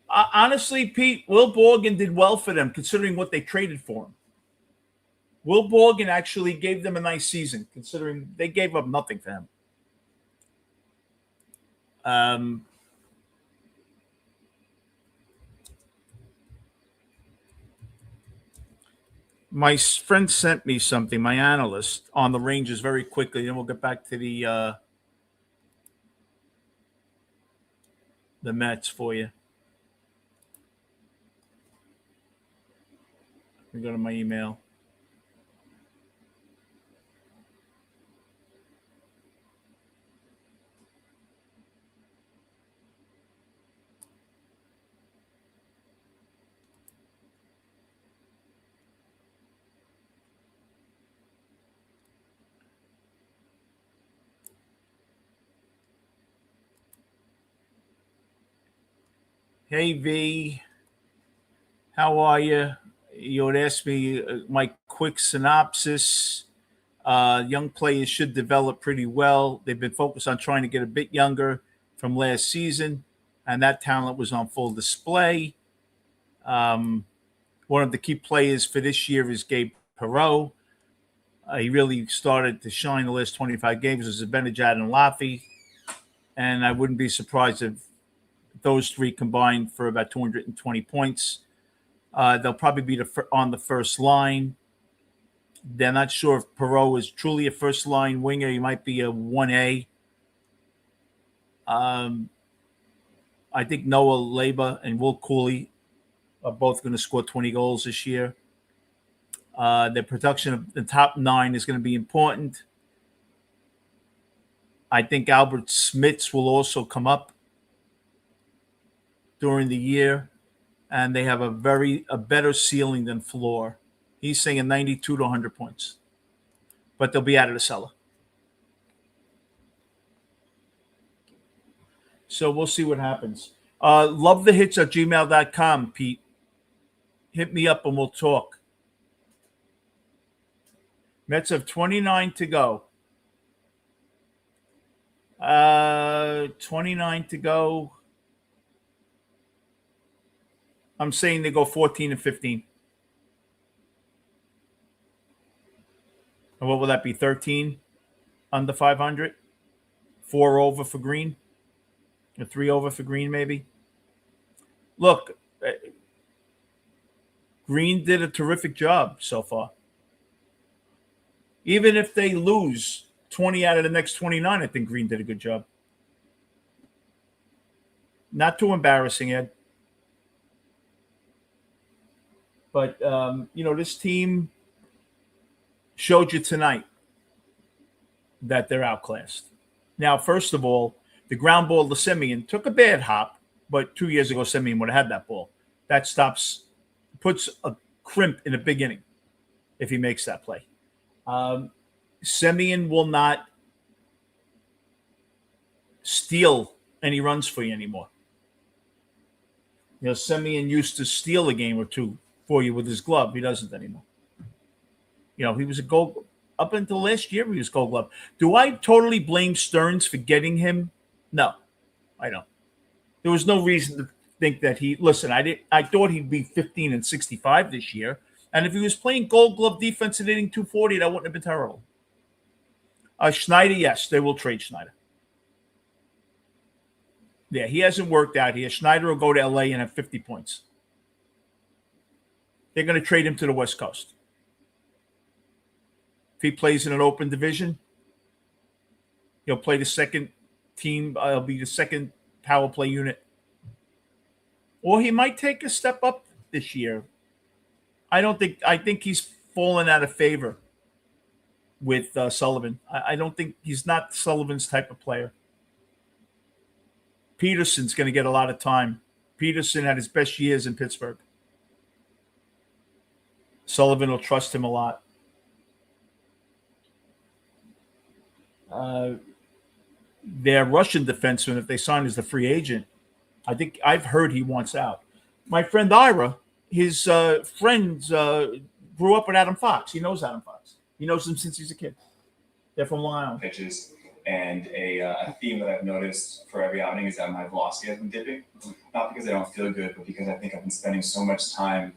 Honestly, Pete, Will Borgen did well for them considering what they traded for him. Will Borgen actually gave them a nice season considering they gave up nothing for him. My friend sent me something, my analyst, on the Rangers very quickly. Then we'll get back to the Mets for you. Let me go to my email. Hey, V. How are you? You would ask me my quick synopsis. Young players should develop pretty well. They've been focused on trying to get a bit younger from last season, and that talent was on full display. One of the key players for this year is Gabe Perreault. He really started to shine the last 25 games as Zibanejad and Laffy, and I wouldn't be surprised if those 3 combined for about 220 points. They'll probably be on the first line. They're not sure if Perreault is truly a first-line winger. He might be a 1A. I think Noah Leba and Will Cooley are both going to score 20 goals this year. The production of the top 9 is going to be important. I think Albert Smits will also come up during the year, and they have a better ceiling than floor. He's saying 92 to 100 points, but they'll be out of the cellar. So we'll see what happens. Lovethehits@gmail.com, Pete. Hit me up and we'll talk. Mets have 29 to go. 29 to go. I'm saying they go 14 and 15. And what will that be? 13 under 500, 4 over for Green, or 3 over for Green, maybe. Look, Green did a terrific job so far. Even if they lose 20 out of the next 29, I think Green did a good job. Not too embarrassing, Ed. But, this team showed you tonight that they're outclassed. Now, first of all, the ground ball to Semien took a bad hop, but 2 years ago, Semien would have had that ball. That puts a crimp in a big inning if he makes that play. Semien will not steal any runs for you anymore. Semien used to steal a game or two for you with his glove. He doesn't anymore. He was a gold up until last year. He was Gold Glove. Do I totally blame Stearns for getting him? No, I don't. There was no reason to think that I thought he'd be 15 and 65 this year. And if he was playing Gold Glove defense and hitting 240, that wouldn't have been terrible. Schneider, yes, they will trade Schneider. Yeah, he hasn't worked out here. Schneider will go to LA and have 50 points. They're going to trade him to the West Coast. If he plays in an open division, he'll play the second team. He'll be the second power play unit. Or he might take a step up this year. I think he's fallen out of favor with Sullivan. I don't think he's not Sullivan's type of player. Peterson's going to get a lot of time. Peterson had his best years in Pittsburgh. Sullivan will trust him a lot. Their Russian defenseman, if they sign as the free agent, I think I've heard he wants out. My friend Ira, his friends grew up with Adam Fox. He knows Adam Fox. He knows him since he's a kid. They're from Long Island. Pitches. And a theme that I've noticed for every outing is that my velocity has been dipping. Not because I don't feel good, but because I think I've been spending so much time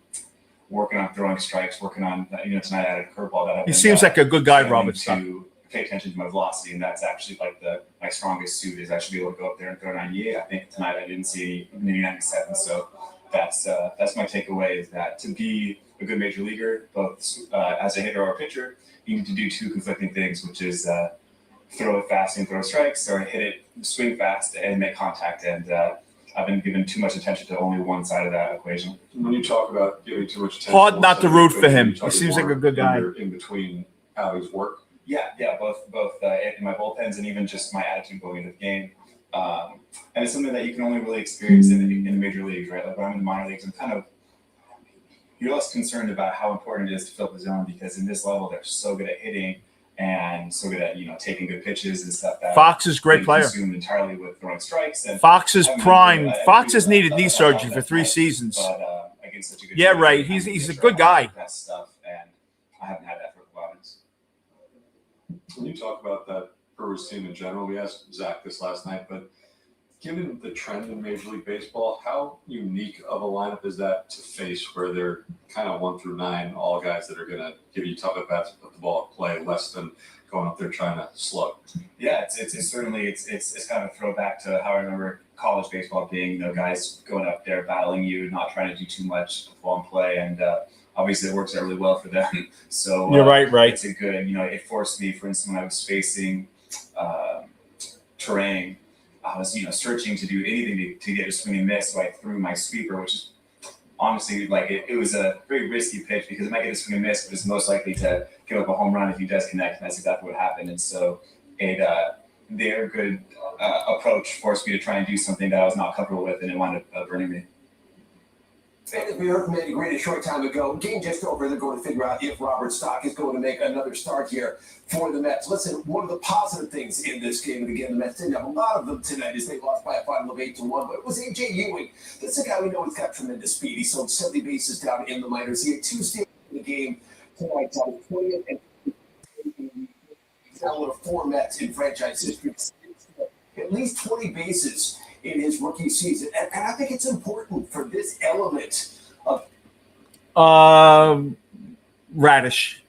working on throwing strikes, working on, tonight I had a curveball that I've been, he seems like a good guy, Robert. To pay attention to my velocity, and that's actually like my strongest suit is I should be able to go up there and throw 98. I think tonight I didn't see maybe 97, so that's my takeaway is that to be a good major leaguer, both as a hitter or a pitcher, you need to do two conflicting things, which is throw it fast and throw strikes, or hit it, swing fast and make contact. And I've been giving too much attention to only one side of that equation. When you talk about giving too much attention, hard not to root for him. He seems like a good guy. In between Allie's work. Yeah, both in my bullpens and even just my attitude going into the game. And it's something that you can only really experience in the major leagues, right? Like when I'm in the minor leagues, you're less concerned about how important it is to fill the zone, because in this level they're so good at hitting and so good at taking good pitches and stuff. That Fox is a great player. Consumed entirely with throwing strikes. And Fox is prime. Fox has needed knee surgery for 3 seasons. But against such a good yeah, right. He's a good guy. Best stuff, and I haven't had that for a while. When you talk about that Brewers team in general, we asked Zach this last night, but given the trend in Major League Baseball, how unique of a lineup is that to face, where they're kind of 1 through 9, all guys that are going to give you tough at bats, put the ball at play, less than going up there trying to slug? Yeah, it's certainly it's kind of a throwback to how I remember college baseball being, guys going up there battling you, not trying to do too much ball and play, and obviously it works out really well for them. So you're right. It's a good, it forced me, for instance, when I was facing terrain, I was, searching to do anything to get a swing and miss. So I threw my sweeper, which is honestly it was a very risky pitch because it might get a swing and miss, but it's most likely to give up a home run if he does connect. And that's exactly what happened. And so their good approach forced me to try and do something that I was not comfortable with, and it wound up burning me. And as we heard from Andy Green a short time ago, game just over. They're going to figure out if Robert Stock is going to make another start here for the Mets. Listen, one of the positive things in this game, and again, the Mets didn't have a lot of them tonight as they lost by a final of 8-1, but it was A.J. Ewing. This is a guy we know has got tremendous speed. He sold 70 bases down in the minors. He had 2 steals in the game tonight, 20th and he's now one of 4 Mets in franchise history. At least 20 bases in his rookie season. And I think it's important for this element of Radish.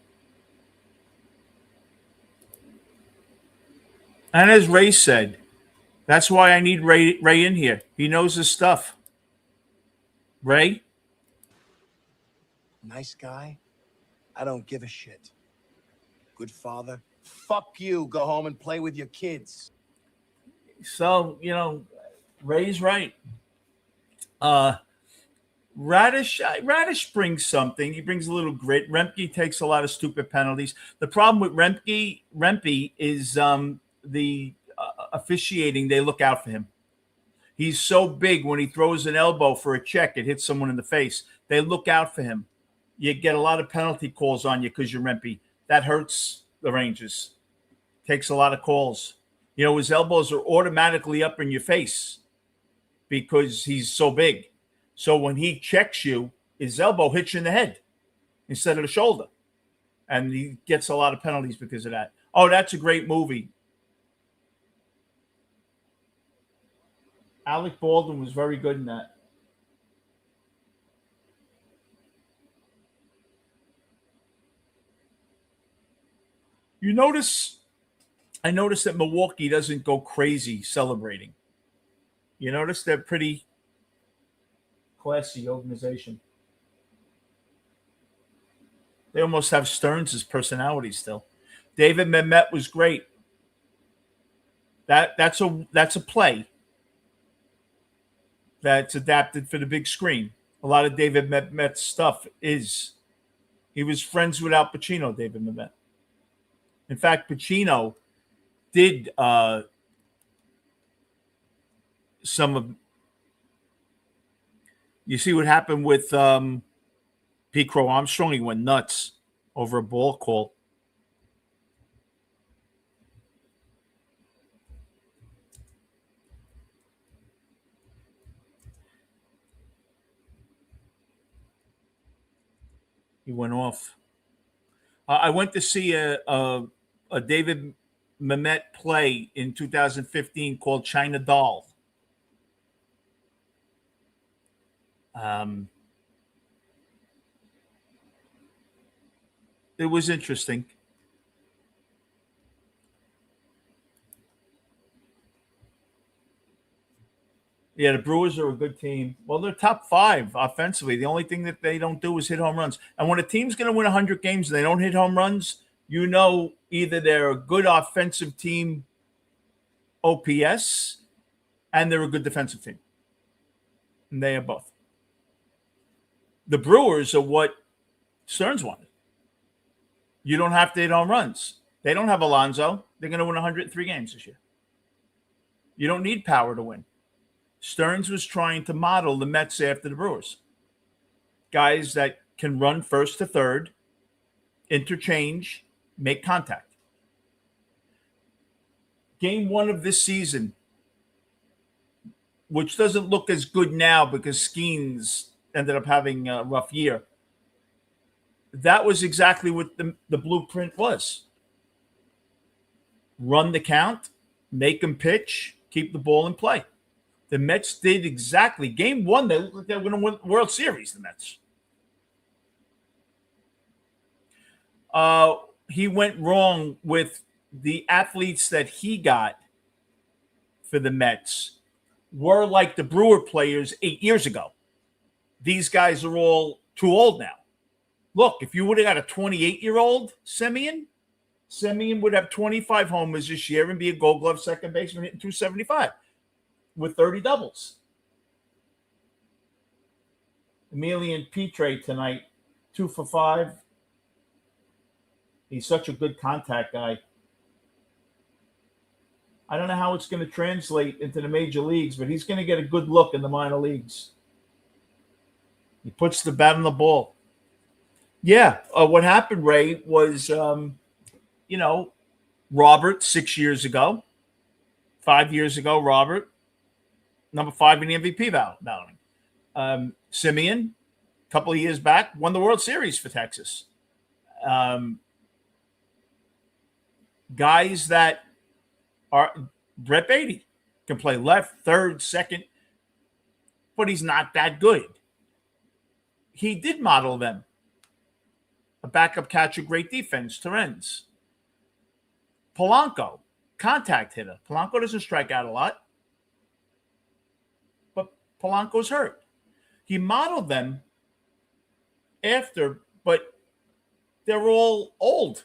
And as Ray said, that's why I need Ray in here. He knows his stuff. Ray? Nice guy? I don't give a shit. Good father? Fuck you. Go home and play with your kids. So, Ray's right. Radish brings something. He brings a little grit. Remke takes a lot of stupid penalties. The problem with Rempe is the officiating. They look out for him. He's so big when he throws an elbow for a check, it hits someone in the face. They look out for him. You get a lot of penalty calls on you because you're Rempe. That hurts the Rangers. Takes a lot of calls. His elbows are automatically up in your face because he's so big. So when he checks you, his elbow hits you in the head instead of the shoulder. And he gets a lot of penalties because of that. Oh, that's a great movie. Alec Baldwin was very good in that. I noticed that Milwaukee doesn't go crazy celebrating. You notice they're pretty classy organization. They almost have Stearns' personality still. David Mamet was great. That's a play that's adapted for the big screen. A lot of David Mamet's stuff is. He was friends with Al Pacino, David Mamet. In fact, Pacino did some of. You see what happened with Pete Crow Armstrong? He went nuts over a ball call. He went off. I went to see a David Mamet play in 2015 called China Doll. It was interesting. Yeah, the Brewers are a good team. Well, they're top 5 offensively. The only thing that they don't do is hit home runs. And when a team's going to win 100 games and they don't hit home runs, either they're a good offensive team, OPS, and they're a good defensive team. And they are both. The Brewers are what Stearns wanted. You don't have to hit home runs. They don't have Alonso. They're going to win 103 games this year. You don't need power to win. Stearns was trying to model the Mets after the Brewers. Guys that can run first to third, interchange, make contact. Game 1 of this season, which doesn't look as good now because Skeens ended up having a rough year. That was exactly what the blueprint was. Run the count, make them pitch, keep the ball in play. The Mets did exactly. Game 1, they looked like they were going to win the World Series, the Mets. He went wrong with the athletes that he got for the Mets were like the Brewer players 8 years ago. These guys are all too old now. Look, if you would have got a 28-year-old Semien would have 25 homers this year and be a Gold Glove second baseman hitting 275 with 30 doubles. Emilian Petre tonight, 2 for 5. He's such a good contact guy. I don't know how it's going to translate into the major leagues, but he's going to get a good look in the minor leagues. He puts the bat on the ball. Yeah, what happened, Ray, was, Robert 6 years ago, 5 years ago, Robert, number 5 in the MVP balloting. Semien, a couple of years back, won the World Series for Texas. Guys that are Brett Beatty can play left, third, second, but he's not that good. He did model them. A backup catcher, great defense, Terens. Polanco, contact hitter. Polanco doesn't strike out a lot, but Polanco's hurt. He modeled them after, but they're all old.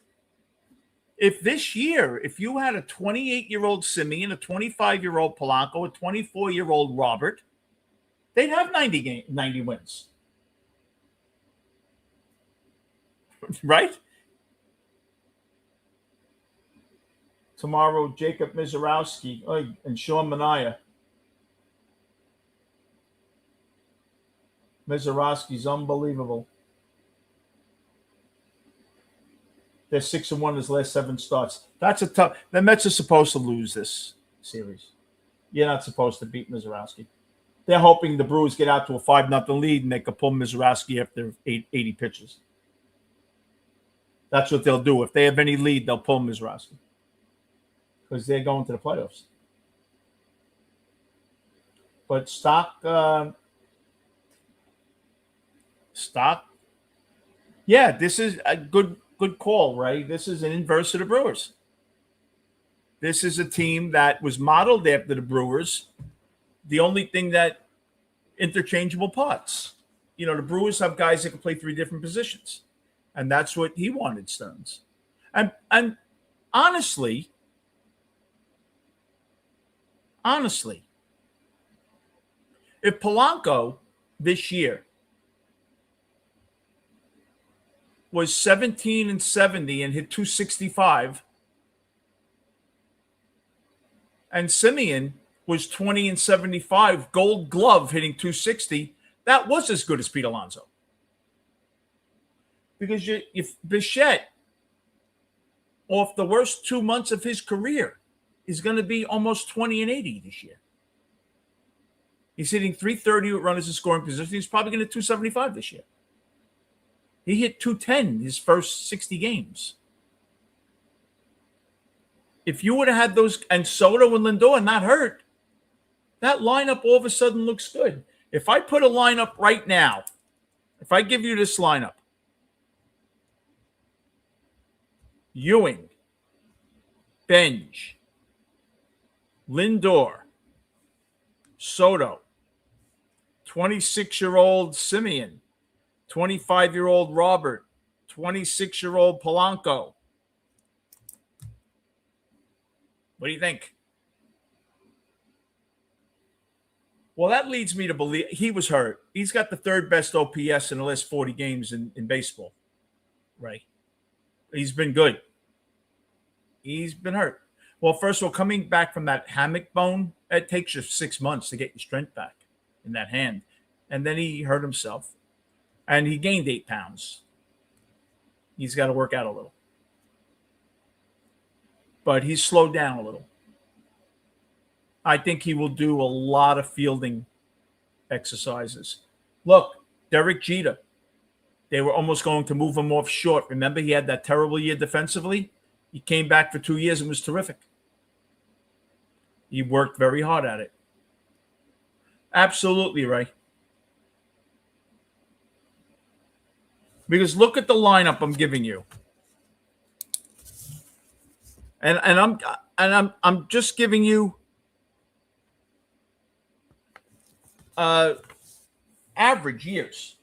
If this year, if you had a 28-year-old Simeon, a 25-year-old Polanco, a 24-year-old Robert, they'd have 90 wins. Right? Tomorrow, Jacob Mizorowski and Sean Manaea. Mizorowski's unbelievable. They're 6-1 his last 7 starts. That's a tough. The Mets are supposed to lose this series. You're not supposed to beat Mizorowski. They're hoping the Brewers get out to a 5-0 lead and they can pull Mizorowski after 80 pitches. That's what they'll do. If they have any lead, they'll pull Mizorowski because they're going to the playoffs. But Stock, yeah, this is a good call, right? This is an inverse of the Brewers. This is a team that was modeled after the Brewers. The only thing that interchangeable parts. You know, the Brewers have guys that can play 3 different positions. And that's what he wanted, Stearns. And honestly, if Polanco this year was 17-70 and hit 265, and Simeon was 20-75, Gold Glove hitting 260, that was as good as Pete Alonso. Because if Bichette, off the worst 2 months of his career, is going to be almost 20-80 this year. He's hitting 330 with runners in scoring position. He's probably going to 275 this year. He hit 210 his first 60 games. If you would have had those, and Soto and Lindor not hurt, that lineup all of a sudden looks good. If I put a lineup right now, if I give you this lineup, Ewing, Benj, Lindor, Soto, 26-year-old Simeon, 25-year-old Robert, 26-year-old Polanco. What do you think? Well, that leads me to believe he was hurt. He's got the 3rd best OPS in the last 40 games in baseball, right? He's been good. He's been hurt. Well, first of all, coming back from that hammock bone, it takes you 6 months to get your strength back in that hand. And then he hurt himself. And he gained 8 pounds. He's got to work out a little. But he's slowed down a little. I think he will do a lot of fielding exercises. Look, Derek Jeter. They were almost going to move him off short. Remember, he had that terrible year defensively? He came back for 2 years and was terrific. He worked very hard at it. Absolutely right. Because look at the lineup I'm giving you. And I'm just giving you average years.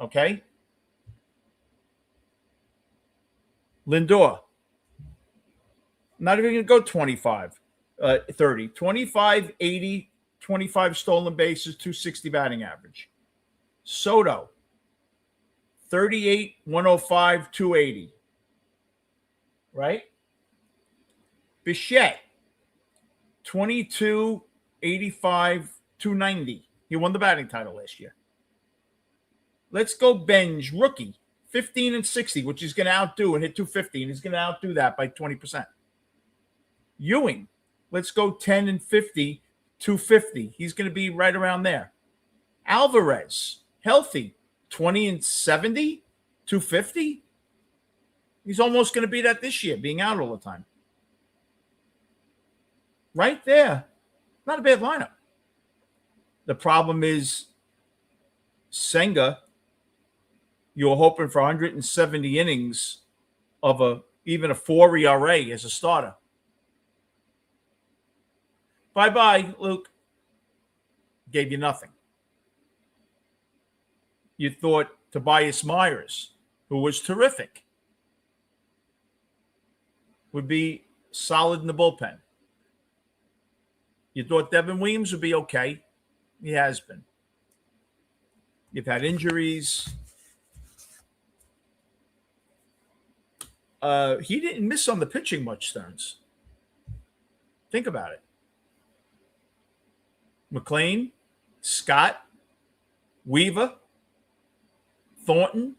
Okay? Lindor. Not even going to go 25, 30. 25, 80, 25 stolen bases, 260 batting average. Soto. 38, 105, 280. Right? Bichette, 22, 85, 290. He won the batting title last year. Let's go Benj, rookie, 15-60, which he's going to outdo and hit 250, and he's going to outdo that by 20%. Ewing, let's go 10-50, 250. He's going to be right around there. Alvarez, healthy, 20-70, 250. He's almost going to be that this year, being out all the time. Right there. Not a bad lineup. The problem is Senga, you're hoping for 170 innings of even a 4 ERA as a starter. Bye-bye, Luke. Gave you nothing. You thought Tobias Myers, who was terrific, would be solid in the bullpen. You thought Devin Williams would be okay. He has been. You've had injuries. He didn't miss on the pitching much, Stearns. Think about it. McLean, Scott, Weaver, Thornton,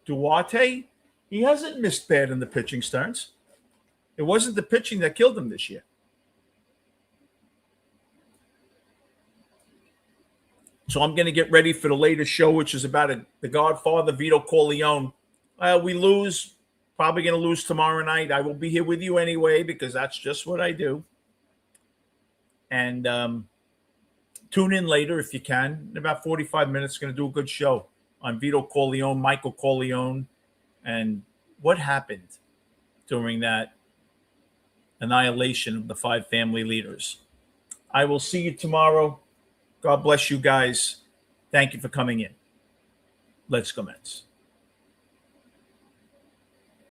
Duarte. He hasn't missed bad in the pitching, Stearns. It wasn't the pitching that killed him this year. So I'm going to get ready for the latest show, which is about the Godfather, Vito Corleone. We lose. Probably going to lose tomorrow night. I will be here with you anyway because that's just what I do. And tune in later if you can. In about 45 minutes, going to do a good show on Vito Corleone, Michael Corleone, and what happened during that annihilation of the 5 family leaders. I will see you tomorrow. God bless you guys. Thank you for coming in. Let's go Mets.